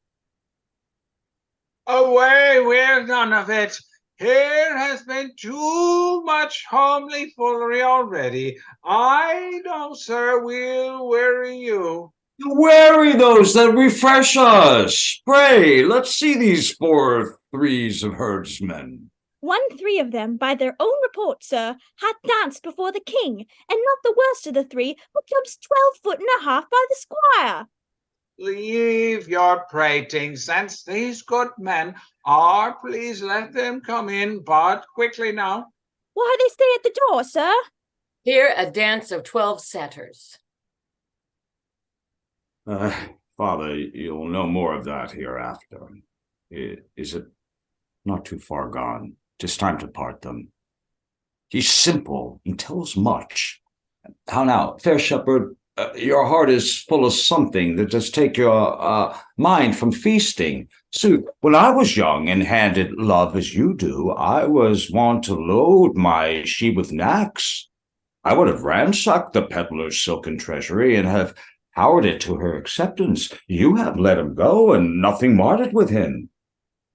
Away, we're none of it. Here has been too much homely foolery already. I don't, sir, will weary you. Weary those that refresh us. Pray, let's see these 4 threes of herdsmen. 1 3 of them, by their own report, sir, had danced before the king, and not the worst of the 3, but jumps 12 foot and a half by the squire. Leave your prating, since these good men are, please let them come in, but quickly now. Why they stay at the door, sir? Here a dance of 12 satyrs. Father, you'll know more of that hereafter. Is it not too far gone? 'Tis time to part them. He's simple and tells much. How now, fair shepherd, your heart is full of something that does take your mind from feasting. So, when I was young and handed love as you do, I was wont to load my sheep with knacks. I would have ransacked the peddler's silken treasury and have powered it to her acceptance. You have let him go, and nothing marred it with him.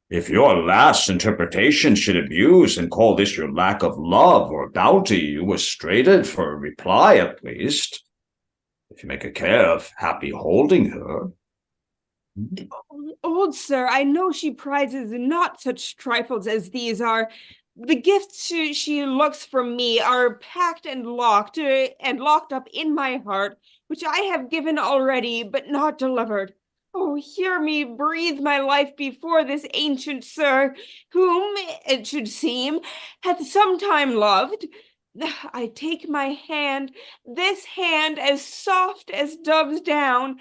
If your last interpretation should abuse and call this your lack of love or bounty, you were straitened for a reply at least. If you make a care of happy holding her. Old sir, I know she prizes not such trifles as these are. The gifts she looks from me are packed and locked up in my heart, which I have given already, but not delivered. Oh, hear me breathe my life before this ancient sir, whom, it should seem, hath sometime loved. I take my hand, this hand as soft as dove's down,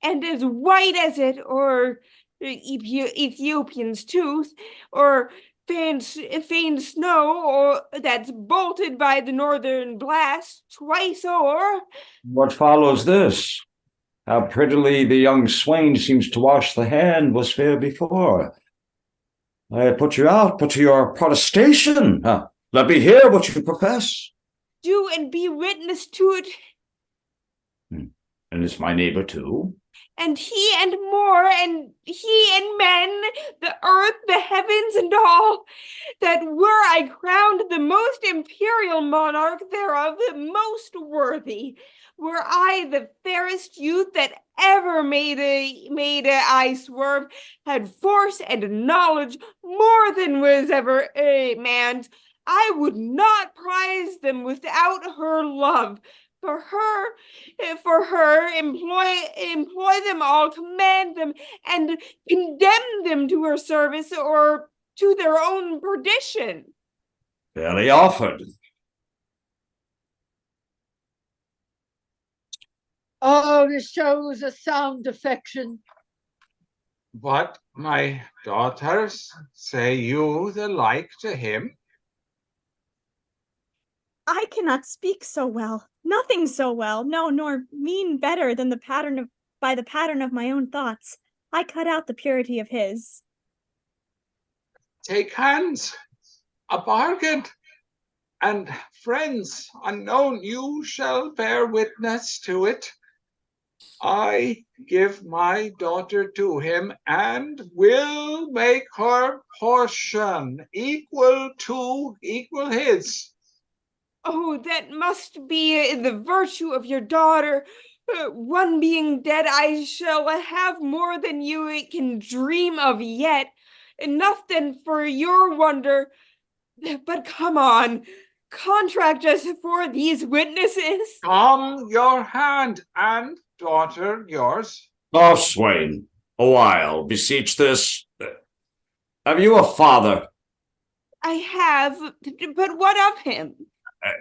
and as white as it, or Ethiopian's tooth, or feigned snow, or that's bolted by the northern blast twice o'er. What follows this? How prettily the young swain seems to wash the hand was fair before. I had put you out, but to your protestation. Let me hear what you profess. Do and be witness to it. And is my neighbor too? And he and more, and he and men, the earth, the heavens, and all, that were I crowned the most imperial monarch thereof, the most worthy, were I the fairest youth that ever made a eye swerve, had force and knowledge more than was ever a man's, I would not prize them without her love. For her, employ them all, command them, and condemn them to her service or to their own perdition. Fairly offered. Oh, this shows a sound affection. But my daughters, say you the like to him? I cannot speak so well, nothing so well, no, nor mean better than by the pattern of my own thoughts. I cut out the purity of his. Take hands, a bargain, and friends unknown, you shall bear witness to it. I give my daughter to him and will make her portion equal his. Oh, that must be the virtue of your daughter. One being dead, I shall have more than you can dream of yet. Enough then for your wonder. But come on, contract us for these witnesses. Come your hand, and daughter yours. Oh, swain, a while, beseech this. Have you a father? I have, but what of him?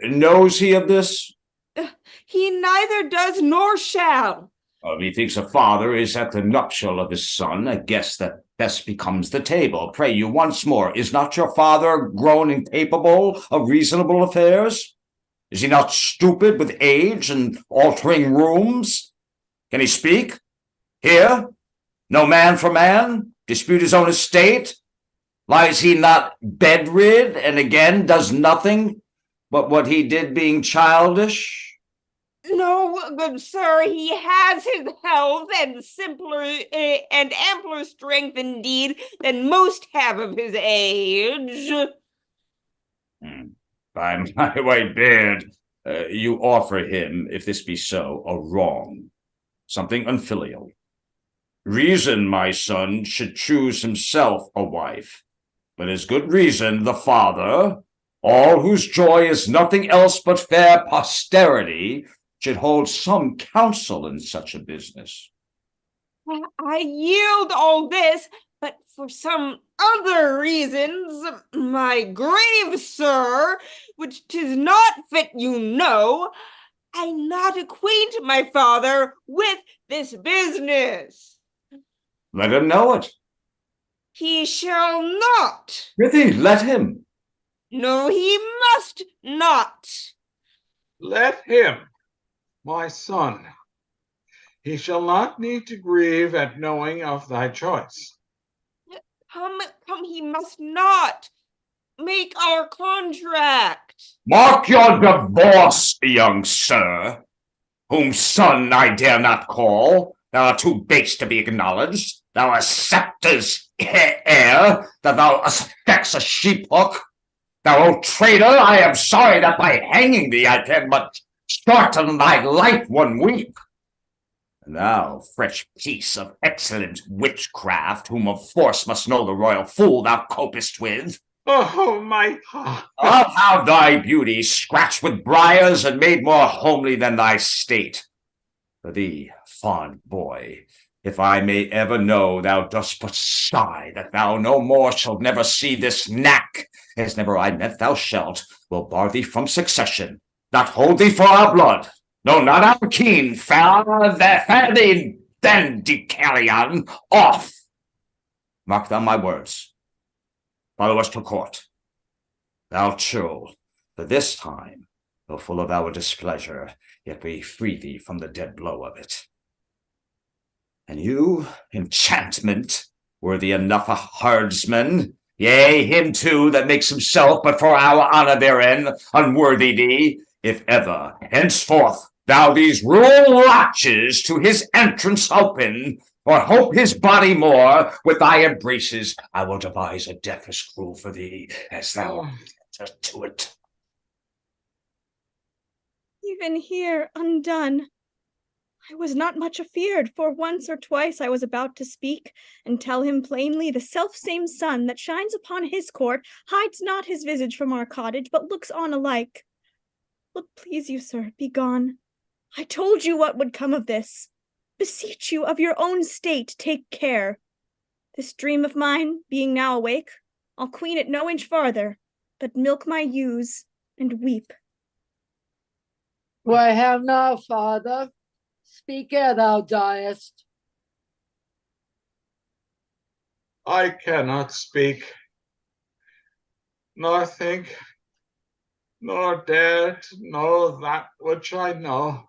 Knows he of this? He neither does nor shall. Methinks a father is at the nuptial of his son, a guest that best becomes the table. Pray you once more, is not your father grown incapable of reasonable affairs? Is he not stupid with age and altering rooms? Can he speak? Hear? No man for man? Dispute his own estate? Lies he not bedrid, and again does nothing but what he did being childish? No, good sir, he has his health and simpler and ampler strength indeed than most have of his age. By my white beard, you offer him, if this be so, a wrong, something unfilial. Reason, my son, should choose himself a wife, but as good reason the father, all whose joy is nothing else but fair posterity, should hold some counsel in such a business. I yield all this, but for some other reasons, my grave sir, which 'tis not fit you know, I not acquaint my father with this business. Let him know it. He shall not. Prithee, let him. No, he must not. Let him, my son. He shall not need to grieve at knowing of thy choice. Come, he must not. Make our contract. Mark your divorce, young sir, whom son I dare not call. Thou art too base to be acknowledged. Thou a scepter's heir, that thou affects a sheep hook. Thou old traitor, I am sorry that by hanging thee I can but shorten thy life 1 week. And thou, fresh piece of excellent witchcraft, whom of force must know the royal fool thou copest with. Oh, my heart. I'll have thy beauty scratched with briars and made more homely than thy state. For thee, fond boy, if I may ever know thou dost but sigh that thou no more shalt never see this knack, as never I meant thou shalt, will bar thee from succession, not hold thee for our blood. No, not our keen, fare thee then, Decalion, off. Mark thou my words. Follow us to court. Thou churl, for this time, though full of our displeasure, yet we free thee from the dead blow of it. And you, enchantment, worthy enough a herdsman, yea, him too that makes himself, but for our honor therein, unworthy thee, if ever, henceforth, thou these rural lodges to his entrance open, or hope his body more, with thy embraces, I will devise a death as cruel for thee as thou art to it. Even here, undone. I was not much afeared, for once or twice I was about to speak, and tell him plainly the selfsame sun that shines upon his court hides not his visage from our cottage, but looks on alike. Look, please you, sir, be gone. I told you what would come of this. Beseech you, of your own state, take care. This dream of mine, being now awake, I'll queen it no inch farther, but milk my ewes and weep. Why have now, father? Speak ere thou diest. I cannot speak, nor think, nor dare to know that which I know.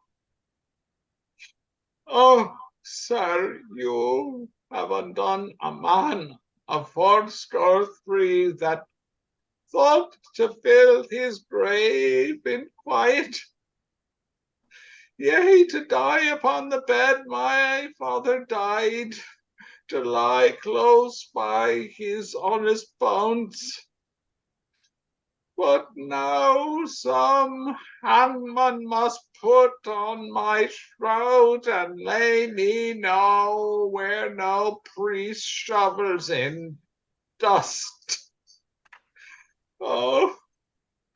Oh, sir, you have undone a man of 63 that thought to fill his grave in quiet. Yea, to die upon the bed my father died, to lie close by his honest bones. But now some handman must put on my shroud and lay me now where no priest shovels in dust. Oh,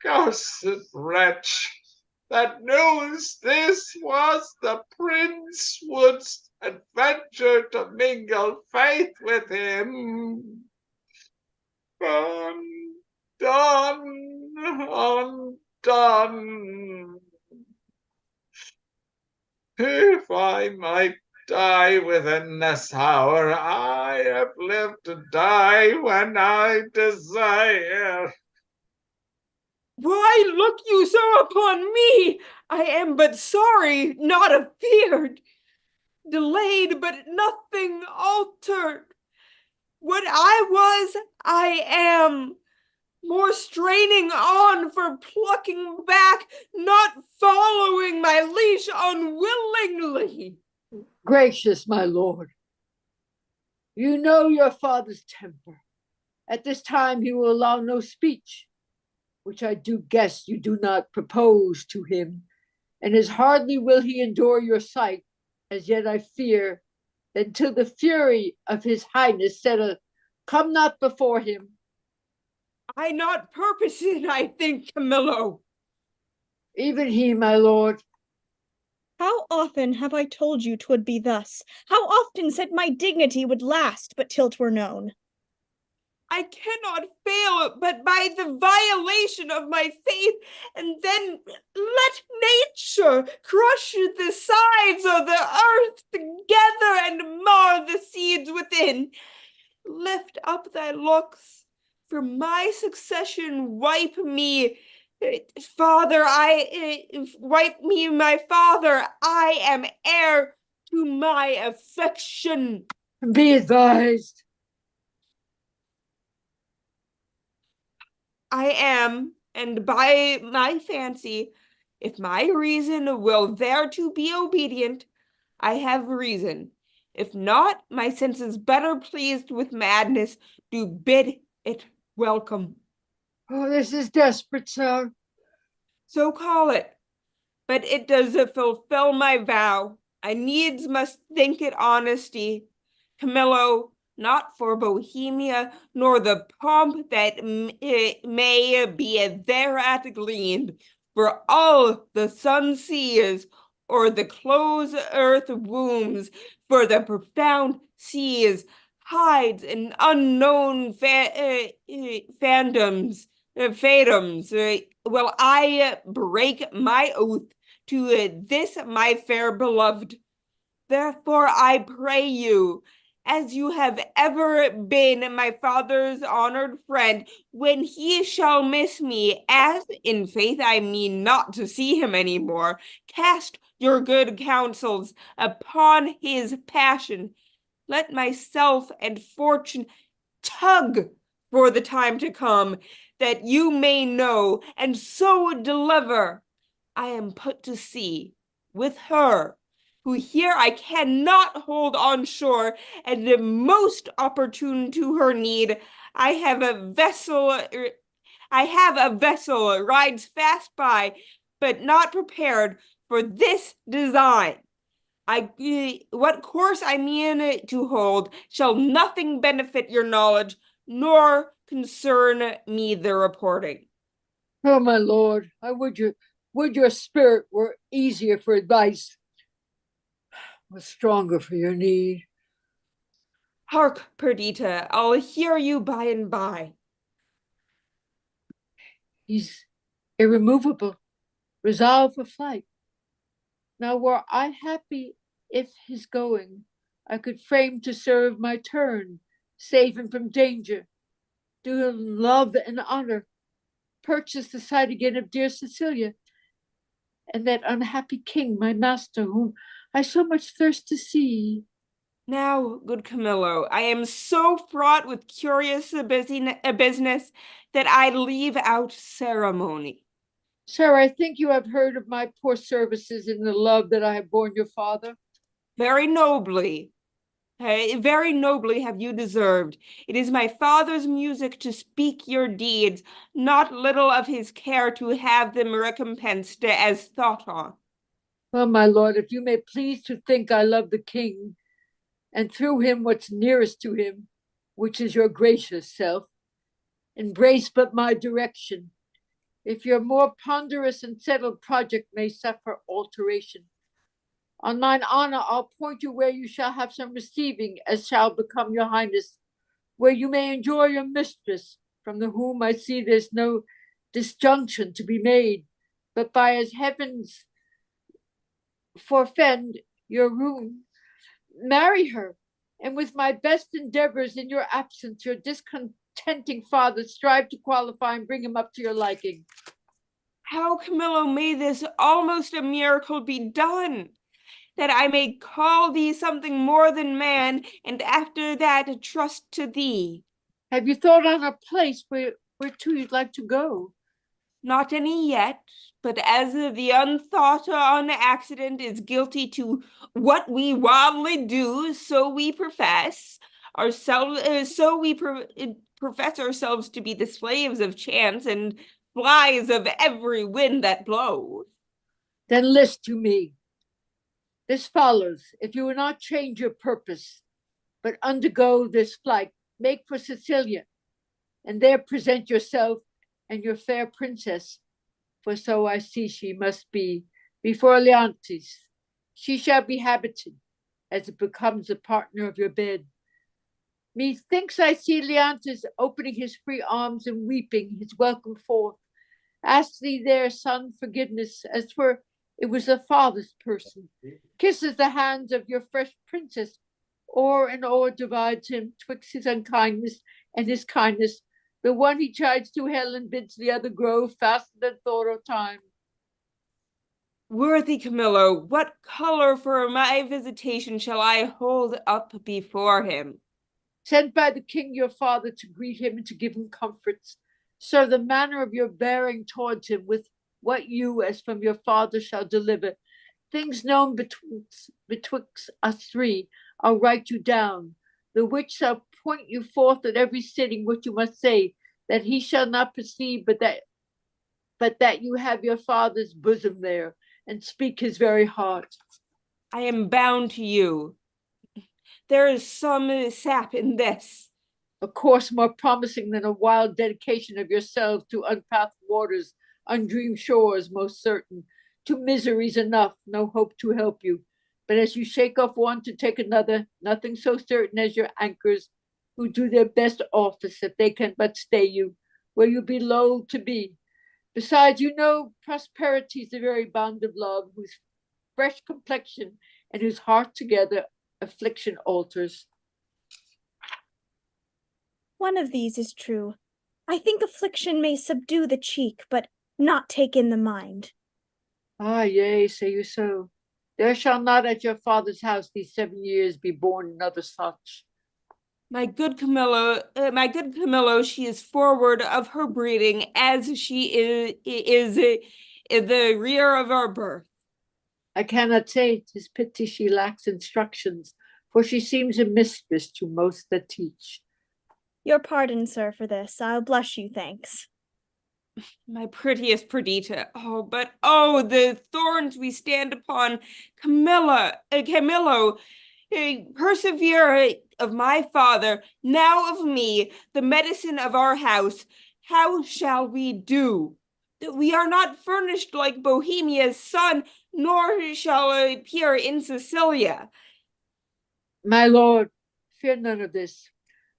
cursed wretch, that news this was the prince wouldst adventure to mingle faith with him. Undone. If I might die within this hour, I have lived to die when I desire. Why look you so upon me? I am but sorry, not afeared. Delayed, but nothing altered. What I was, I am. More straining on for plucking back, not following my leash unwillingly. Gracious, my lord, you know your father's temper. At this time he will allow no speech, which I do guess you do not propose to him, and as hardly will he endure your sight, as yet I fear, that till the fury of his highness said, come not before him. I not purpose it, I think, Camillo. Even he, my lord. How often have I told you 'twould be thus? How often said my dignity would last but till 'twere known? I cannot fail but by the violation of my faith, and then let nature crush the sides of the earth together and mar the seeds within. Lift up thy looks, for my succession wipe me. Father, wipe me, my father. I am heir to my affection. Be advised. I am, and by my fancy, if my reason will thereto be obedient, I have reason. If not, my senses better pleased with madness do bid it welcome. Oh, this is desperate, sir. So call it, but it does fulfill my vow. I needs must think it honesty. Camillo, not for Bohemia, nor the pomp that may be thereat gleaned, for all the sun sees, or the close earth wombs, for the profound seas, hides and unknown fandoms, fatums, will I break my oath to this my fair beloved. Therefore I pray you, as you have ever been my father's honored friend, when he shall miss me, as in faith I mean not to see him any more, cast your good counsels upon his passion. Let myself and fortune tug for the time to come, that you may know, and so deliver. I am put to sea with her, who here I cannot hold on shore, and am most opportune to her need. I have a vessel rides fast by, but not prepared for this design. What course I mean to hold shall nothing benefit your knowledge, nor concern me the reporting. Oh, my lord, I would your spirit were easier for advice, was stronger for your need. Hark, Perdita, I'll hear you by and by. He's irremovable, resolved for flight. Now were I happy if his going, I could frame to serve my turn, save him from danger, do him love and honor, purchase the sight again of dear Cecilia, and that unhappy king, my master, whom I so much thirst to see. Now, good Camillo, I am so fraught with curious business that I leave out ceremony. Sir, I think you have heard of my poor services in the love that I have borne your father. Very nobly. Very nobly have you deserved. It is my father's music to speak your deeds, not little of his care to have them recompensed as thought on. Well, my lord, if you may please to think I love the king, and through him what's nearest to him, which is your gracious self, embrace but my direction, if your more ponderous and settled project may suffer alteration. On mine honor, I'll point you where you shall have some receiving, as shall become your highness, where you may enjoy your mistress, from the whom I see there's no disjunction to be made, but by as heavens forfend your ruin, marry her, and with my best endeavors in your absence, your discontenting father strive to qualify and bring him up to your liking. How, Camillo, may this almost a miracle be done, that I may call thee something more than man, and after that trust to thee? Have you thought on a place whereto you'd like to go? Not any yet, but as the unthought on accident is guilty to what we wildly do, so we profess ourselves, profess ourselves to be the slaves of chance and flies of every wind that blows. Then list to me. This follows, if you will not change your purpose, but undergo this flight, make for Sicilia, and there present yourself and your fair princess, for so I see she must be, before Leontes. She shall be habited, as it becomes the partner of your bed. Methinks I see Leontes opening his free arms and weeping his welcome forth. Ask thee there, son, forgiveness, as for it was a father's person. Kisses the hands of your fresh princess, o'er and o'er divides him twixt his unkindness and his kindness. The one he chides to hell and bids the other grow faster than thought or time. Worthy Camillo, what color for my visitation shall I hold up before him? Sent by the king your father to greet him and to give him comforts. Sir, the manner of your bearing towards him with what you, as from your father, shall deliver. Things known betwixt us three, I'll write you down, the which shall point you forth at every sitting what you must say, that he shall not perceive, but that you have your father's bosom there, and speak his very heart. I am bound to you. There is some sap in this. A course more promising than a wild dedication of yourselves to unpathed waters, undreamed shores, most certain. To miseries enough, no hope to help you. But as you shake off one to take another, nothing so certain as your anchors, who do their best office if they can but stay you, where you be loath to be. Besides, you know prosperity is the very bond of love, whose fresh complexion and whose heart together affliction alters. One of these is true. I think affliction may subdue the cheek, but not take in the mind. Ah, yea, say you so. There shall not at your father's house these 7 years be born another such. My good Camillo, she is forward of her breeding, as she is in the rear of our birth. I cannot say 'tis pity she lacks instructions, for she seems a mistress to most that teach. Your pardon, sir, for this. I'll blush you thanks. My prettiest Perdita, oh, the thorns we stand upon. Camillo, persevere of my father, now of me, the medicine of our house. How shall we do? We are not furnished like Bohemia's son, nor shall appear in Sicilia. My lord, fear none of this.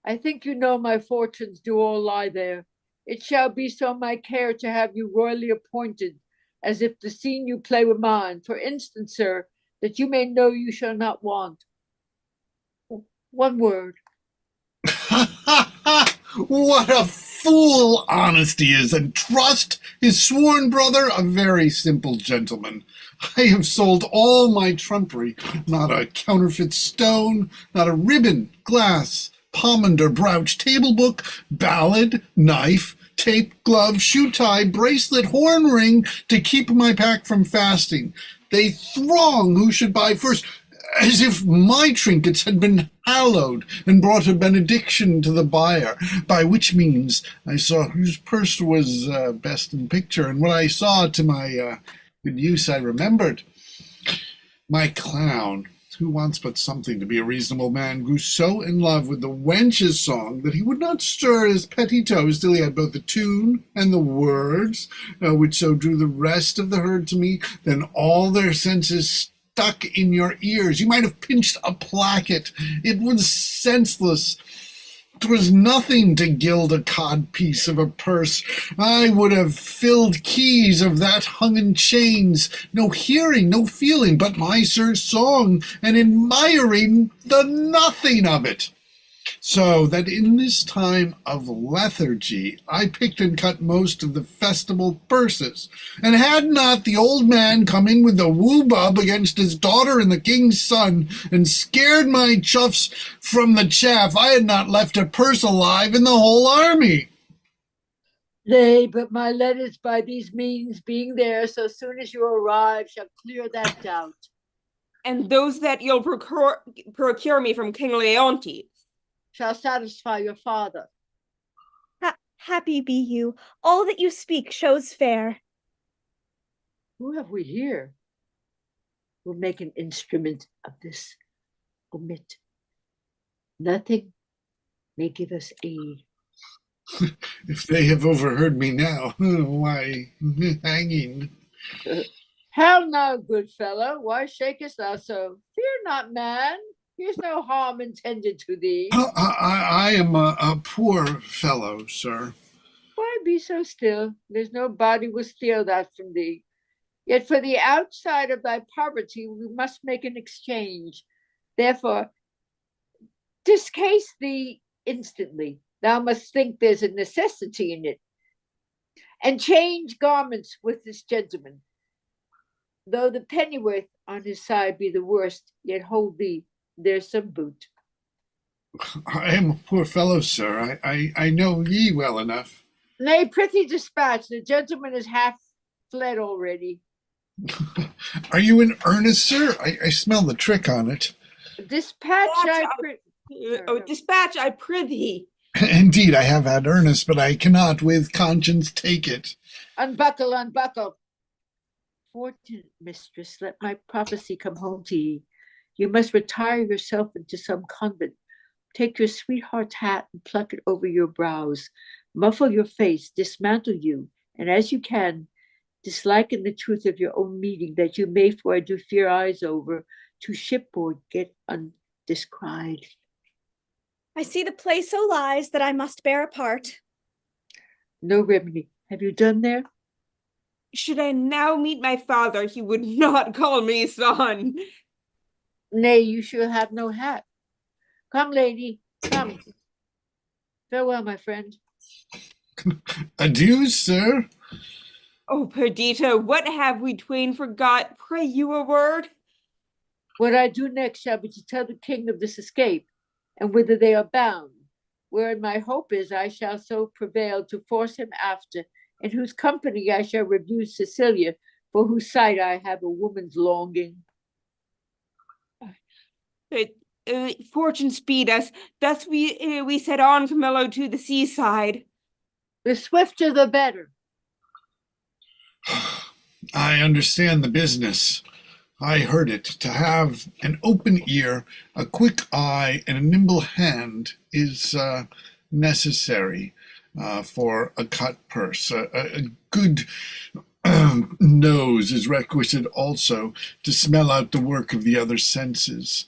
I think you know my fortunes do all lie there. It shall be so my care to have you royally appointed, as if the scene you play were mine. For instance, sir, that you may know you shall not want. One word. What a fool honesty is, and trust his sworn brother, a very simple gentleman. I have sold all my trumpery, not a counterfeit stone, not a ribbon, glass, pomander, brooch, table book, ballad, knife, tape, glove, shoe tie, bracelet, horn ring, to keep my pack from fasting. They throng who should buy first, as if my trinkets had been hallowed and brought a benediction to the buyer, by which means I saw whose purse was best in picture, and what I saw to my good use I remembered. My clown, who wants but something to be a reasonable man, grew so in love with the wench's song that he would not stir his petty toes till he had both the tune and the words, which so drew the rest of the herd to me. Then all their senses stuck in your ears. You might have pinched a placket. It was senseless. 'Twas nothing to gild a codpiece of a purse. I would have filled keys of that hung in chains. No hearing, no feeling, but my sir's song, and admiring the nothing of it. So that in this time of lethargy I picked and cut most of the festival purses, and had not the old man come in with the whoobub against his daughter and the king's son, and scared my chuffs from the chaff, I had not left a purse alive in the whole army. Nay, but my letters by these means being there so soon as you arrive shall clear that doubt. And those that you'll procure me from King Leontes shall satisfy your father. Happy be you. All that you speak shows fair. Who have we here? We'll make an instrument of this. Omit. Nothing may give us aid. If they have overheard me now, why, hanging. How now, good fellow? Why shakest thou so? Fear not, man. Here's no harm intended to thee. I am a poor fellow, sir. Why be so still? There's no body will steal that from thee. Yet for the outside of thy poverty, we must make an exchange. Therefore, discase thee instantly. Thou must think there's a necessity in it. And change garments with this gentleman. Though the pennyworth on his side be the worst, yet hold thee, there's some boot. I am a poor fellow, sir. I know ye well enough. Nay, prithee dispatch. The gentleman is half fled already. Are you in earnest, sir? I smell the trick on it. Dispatch, dispatch, I prithee. Indeed, I have had earnest, but I cannot with conscience take it. Unbuckle, unbuckle. Fortunate mistress, let my prophecy come home to ye. You must retire yourself into some convent. Take your sweetheart's hat and pluck it over your brows. Muffle your face, dismantle you, and as you can, dislike in the truth of your own meeting, that you may, for I do fear eyes over, to shipboard get undescried. I see the place so lies that I must bear a part. No remedy. Have you done there? Should I now meet my father, he would not call me son. Nay, you shall have no hat. Come, lady, come. Farewell, my friend. Adieu, sir. Oh, Perdita, what have we twain forgot? Pray you a word. What I do next shall be to tell the king of this escape, and whither they are bound, wherein my hope is I shall so prevail to force him after, in whose company I shall review Cecilia, for whose sight I have a woman's longing. Fortune speed us. Thus we set on, Camillo, to the seaside. The swifter the better. I understand the business. I heard it. To have an open ear, a quick eye, and a nimble hand is necessary for a cut purse. A good nose is requisite also to smell out the work of the other senses.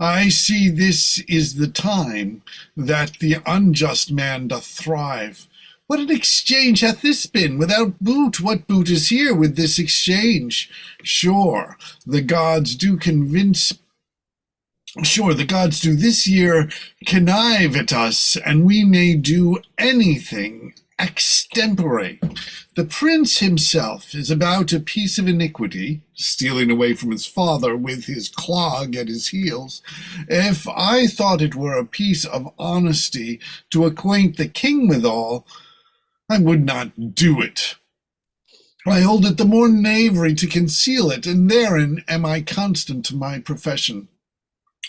I see this is the time that the unjust man doth thrive. What an exchange hath this been? Without boot, what boot is here with this exchange? Sure, the gods do this year connive at us, and we may do anything extempore. The prince himself is about a piece of iniquity, stealing away from his father with his clog at his heels. If I thought it were a piece of honesty to acquaint the king withal, I would not do it. I hold it the more knavery to conceal it, and therein am I constant to my profession.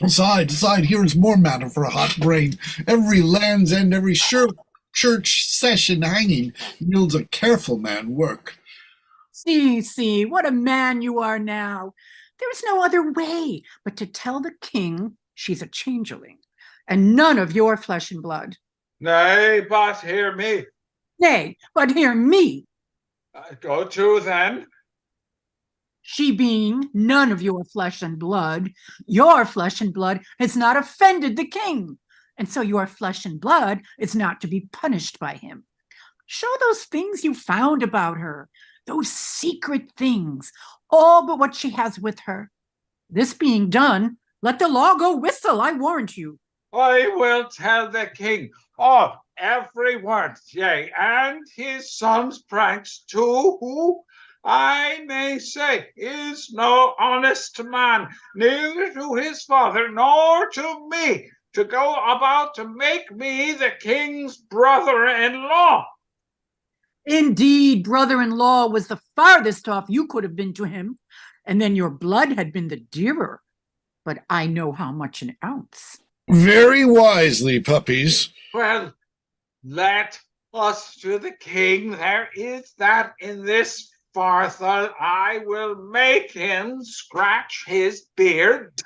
Aside, here is more matter for a hot brain. Every Land's End, every church session hanging yields a careful man work. See, what a man you are now. There is no other way but to tell the king she's a changeling, and none of your flesh and blood. Nay, but hear me. Nay, but hear me. Go to then. She being none of your flesh and blood, your flesh and blood has not offended the king, and so your flesh and blood is not to be punished by him. Show those things you found about her, those secret things, all but what she has with her. This being done, let the law go whistle, I warrant you. I will tell the king of every word, yea, and his son's pranks too, who, I may say, is no honest man, neither to his father nor to me, to go about to make me the king's brother-in-law. Indeed, brother-in-law was the farthest off you could have been to him, and then your blood had been the dearer. But I know how much an ounce. Very wisely, puppies. Well, let us to the king. There is that in this farthel. I will make him scratch his beard.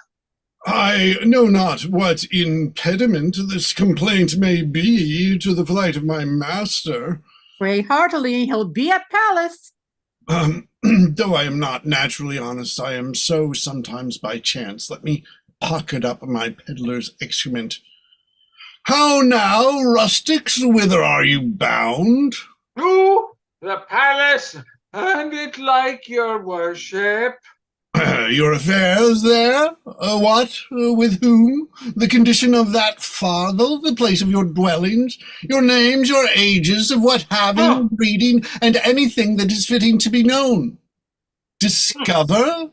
I know not what impediment this complaint may be to the flight of my master. Pray heartily, he'll be at palace. Though I am not naturally honest, I am so sometimes by chance. Let me puckered up my peddler's excrement. How now, rustics, whither are you bound? To the palace, and it like your worship. Your affairs there? What? With whom? The condition of that father, the place of your dwellings, your names, your ages, of what having, breeding, and anything that is fitting to be known. Discover?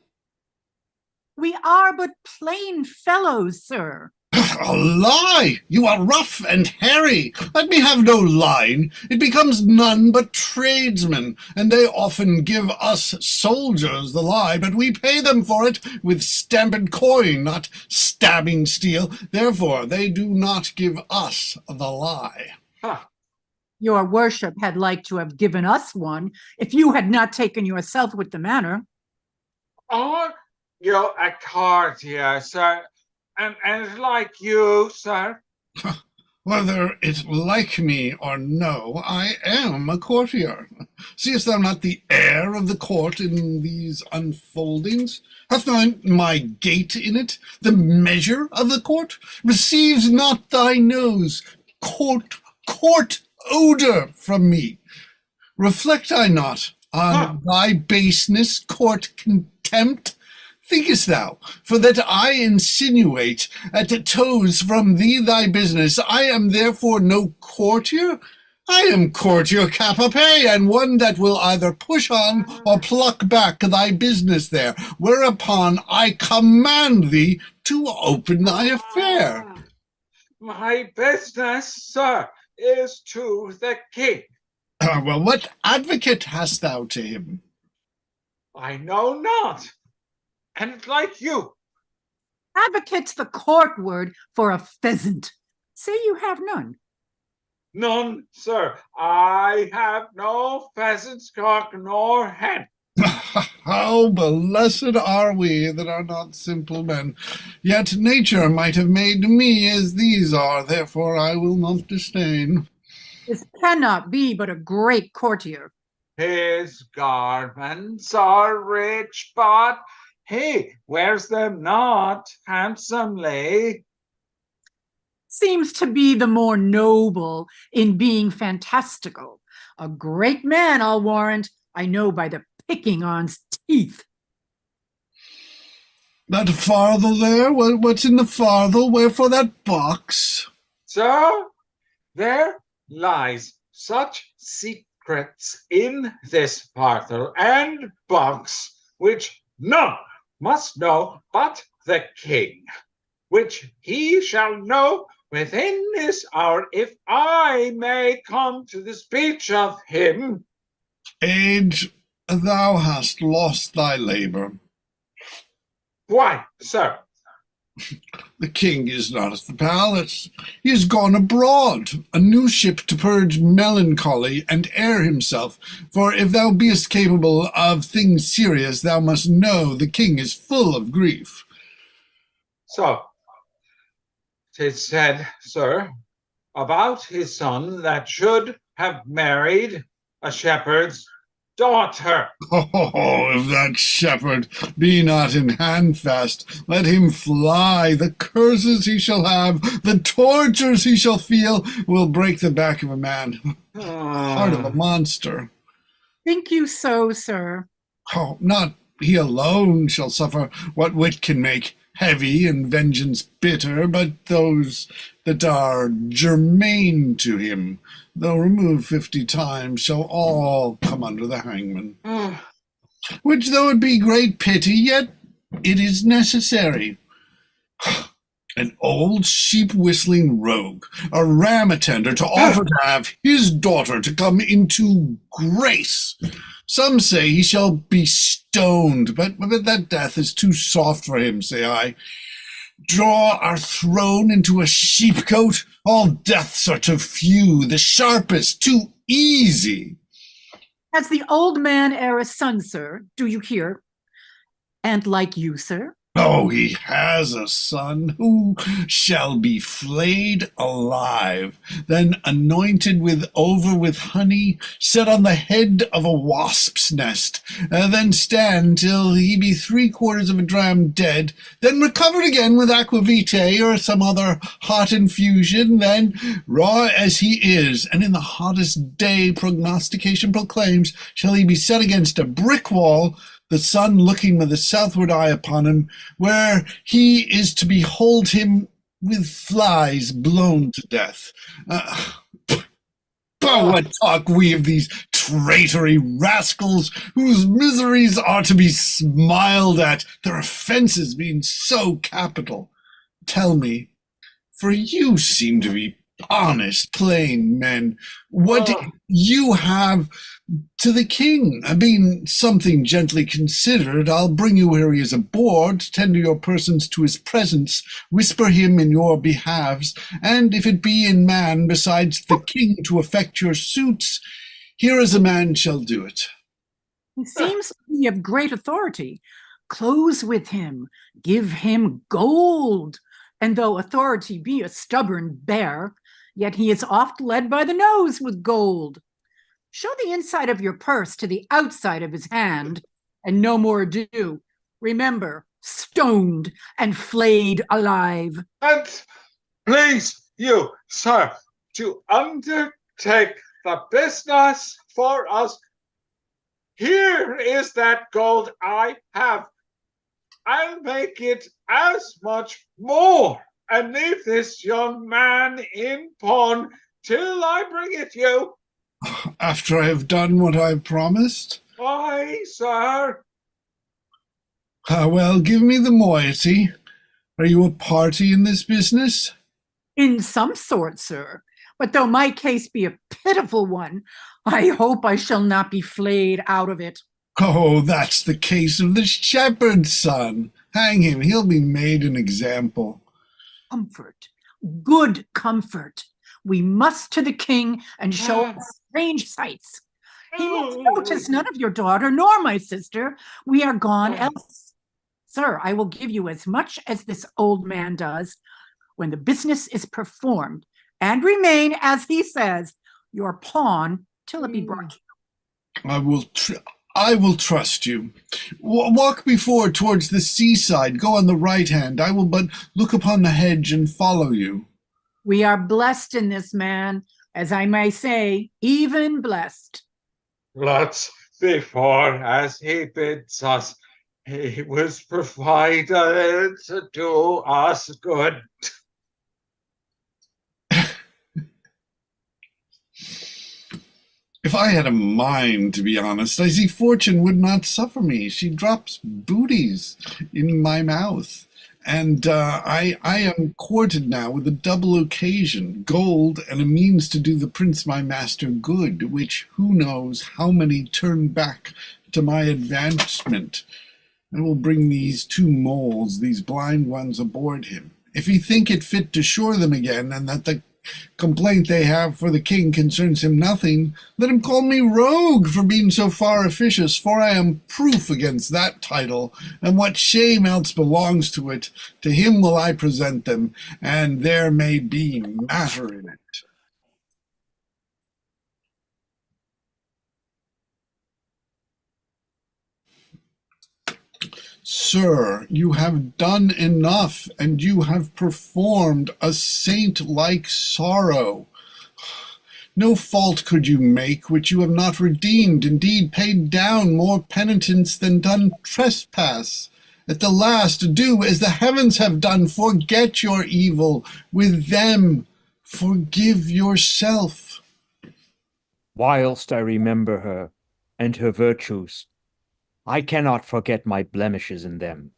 We are but plain fellows, sir. A lie! You are rough and hairy. Let me have no line. It becomes none but tradesmen, and they often give us soldiers the lie, but we pay them for it with stamped coin, not stabbing steel. Therefore, they do not give us the lie. Your worship had like to have given us one, if you had not taken yourself with the manner. Are you a courtier, sir? And like you, sir? Whether it like me or no, I am a courtier. Seest thou not the air of the court in these unfoldings? Hath not my gait in it the measure of the court? Receives not thy nose court odor from me? Reflect I not on thy baseness, court contempt? Thinkest thou, for that I insinuate at toes from thee thy business, I am therefore no courtier? I am courtier cap a pay, and one that will either push on or pluck back thy business there, whereupon I command thee to open thy affair. My business, sir, is to the king. Well, what advocate hast thou to him? I know not. And like you. Advocate's the court word for a pheasant. Say you have none. None, sir. I have no pheasant's cock nor hen. How blessed are we that are not simple men. Yet nature might have made me as these are, therefore I will not disdain. This cannot be but a great courtier. His garments are rich, but he wears them not handsomely. Seems to be the more noble in being fantastical. A great man, I'll warrant. I know by the picking on's teeth. That farthel there? What's in the farthel? Wherefore that box? Sir, there lies such secrets in this parcel and box which none must know but the king, which he shall know within this hour, if I may come to the speech of him. Age, thou hast lost thy labor. Why, sir? The king is not at the palace. He is gone abroad, a new ship to purge melancholy and air himself. For if thou beest capable of things serious, thou must know the king is full of grief. So, 'tis said, sir, about his son that should have married a shepherd's daughter. Oh, if that shepherd be not in handfast, let him fly. The curses he shall have, the tortures he shall feel, will break the back of a man, heart of a monster. Think you so, sir? Oh, not he alone shall suffer what wit can make heavy and vengeance bitter, but those that are germane to him, though removed 50 times, shall all come under the hangman. Which, though it be great pity, yet it is necessary. An old sheep-whistling rogue, a ram attender, to offer to have his daughter to come into grace. Some say he shall be stoned, but that death is too soft for him, say I. Draw our throne into a sheepcote? All deaths are too few, the sharpest too easy. Has the old man e'er a son, sir? Do you hear? And like you, sir? Oh, he has a son who shall be flayed alive, then anointed with honey, set on the head of a wasp's nest, then stand till he be 3/4 of a dram dead, then recovered again with aquavitae or some other hot infusion, then raw as he is, and in the hottest day prognostication proclaims, shall he be set against a brick wall, the sun looking with a southward eye upon him, where he is to behold him with flies blown to death. What talk we of these traitory rascals, whose miseries are to be smiled at, their offences being so capital? Tell me, for you seem to be honest, plain men, what you have to the king. Being something gently considered, I'll bring you where he is aboard, tender your persons to his presence, whisper him in your behalves, and if it be in man besides the king to effect your suits, here is a man shall do it. He seems to be of great authority. Close with him, give him gold. And though authority be a stubborn bear, yet he is oft led by the nose with gold. Show the inside of your purse to the outside of his hand, and no more ado. Remember, stoned and flayed alive. And please you, sir, to undertake the business for us. Here is that gold I have. I'll make it as much more, and leave this young man in pawn till I bring it you. After I have done what I've promised? Aye, sir. Well, give me the moiety. Are you a party in this business? In some sort, sir. But though my case be a pitiful one, I hope I shall not be flayed out of it. Oh, that's the case of the shepherd's son. Hang him, he'll be made an example. Comfort, good comfort. We must to the king and show him strange sights. He must notice none of your daughter nor my sister. We are gone else. Sir, I will give you as much as this old man does when the business is performed, and remain, as he says, your pawn till it be brought to you. I will trust you. Walk before towards the seaside. Go on the right hand. I will but look upon the hedge and follow you. We are blessed in this man, as I may say, even blessed. Let's before as he bids us. He was provided to do us good. If I had a mind, to be honest, I see Fortune would not suffer me. She drops booties in my mouth. And I am courted now with a double occasion, gold and a means to do the prince my master good, which who knows how many turn back to my advancement. I will bring these 2 moles, these blind ones, aboard him. If he think it fit to shore them again, and that the complaint they have for the king concerns him nothing, let him call me rogue for being so far officious, for I am proof against that title, and what shame else belongs to it, to him will I present them, and there may be matter in it. Sir, you have done enough, and you have performed a saint-like sorrow. No fault could you make which you have not redeemed, indeed paid down more penitence than done trespass. At the last, do as the heavens have done, forget your evil, with them forgive yourself. Whilst I remember her and her virtues, I cannot forget my blemishes in them,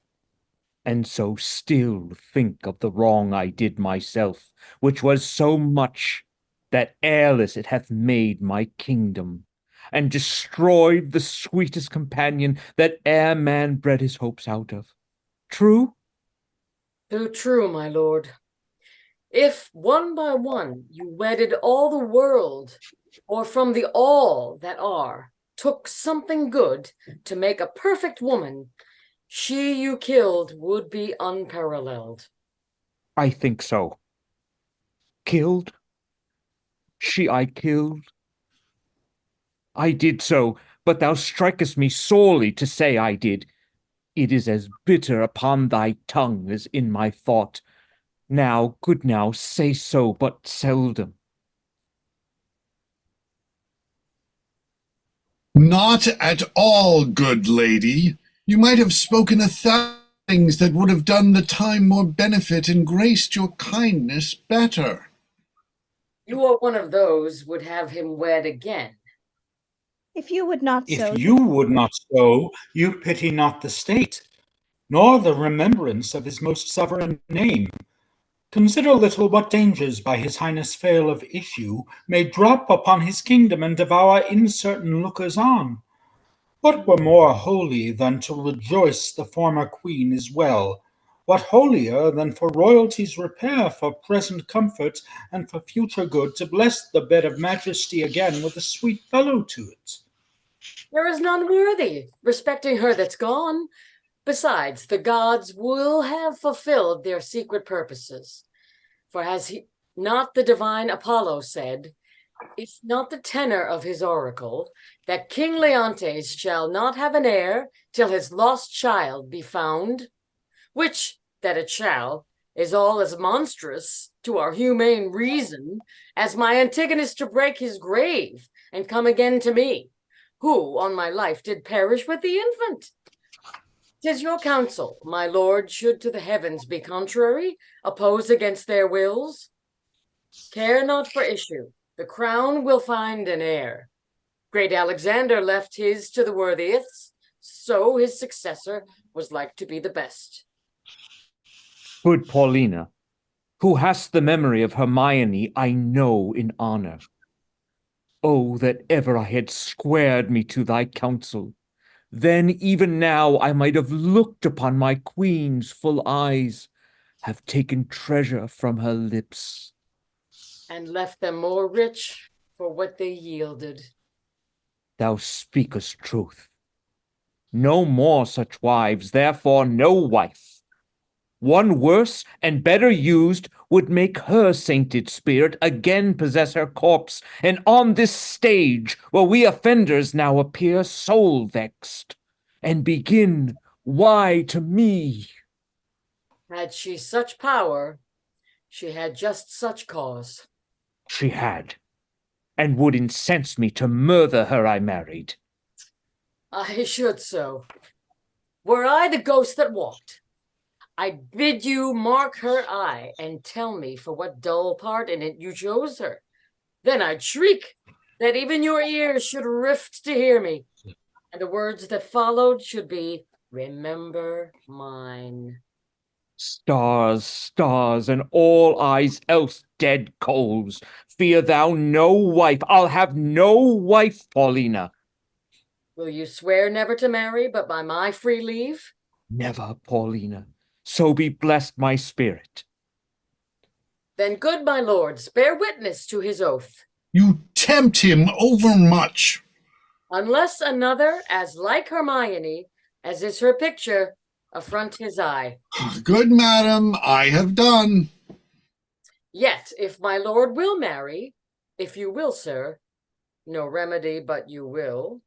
and so still think of the wrong I did myself, which was so much that airless it hath made my kingdom, and destroyed the sweetest companion that e'er man bred his hopes out of. True? Too true, my lord. If one by one you wedded all the world, or from the all that are, took something good to make a perfect woman, She you killed would be unparalleled. I think so. Killed? She I killed? I did so, but thou strikest me sorely to say I did. It is as bitter upon thy tongue as in my thought. Now, good now, say so but seldom. Not at all, good lady. You might have spoken 1,000 things that would have done the time more benefit and graced your kindness better. You are one of those would have him wed again. If you would not If so, you would not so, you pity not the state, nor the remembrance of his most sovereign name. Consider little what dangers by his highness fail of issue may drop upon his kingdom and devour uncertain lookers on. What were more holy than to rejoice the former queen is well? What holier than for royalty's repair, for present comfort, and for future good, to bless the bed of majesty again with a sweet fellow to it? There is none worthy, respecting her that's gone. Besides, the gods will have fulfilled their secret purposes. For has he not the divine Apollo said, if not the tenor of his oracle, that King Leontes shall not have an heir till his lost child be found, which, that it shall, is all as monstrous to our humane reason as my Antigonus to break his grave and come again to me, who on my life did perish with the infant. 'Tis your counsel, my lord, should to the heavens be contrary, oppose against their wills. Care not for issue, the crown will find an heir. Great Alexander left his to the worthiest, so his successor was like to be the best. Good Paulina, who hast the memory of Hermione, I know in honor. Oh, that ever I had squared me to thy counsel! Then even now I might have looked upon my queen's full eyes, have taken treasure from her lips. And left them more rich for what they yielded. Thou speakest truth. No more such wives, therefore no wife. One worse and better used would make her sainted spirit again possess her corpse, and on this stage where we offenders now appear soul vexed, and begin, why to me? Had she such power, she had just such cause. She had, and would incense me to murder her I married. I should so. Were I the ghost that walked, I'd bid you mark her eye and tell me for what dull part in it you chose her. Then I'd shriek that even your ears should rift to hear me, and the words that followed should be, remember mine. Stars, stars, and all eyes else dead coals. Fear thou no wife. I'll have no wife, Paulina. Will you swear never to marry but by my free leave? Never, Paulina. So be blessed my spirit. Then, good my lords, bear witness to his oath. You tempt him overmuch. Unless another as like Hermione as is her picture affront his eye. Good madam, I have done. Yet, if my lord will marry, if you will, sir, no remedy but you will,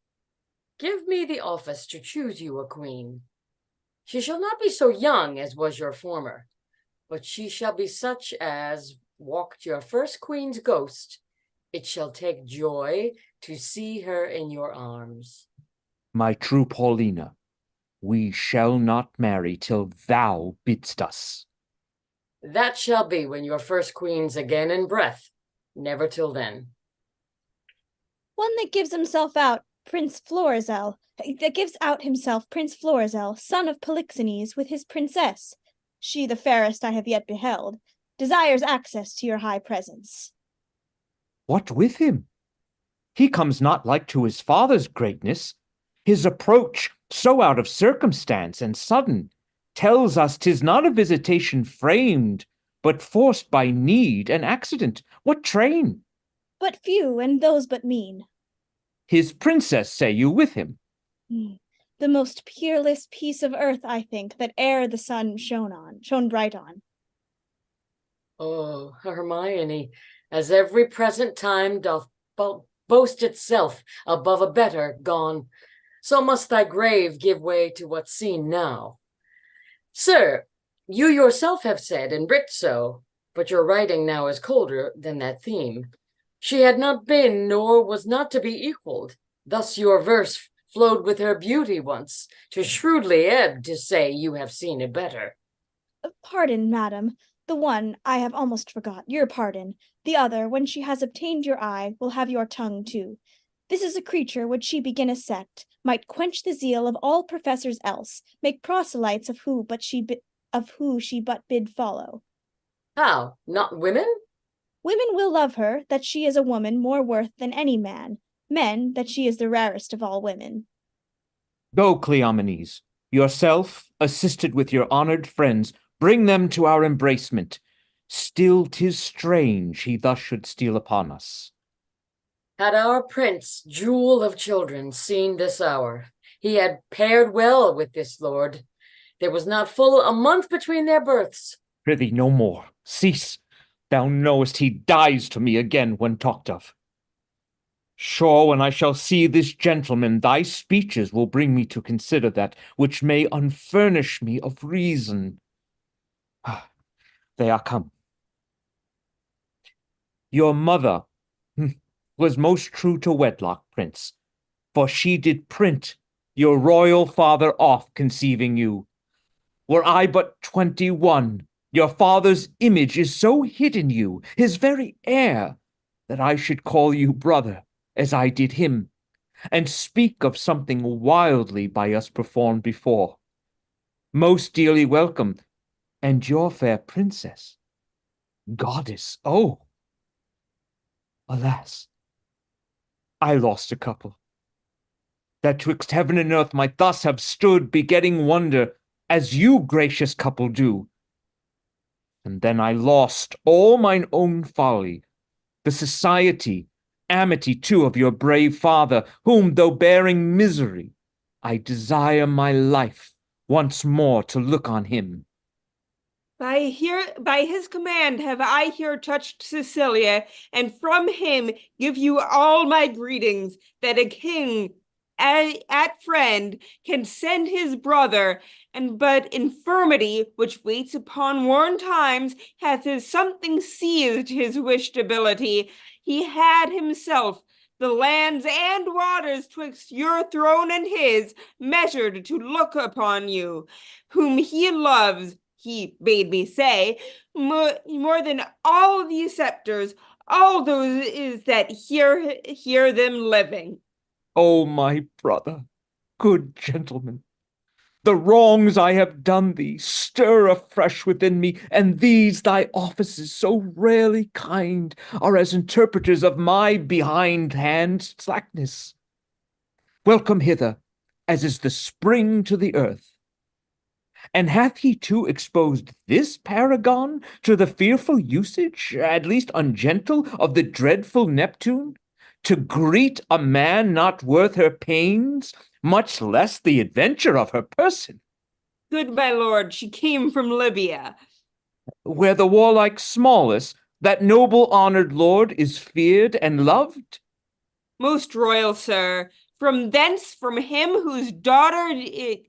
give me the office to choose you a queen. She shall not be so young as was your former, but she shall be such as walked your first queen's ghost. It shall take joy to see her in your arms. My true Paulina, we shall not marry till thou bidst us. That shall be when your first queen's again in breath, never till then. one that gives himself out Prince Florizel, that gives out himself Prince Florizel, son of Polixenes, with his princess, she the fairest I have yet beheld, desires access to your high presence. What with him? He comes not like to his father's greatness. His approach, so out of circumstance and sudden, tells us 'tis not a visitation framed, but forced by need and accident. What train? But few, and those but mean. His princess, say you, with him? The most peerless piece of earth, I think, that e'er the sun shone bright on. Oh, Hermione, as every present time doth boast itself above a better gone, so must thy grave give way to what's seen now. Sir, you yourself have said and writ so, but your writing now is colder than that theme. She had not been, nor was not to be equaled. Thus your verse flowed with her beauty once, to shrewdly ebb to say you have seen it better. Pardon, madam. The one I have almost forgot, your pardon. The other, when she has obtained your eye, will have your tongue too. This is a creature, would she begin a sect, might quench the zeal of all professors else, make proselytes of who she but bid follow. How? Not women? Women will love her, that she is a woman more worth than any man. Men, that she is the rarest of all women. Go, Cleomenes. Yourself, assisted with your honored friends, bring them to our embracement. Still 'tis strange he thus should steal upon us. Had our prince, jewel of children, seen this hour, he had paired well with this lord. There was not full a month between their births. Prithee, no more. Cease. Thou knowest he dies to me again when talked of. Sure, when I shall see this gentleman, thy speeches will bring me to consider that which may unfurnish me of reason. They are come. Your mother was most true to wedlock, prince, for she did print your royal father off conceiving you. Were I but 21, your father's image is so hid in you, his very air, that I should call you brother, as I did him, and speak of something wildly by us performed before. Most dearly welcome, and your fair princess, goddess, oh! Alas, I lost a couple, that twixt heaven and earth might thus have stood, begetting wonder, as you, gracious couple, do. And then I lost all mine own folly, the society, amity too of your brave father, whom, though bearing misery, I desire my life once more to look on him. By his command have I here touched Cecilia, and from him give you all my greetings, that a king at friend can send his brother, and but infirmity, which waits upon worn times, hath his something seized his wished ability. He had himself the lands and waters twixt your throne and his, measured to look upon you, whom he loves, he bade me say, more than all the scepters, all those is that hear them living. O my brother, good gentleman, the wrongs I have done thee stir afresh within me, and these thy offices, so rarely kind, are as interpreters of my behindhand slackness. Welcome hither, as is the spring to the earth. And hath he too exposed this paragon to the fearful usage, at least ungentle, of the dreadful Neptune, to greet a man not worth her pains, much less the adventure of her person? Good my lord, she came from Libya, where the warlike Smallus, that noble honored lord, is feared and loved? Most royal sir, from thence, from him whose daughter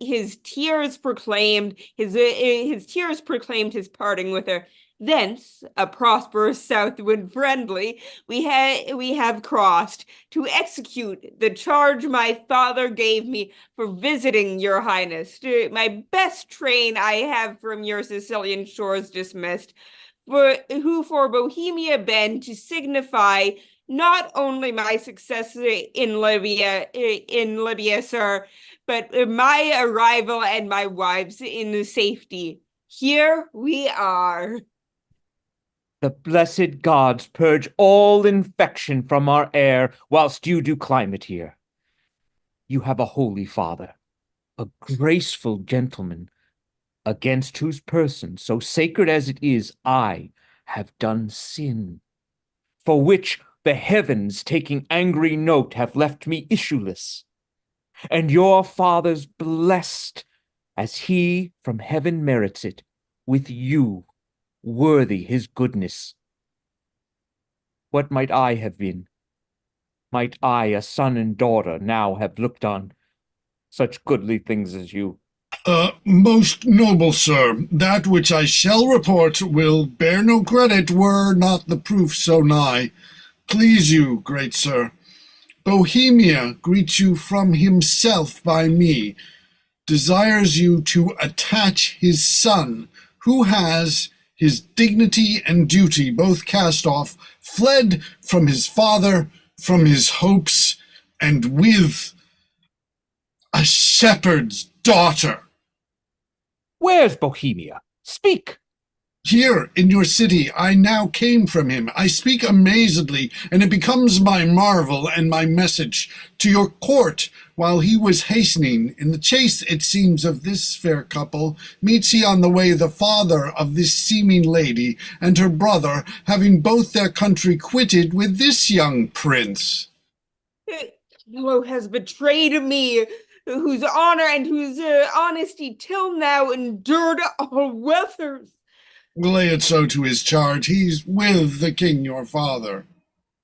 his tears proclaimed, his tears proclaimed his parting with her. Thence, a prosperous southwind friendly, we have crossed to execute the charge my father gave me for visiting your highness. My best train I have from your Sicilian shores dismissed, who for Bohemia bend to signify not only my success in Libya, sir, but my arrival and my wife's in safety. Here we are. The blessed gods purge all infection from our air, whilst you do climate here. You have a holy father, a graceful gentleman, against whose person, so sacred as it is, I have done sin, for which the heavens, taking angry note, have left me issueless. and your father's blessed, as he from heaven merits it, with you, worthy his goodness. What might I have been? Might I, a son and daughter, now have looked on such goodly things as you? Most noble sir, that which I shall report will bear no credit were not the proof so nigh. Please you, great sir, Bohemia greets you from himself by me, desires you to attach his son, who has his dignity and duty both cast off, fled from his father, from his hopes, and with a shepherd's daughter. Where's Bohemia? Speak! Here in your city I now came from him. I speak amazedly, and it becomes my marvel and my message to your court. While he was hastening in the chase, it seems, of this fair couple, meets he on the way the father of this seeming lady and her brother, having both their country quitted with this young prince. Camillo has betrayed me, whose honor and whose honesty till now endured all weathers. Lay it so to his charge. He's with the king your father.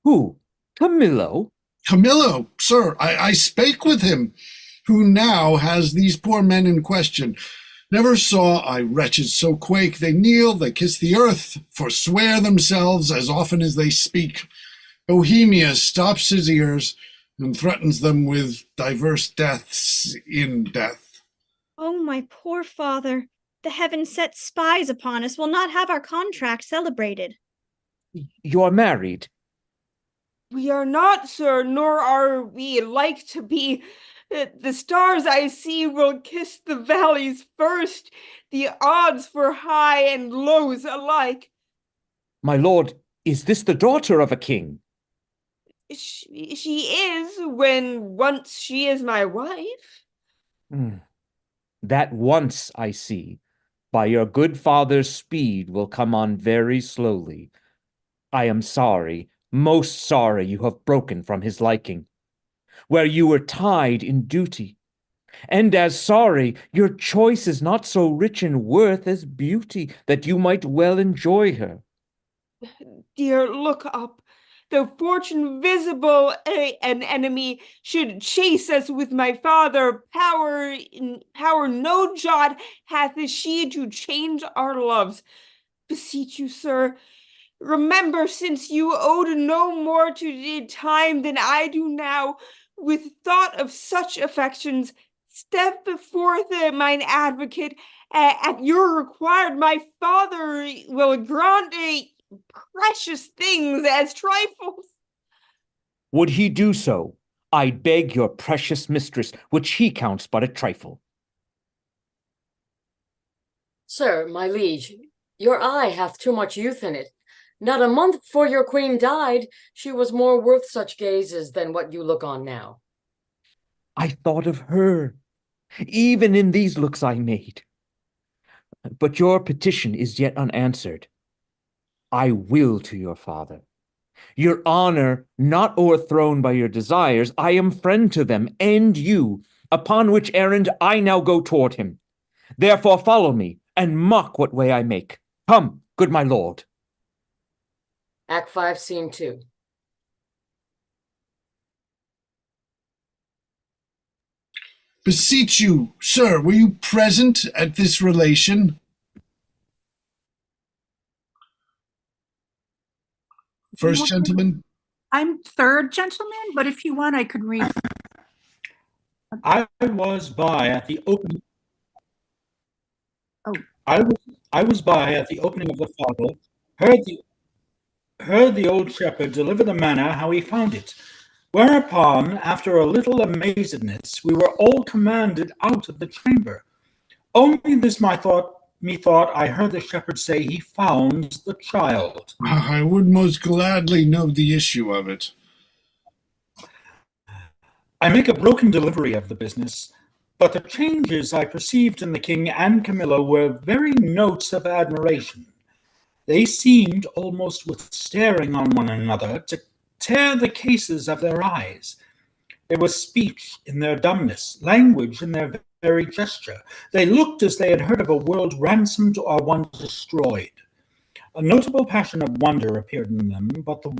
Who? Camillo? Camillo, sir, I spake with him, who now has these poor men in question. Never saw I wretches so quake. They kneel, they kiss the earth, forswear themselves as often as they speak. Bohemia stops his ears and threatens them with diverse deaths in death. Oh, my poor father. The heaven-set spies upon us will not have our contract celebrated. You're married? We are not, sir, nor are we like to be. The stars I see will kiss the valleys first, the odds for high and lows alike. My lord, is this the daughter of a king? She is, when once she is my wife. That once, I see, by your good father's speed will come on very slowly. I am sorry, most sorry you have broken from his liking, where you were tied in duty, and as sorry your choice is not so rich in worth as beauty, that you might well enjoy her. Dear, look up. Though fortune visible an enemy should chase us with my father, power no jot hath she to change our loves. Beseech you, sir, remember, since you owed no more to time than I do now, with thought of such affections, step forth, mine advocate. At your required, my father will grant precious things as trifles. Would he do so, I beg your precious mistress, which he counts but a trifle. Sir, my liege, your eye hath too much youth in it. Not a month before your queen died, she was more worth such gazes than what you look on now. I thought of her, even in these looks I made. But your petition is yet unanswered. I will to your father. Your honor not o'erthrown by your desires, I am friend to them and you, upon which errand I now go toward him. Therefore follow me, and mock what way I make. Come, good my lord. Act 5, Scene 2. Beseech you, sir, were you present at this relation? First gentleman? I'm third gentleman, but if you want, I could read. I was by at the opening. Oh. I was by at the opening of the fable, heard the old shepherd deliver the manner how he found it. Whereupon, after a little amazedness, we were all commanded out of the chamber. Only this methought I heard the shepherd say he found the child. I would most gladly know the issue of it. I make a broken delivery of the business, but the changes I perceived in the king and Camillo were very notes of admiration. They seemed, almost with staring on one another, to tear the cases of their eyes. There was speech in their dumbness, language in their very gesture. They looked as they had heard of a world ransomed or one destroyed. A notable passion of wonder appeared in them, but the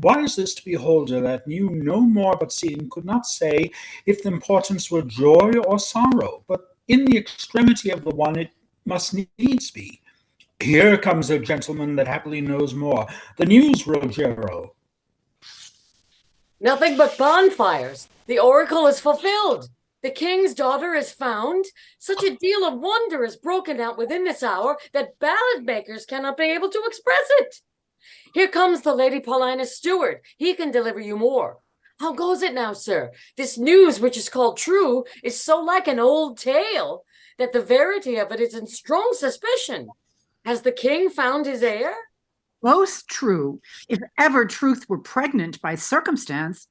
wisest beholder that knew no more but seeing could not say if the importance were joy or sorrow, but in the extremity of the one it must needs be. Here comes a gentleman that happily knows more. The news, Rogero. Nothing but bonfires. The oracle is fulfilled. The king's daughter is found. Such a deal of wonder is broken out within this hour that ballad makers cannot be able to express it. Here comes the Lady Paulina's steward. He can deliver you more. How goes it now, sir? This news, which is called true, is so like an old tale that the verity of it is in strong suspicion. Has the king found his heir? Most true. If ever truth were pregnant by circumstance,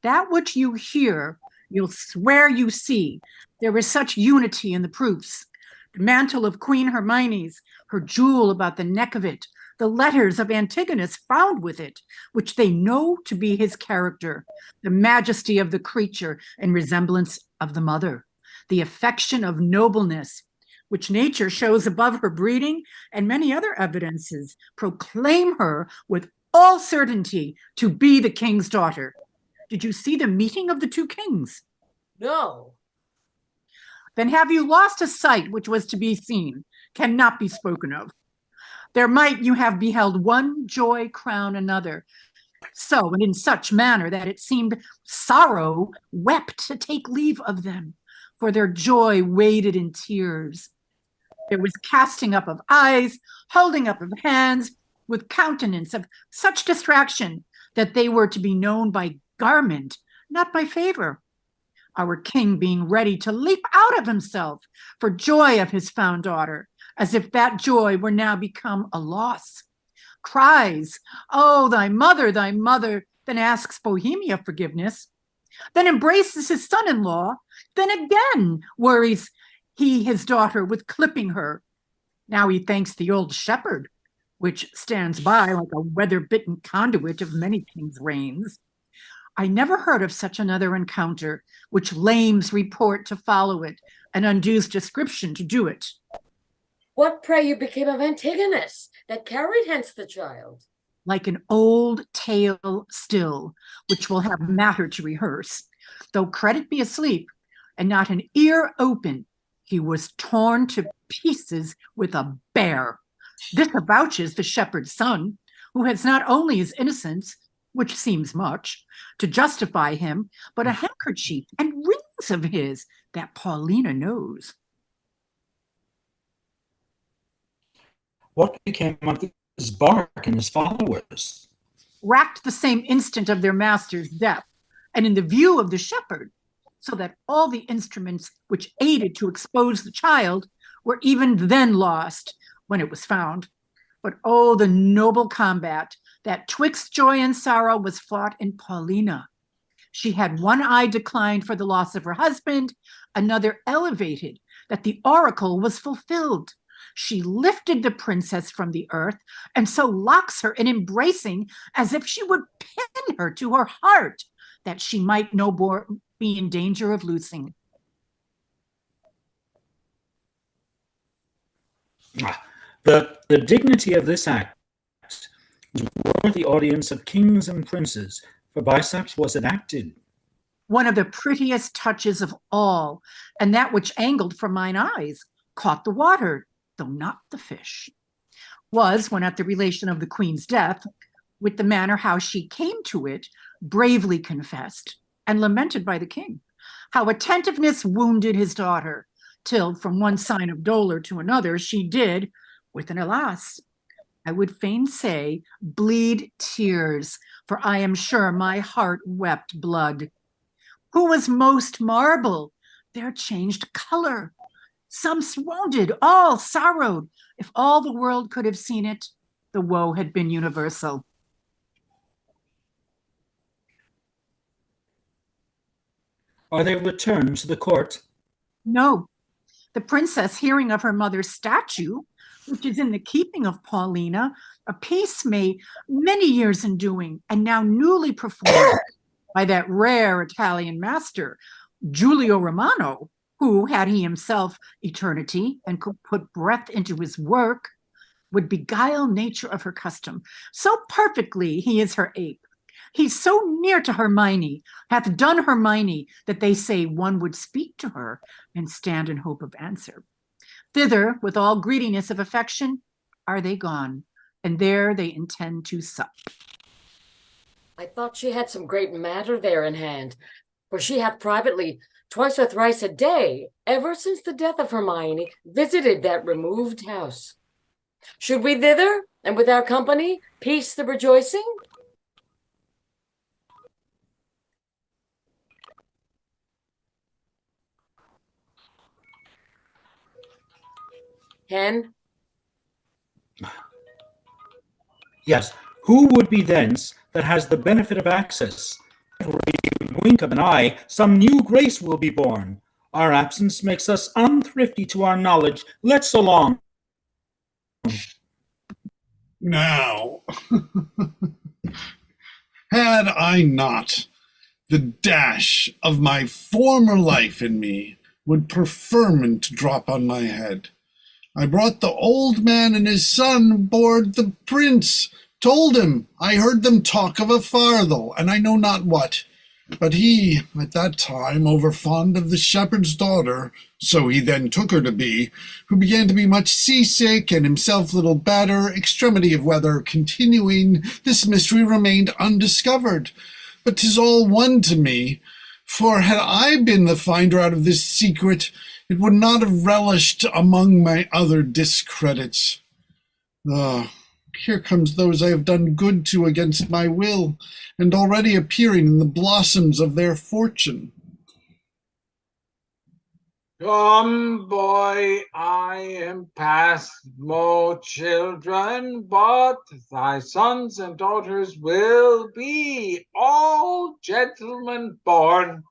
that which you hear, you'll swear you see. There is such unity in the proofs. The mantle of Queen Hermione's, her jewel about the neck of it, the letters of Antigonus found with it, which they know to be his character, the majesty of the creature and resemblance of the mother, the affection of nobleness, which nature shows above her breeding, and many other evidences proclaim her with all certainty to be the king's daughter. Did you see the meeting of the two kings? No. Then have you lost a sight which was to be seen, cannot be spoken of. There might you have beheld one joy crown another, so and in such manner that it seemed sorrow wept to take leave of them, for their joy waded in tears. There was casting up of eyes, holding up of hands, with countenance of such distraction that they were to be known by garment, not by favor. Our king being ready to leap out of himself for joy of his found daughter, as if that joy were now become a loss. Cries, "Oh, thy mother, then asks Bohemia forgiveness, then embraces his son-in-law, then again worries he his daughter with clipping her. Now he thanks the old shepherd, which stands by like a weather-bitten conduit of many kings' reigns. I never heard of such another encounter, which lames report to follow it, and undoes description to do it. What, pray you, became of Antigonus, that carried hence the child? Like an old tale still, which will have matter to rehearse. Though credit be asleep, and not an ear open, he was torn to pieces with a bear. This avouches the shepherd's son, who has not only his innocence, which seems much, to justify him, but a handkerchief and rings of his that Paulina knows. What became of his bark and his followers? Racked the same instant of their master's death, and in the view of the shepherd, so that all the instruments which aided to expose the child were even then lost when it was found. But oh, the noble combat that twixt joy and sorrow was fought in Paulina. She had one eye declined for the loss of her husband, another elevated, that the oracle was fulfilled. She lifted the princess from the earth, and so locks her in embracing as if she would pin her to her heart, that she might no more be in danger of losing. The dignity of this act was worth the audience of kings and princes, for by such was it acted. One of the prettiest touches of all, and that which angled from mine eyes, caught the water, though not the fish, was when at the relation of the queen's death, with the manner how she came to it, bravely confessed, and lamented by the king, how attentiveness wounded his daughter, till from one sign of dolour to another she did, with an alas, I would fain say, bleed tears, for I am sure my heart wept blood. Who was most marble? There changed colour. Some swounded, all sorrowed. If all the world could have seen it, the woe had been universal. Are they returned to the court? No. The princess, hearing of her mother's statue, which is in the keeping of Paulina, a piece made many years in doing, and now newly performed, by that rare Italian master, Giulio Romano, who, had he himself eternity and could put breath into his work, would beguile nature of her custom. So perfectly he is her ape. He's so near to Hermione, hath done Hermione, that they say one would speak to her and stand in hope of answer. Thither, with all greediness of affection, are they gone, and there they intend to sup. I thought she had some great matter there in hand, for she hath privately, twice or thrice a day, ever since the death of Hermione, visited that removed house. Should we thither, and with our company, peace the rejoicing? Hen? Yes, who would be thence that has the benefit of access? Every wink of an eye, some new grace will be born. Our absence makes us unthrifty to our knowledge. Let's so long. Now, had I not the dash of my former life in me, would preferment drop on my head. I brought the old man and his son aboard the prince, told him I heard them talk of a farthel, and I know not what. But he, at that time, overfond of the shepherd's daughter, so he then took her to be, who began to be much seasick, and himself little better, extremity of weather continuing, this mystery remained undiscovered. But 'tis all one to me, for had I been the finder out of this secret, it would not have relished among my other discredits. Ah, here comes those I have done good to against my will, and already appearing in the blossoms of their fortune. Come, boy, I am past more children, but thy sons and daughters will be all gentlemen born.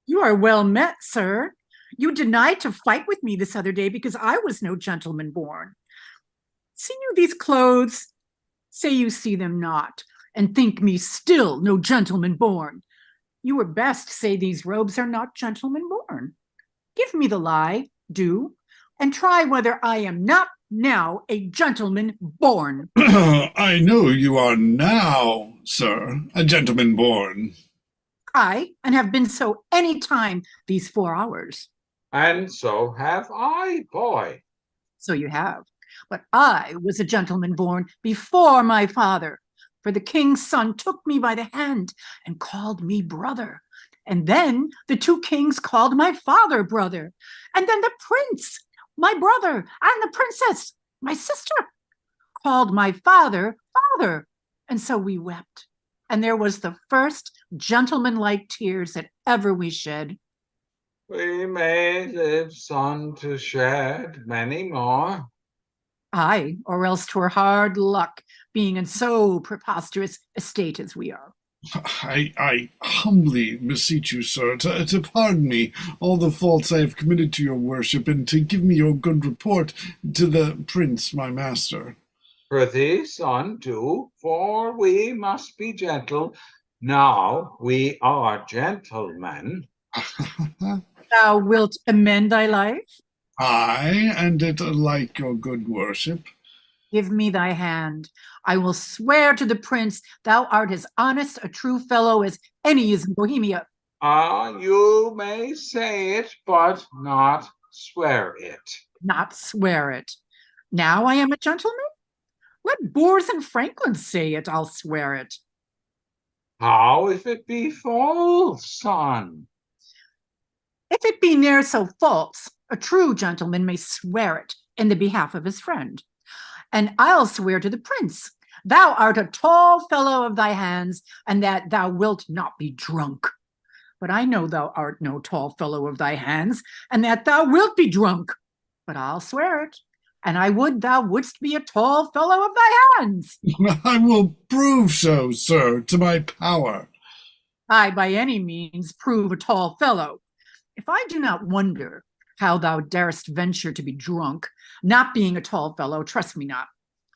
You are well met, sir. You denied to fight with me this other day because I was no gentleman born. See you these clothes? Say you see them not, and think me still no gentleman born. You were best say these robes are not gentleman born. Give me the lie, do, and try whether I am not now a gentleman born. I know you are now, sir, a gentleman born. I, and have been so any time these 4 hours. And so have I, boy. So you have. But I was a gentleman born before my father, for the king's son took me by the hand and called me brother. And then the 2 kings called my father brother. And then the prince, my brother, and the princess, my sister, called my father father. And so we wept. And there was the first gentlemanlike tears that ever we shed. We may live, son, to shed many more. Aye, or else 'twere hard luck, being in so preposterous estate as we are. I humbly beseech you, sir, to pardon me all the faults I have committed to your worship, and to give me your good report to the prince, my master. Prithee, son, do, for we must be gentle. Now we are gentlemen. Thou wilt amend thy life? Aye, and it like your good worship. Give me thy hand. I will swear to the prince thou art as honest a true fellow as any is in Bohemia. You may say it, but not swear it. Not swear it. Now I am a gentleman? Let boors and franklins say it, I'll swear it. How if it be false, son? If it be ne'er so false, a true gentleman may swear it in the behalf of his friend. And I'll swear to the prince, thou art a tall fellow of thy hands, and that thou wilt not be drunk. But I know thou art no tall fellow of thy hands, and that thou wilt be drunk. But I'll swear it, and I would thou wouldst be a tall fellow of thy hands. I will prove so, sir, to my power. I by any means prove a tall fellow. If I do not wonder how thou darest venture to be drunk, not being a tall fellow, trust me not.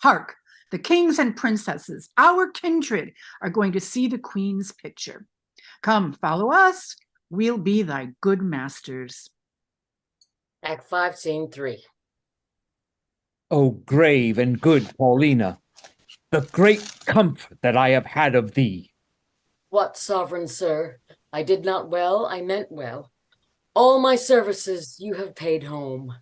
Hark, the kings and princesses, our kindred, are going to see the queen's picture. Come, follow us. We'll be thy good masters. Act 5, Scene 3. O grave and good Paulina, the great comfort that I have had of thee. What, sovereign sir? I did not well, I meant well. All my services you have paid home.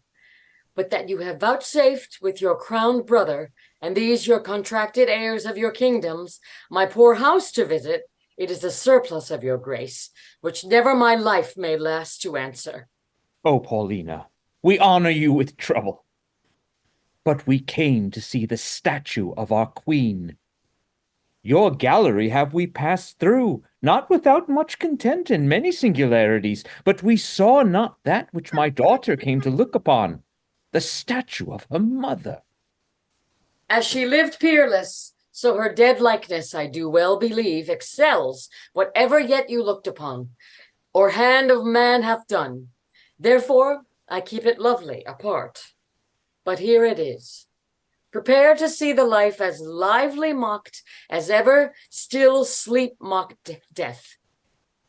But that you have vouchsafed with your crowned brother, and these your contracted heirs of your kingdoms, my poor house to visit, it is a surplus of your grace, which never my life may last to answer. O Paulina, we honor you with trouble. But we came to see the statue of our queen. Your gallery have we passed through, not without much content and many singularities, but we saw not that which my daughter came to look upon, the statue of her mother. As she lived peerless, so her dead likeness, I do well believe, excels whatever yet you looked upon, or hand of man hath done. Therefore I keep it lovely apart. But here it is. Prepare to see the life as lively mocked as ever still sleep mocked death.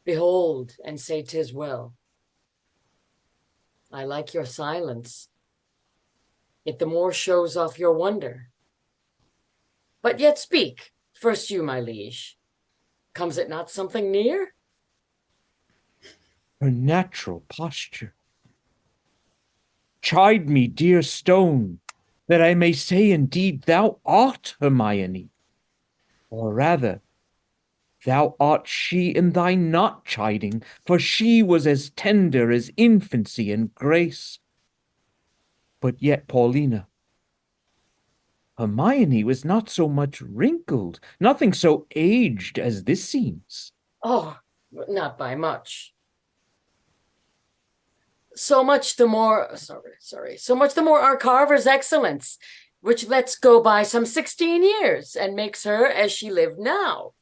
Behold and say 'tis well. I like your silence. It the more shows off your wonder. But yet speak, first you, my liege. Comes it not something near? Her natural posture. Chide me, dear stone, that I may say indeed thou art Hermione. Or rather, thou art she in thy not chiding, for she was as tender as infancy and grace. But yet, Paulina, Hermione was not so much wrinkled, nothing so aged as this seems. Oh, not by much. So much the more, so much the more our carver's excellence, which lets go by some 16 years and makes her as she lived now.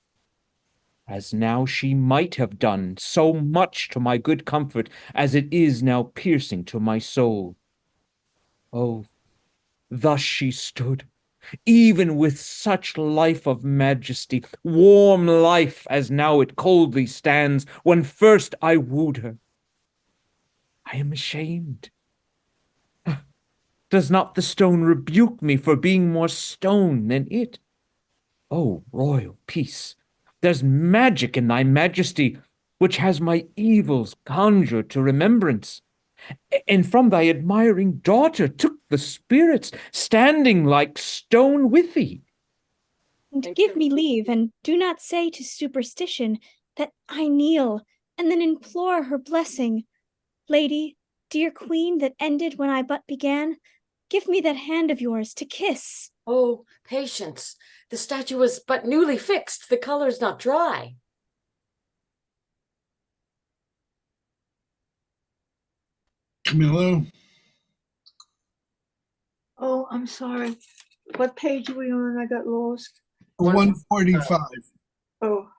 As now she might have done so much to my good comfort as it is now piercing to my soul. Oh, thus she stood, even with such life of majesty, warm life as now it coldly stands, when first I wooed her. I am ashamed. Does not the stone rebuke me for being more stone than it? O royal peace, there's magic in thy majesty, which has my evils conjured to remembrance, and from thy admiring daughter took the spirits, standing like stone with thee. And give me leave, and do not say to superstition that I kneel and then implore her blessing. Lady, dear queen that ended when I but began, give me that hand of yours to kiss. Oh, patience. The statue was but newly fixed. The color's not dry. Camillo? Oh, I'm sorry. What page are we on? I got lost. 145. Oh,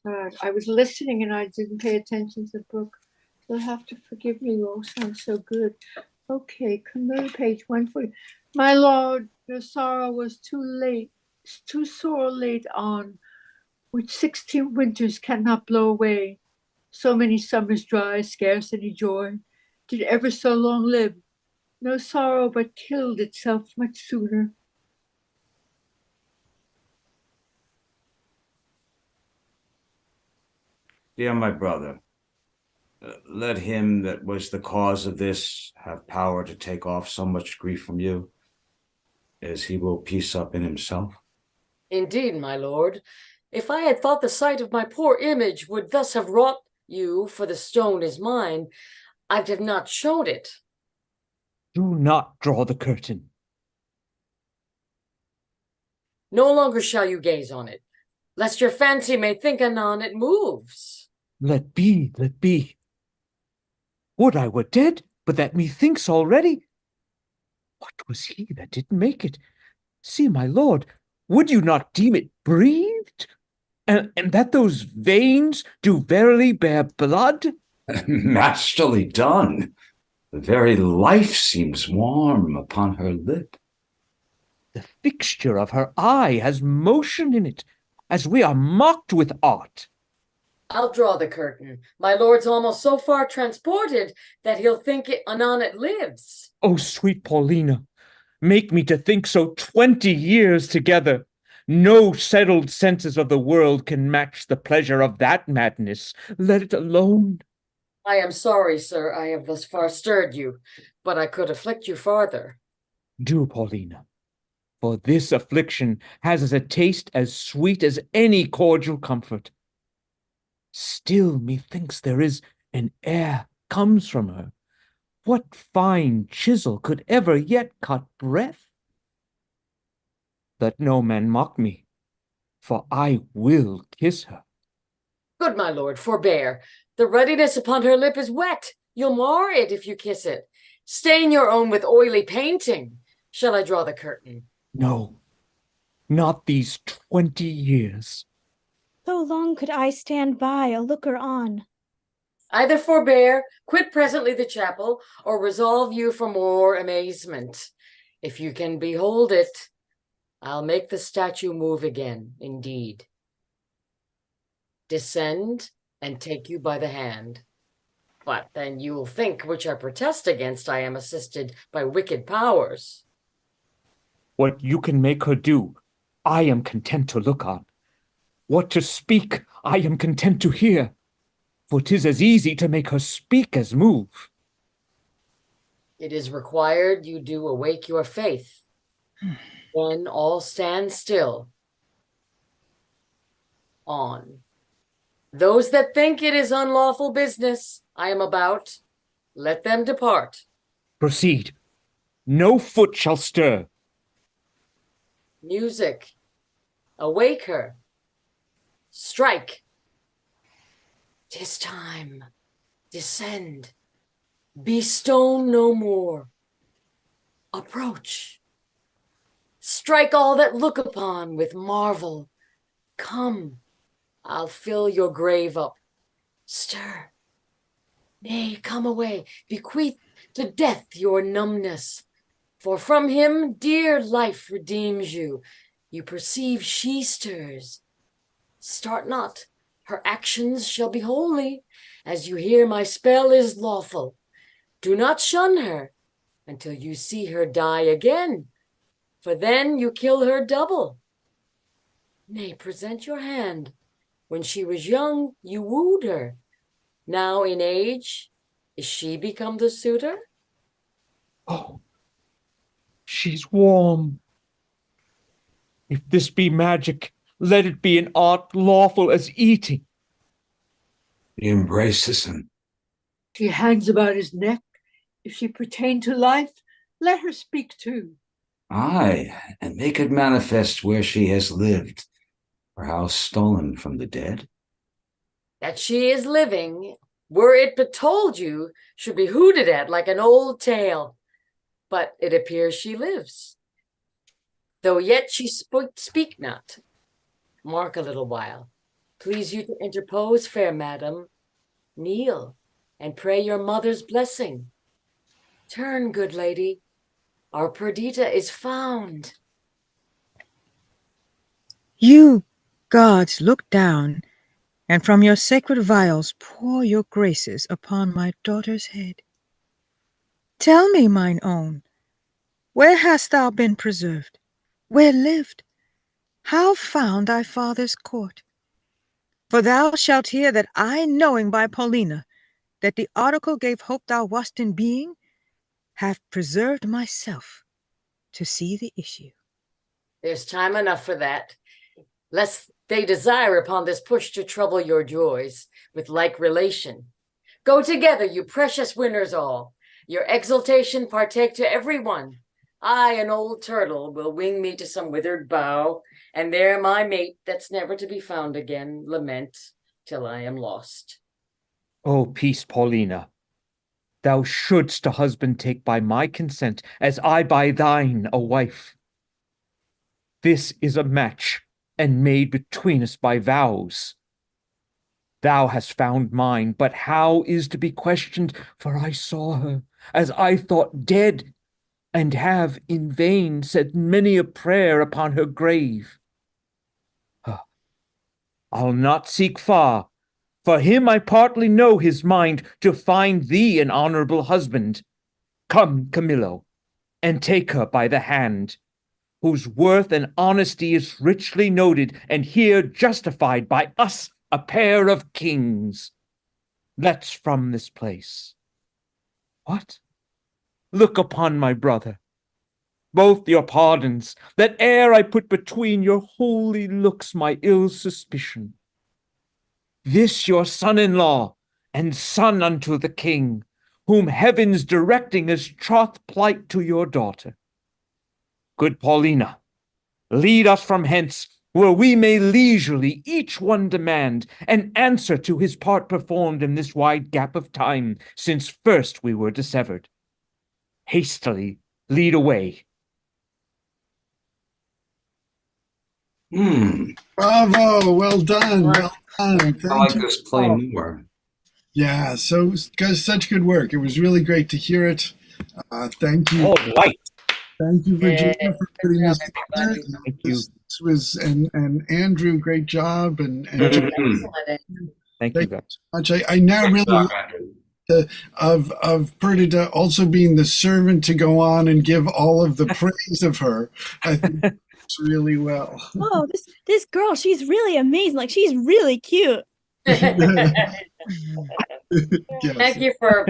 God. I was listening and I didn't pay attention to the book. You'll have to forgive me, you all sound so good. Okay, Camilla, page 140. My lord, your sorrow was too late, too sore late on, which 16 winters cannot blow away. So many summers dry, scarce any joy, did ever so long live. No sorrow but killed itself much sooner. Dear my brother, let him that was the cause of this have power to take off so much grief from you, as he will peace up in himself. Indeed, my lord, if I had thought the sight of my poor image would thus have wrought you, for the stone is mine, I'd have not showed it. Do not draw the curtain. No longer shall you gaze on it, lest your fancy may think anon it moves. Let be, let be. Would I were dead, but that methinks already. What was he that did make it? See, my lord, would you not deem it breathed? And that those veins do verily bear blood? Masterly done. The very life seems warm upon her lip. The fixture of her eye has motion in it, as we are mocked with art. I'll draw the curtain. My lord's almost so far transported that he'll think it anon it lives. Oh, sweet Paulina, make me to think so 20 years together. No settled senses of the world can match the pleasure of that madness. Let it alone. I am sorry, sir, I have thus far stirred you, but I could afflict you farther. Do, Paulina, for this affliction has a taste as sweet as any cordial comfort. Still, methinks there is an air comes from her. What fine chisel could ever yet cut breath? Let no man mock me, for I will kiss her. Good my lord, forbear. The ruddiness upon her lip is wet. You'll mar it if you kiss it. Stain your own with oily painting. Shall I draw the curtain? No, not these 20 years. So long could I stand by, a looker on. Either forbear, quit presently the chapel, or resolve you for more amazement. If you can behold it, I'll make the statue move again, indeed. Descend and take you by the hand. But then you will think, which I protest against, I am assisted by wicked powers. What you can make her do, I am content to look on. What to speak, I am content to hear. For 'tis as easy to make her speak as move. It is required you do awake your faith. Then all stand still. On. Those that think it is unlawful business I am about, let them depart. Proceed. No foot shall stir. Music. Awake her. Strike. 'Tis time. Descend. Be stone no more. Approach. Strike all that look upon with marvel. Come, I'll fill your grave up. Stir. Nay, come away. Bequeath to death your numbness. For from him dear life redeems you. You perceive she stirs. Start not. Her actions shall be holy, as you hear my spell is lawful. Do not shun her until you see her die again, for then you kill her double. Nay, present your hand. When she was young, you wooed her. Now in age, is she become the suitor? Oh, she's warm. If this be magic, let it be an art lawful as eating. He embraces him. She hangs about his neck. If she pertain to life, let her speak too. Aye, and make it manifest where she has lived, or how stolen from the dead. That she is living, were it but told you, should be hooted at like an old tale. But it appears she lives, though yet she speak not. Mark a little while. Please you to interpose, fair madam. Kneel and pray your mother's blessing. Turn, good lady. Our Perdita is found. You, gods, look down, and from your sacred vials pour your graces upon my daughter's head. Tell me, mine own, where hast thou been preserved? Where lived? How found thy father's court? For thou shalt hear that I, knowing by Paulina that the article gave hope thou wast in being, have preserved myself to see the issue. There's time enough for that, lest they desire upon this push to trouble your joys with like relation. Go together, you precious winners all. Your exultation partake to every one. I, an old turtle, will wing me to some withered bough, and there my mate that's never to be found again lament till I am lost. Oh, peace, Paulina. Thou shouldst a husband take by my consent, as I by thine a wife. This is a match, and made between us by vows. Thou hast found mine, but how is to be questioned, for I saw her, as I thought, dead, and have in vain said many a prayer upon her grave. I'll not seek far, For him I partly know his mind to find thee an honorable husband. Come, Camillo, and take her by the hand, whose worth and honesty is richly noted, and here justified by us, a pair of kings. Let's from this place. What? Look upon my brother. Both your pardons, that ere I put between your holy looks my ill suspicion. This your son-in-law, and son unto the king, whom heaven's directing as troth plight to your daughter. Good Paulina, lead us from hence, where we may leisurely each one demand an answer to his part performed in this wide gap of time, since first we were dissevered. Hastily lead away. Bravo! Well done. Well done. I Thank like you. this play more. Yeah, so guys, such good work. It was really great to hear it. Thank you. Oh, right. Thank you, Virginia, for putting Good this job, together. everybody. Thank you. This was and Andrew, great job, and Excellent. Thank thank you, you guys. so much. I now really of Perdita also being the servant to go on and give all of the praise of her. I think it's really well. Oh, this girl, she's really amazing. Like she's really cute. Yes. Thank you for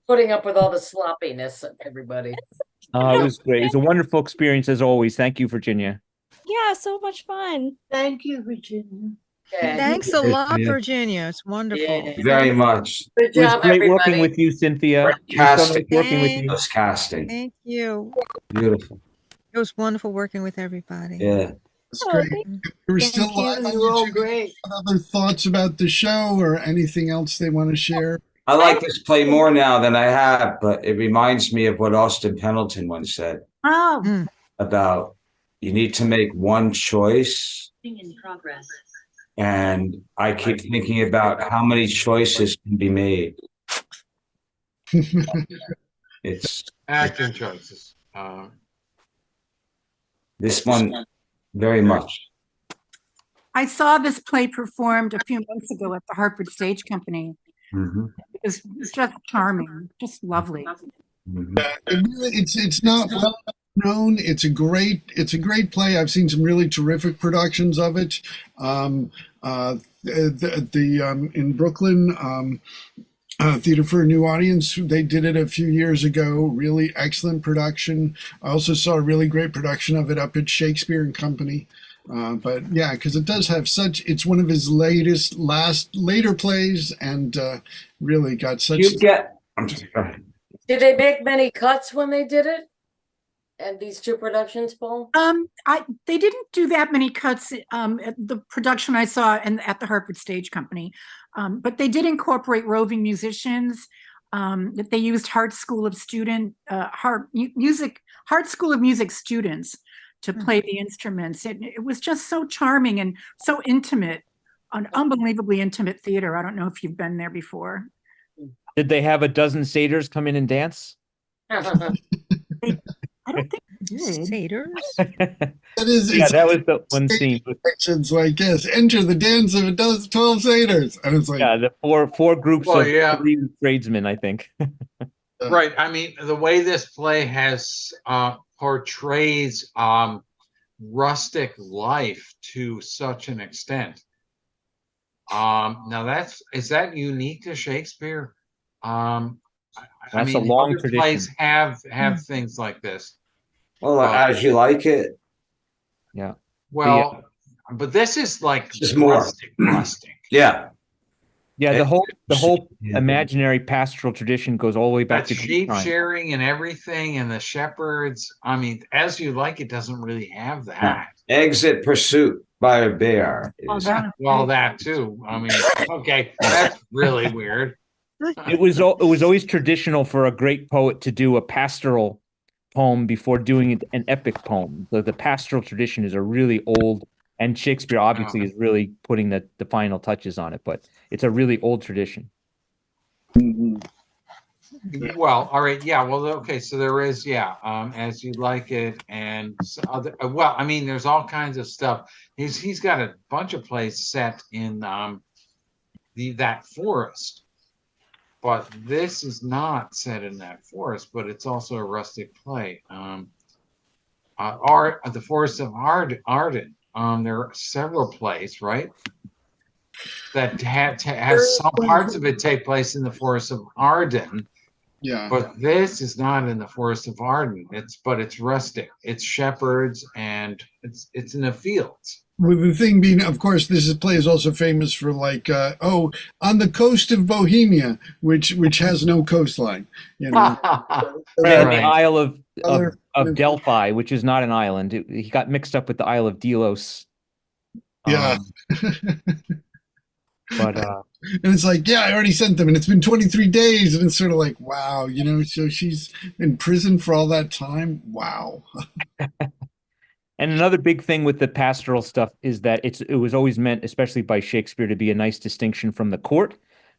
putting up with all the sloppiness, everybody. It was great. It was a wonderful experience as always. Thank you, Virginia. Yeah, so much fun. Thank you, Virginia. Yeah. Thanks a lot, Yeah. Virginia. It's wonderful. Yeah. Very much. Good It was job, great everybody. working with you, Cynthia. Great It was so nice casting. working with you. This casting. Thank you. Beautiful. It was wonderful working with everybody. Yeah. It's Oh, great. thank We're Thank still you. live on You're all YouTube. great. Other thoughts about the show or anything else they want to share? I like this play more now than I have, but it reminds me of what Austin Pendleton once said Oh, about you need to make one choice. In progress. And I keep thinking about how many choices can be made. It's Acting choices. this one very much. I saw this play performed a few months ago at the Hartford Stage Company. Mhm. It was just charming, just lovely. Mhm. It's not well known. It's a great play. I've seen some really terrific productions of it. In Brooklyn, Theater for a New Audience, they did it a few years ago. Really excellent production. I also saw a really great production of it up at Shakespeare and Company. But yeah, because it does have it's one of his later plays, and really got such. You get. I'm sorry, go ahead. Did they make many cuts when they did it? And these two productions, Paul? They didn't do that many cuts at the production I saw at the Hartford Stage Company, but they did incorporate roving musicians. That they used Hart School of Music students to play the instruments. It was just so charming and so intimate, an unbelievably intimate theater. I don't know if you've been there before. Did they have a dozen satyrs come in and dance? I don't think they did. Satyrs? That is, Yeah, that was the one scene. It's like, yes, enter the dance of a dozen 12 satyrs, and it's like, Yeah, the four groups Well, of yeah. 3 tradesmen, I think. Right. I mean, the way this play has portrays rustic life to such an extent. Now is that unique to Shakespeare? I That's mean, a long other tradition. plays have things like this. Well, as you like it. Yeah. Well, but this is like Just more. rustic. Yeah. Yeah, the whole Yeah. imaginary pastoral tradition goes all the way back That to sheep time. sharing and everything, and the shepherds. I mean, as you like it doesn't really have that. Exit Pursuit by a Bear. Oh, is- That too. I mean, okay, that's really weird. It was always traditional for a great poet to do a pastoral poem before doing an epic poem. The pastoral tradition is a really old, and Shakespeare obviously is really putting the final touches on it, but it's a really old tradition. Well, all right, yeah. Well, okay. So there is, as you like it, and other. Well, I mean, there's all kinds of stuff. He's got a bunch of plays set in that forest. But this is not set in that forest, but it's also a rustic play. The Forest of Arden. There are several plays, right? That has some parts of it take place in the Forest of Arden. Yeah. But this is not in the Forest of Arden. It's rustic. It's shepherds and it's in the fields. With the thing being, of course, play is also famous for like, on the coast of Bohemia, which has no coastline. You know, And Right. the Isle of Other- Delphi, which is not an island. He got mixed up with the Isle of Delos. Yeah. But And it's like, yeah, I already sent them, and it's been 23 days, and it's sort of like, wow, you know, so she's in prison for all that time. Wow. and another big thing with the pastoral stuff is that it was always meant, especially by Shakespeare, to be a nice distinction from the court.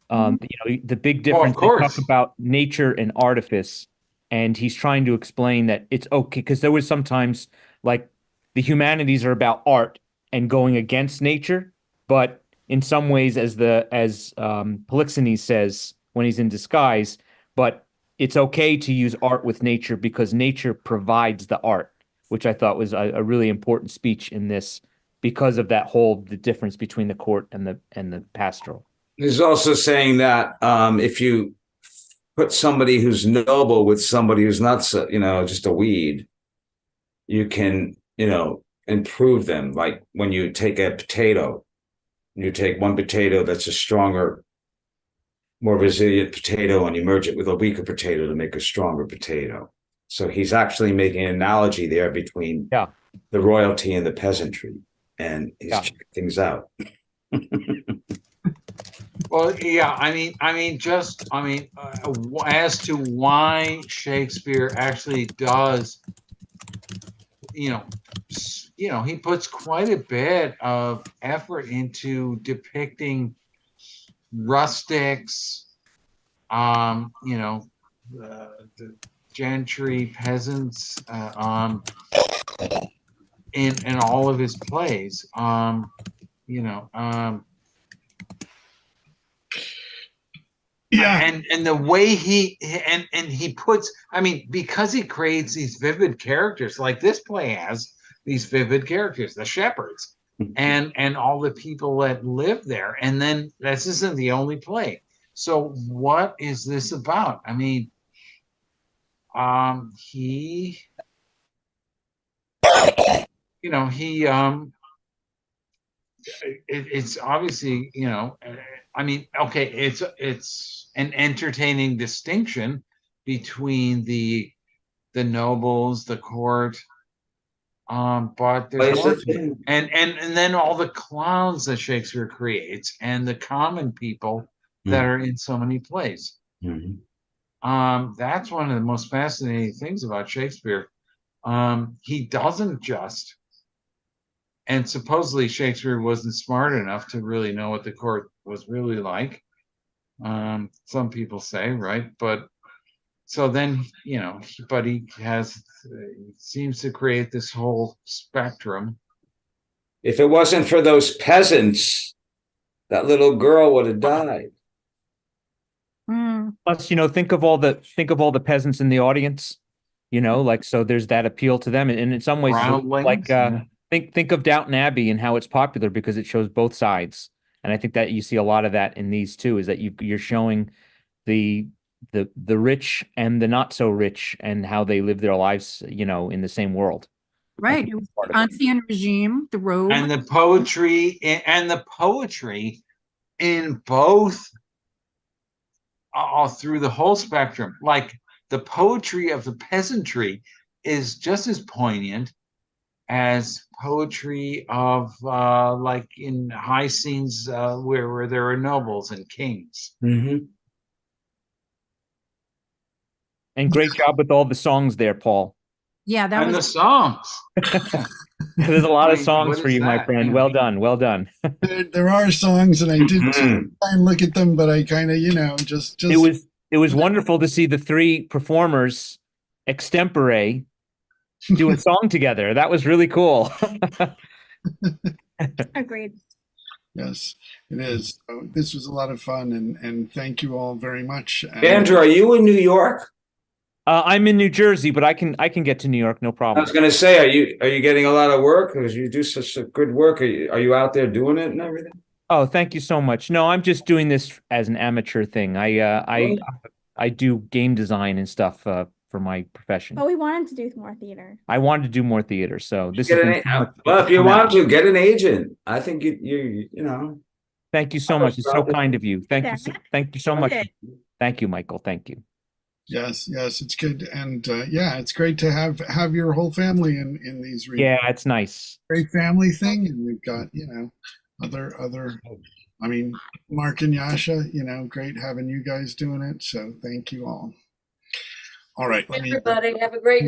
You know, the big Well, of difference, they talk course. about nature and artifice, and he's trying to explain that it's okay, because there was sometimes like the humanities are about art and going against nature, but in some ways, as Polixenes says when he's in disguise, but it's okay to use art with nature because nature provides the art, which I thought was a really important speech in this because of the difference between the court and the pastoral. He's also saying that if you put somebody who's noble with somebody who's not so, just a weed, you can, improve them. Like when you take a potato, you take one potato that's a stronger, more resilient potato, and you merge it with a weaker potato to make a stronger potato. So he's actually making an analogy there between the royalty and the peasantry, and he's checking things out. Well, yeah, as to why Shakespeare actually does, he puts quite a bit of effort into depicting rustics, the gentry, peasants, in all of his plays. Yeah. And the way he puts, because he creates these vivid characters, like this play has these vivid characters, the shepherds, and all the people that live there. And then this isn't the only play. So what is this about? It's obviously, okay, it's an entertaining distinction between the nobles, the court, but there's more to it. And then all the clowns that Shakespeare creates and the common people that are in so many plays. That's one of the most fascinating things about Shakespeare. He doesn't just, and supposedly Shakespeare wasn't smart enough to really know what the court was really like. Some people say, right? But so then, but he seems to create this whole spectrum. If it wasn't for those peasants, that little girl would have died. Plus, think of all the peasants in the audience, so there's that appeal to them. And in some ways, think of Downton Abbey and how it's popular because it shows both sides. And I think that you see a lot of that in these too, is that you're showing the rich and the not so rich and how they live their lives, in the same world. Right. It was the ancien regime, the robe. And the poetry in both, all through the whole spectrum. Like the poetry of the peasantry is just as poignant as poetry of like in high scenes where there are nobles and kings. And great job with all the songs there, Paul. Yeah, and the songs. There's a lot of songs for you, my friend. Well done. Well done. There are songs, and I did try and look at them, but I kind of, just. It was wonderful to see the three performers extempore do a song together. That was really cool. Agreed. Yes, it is. So this was a lot of fun, and thank you all very much. And Andrew, are you in New York? I'm in New Jersey, but I can get to New York, no I problem. was going to say, are you getting a lot of work? Because you do such a good work. Are you out there doing it and everything? Oh, thank you so much. No, I'm just doing this as an amateur thing. I do game design and stuff for my profession. But we wanted to do more theater. I wanted to do more theater, so this Get has an been so much well, if you fun. want to, get an agent. I think you know. Thank you so much. It's so kind of you. Thank you so much. Okay. Thank you, Michael. Thank you. yes, it's good, and yeah, it's great to have your whole family in these. Yeah, it's nice. Great family thing, and we've got other. I mean, Mark and Yasha, great having you guys doing it. So thank you all. All right, let me. Everybody, have a great night.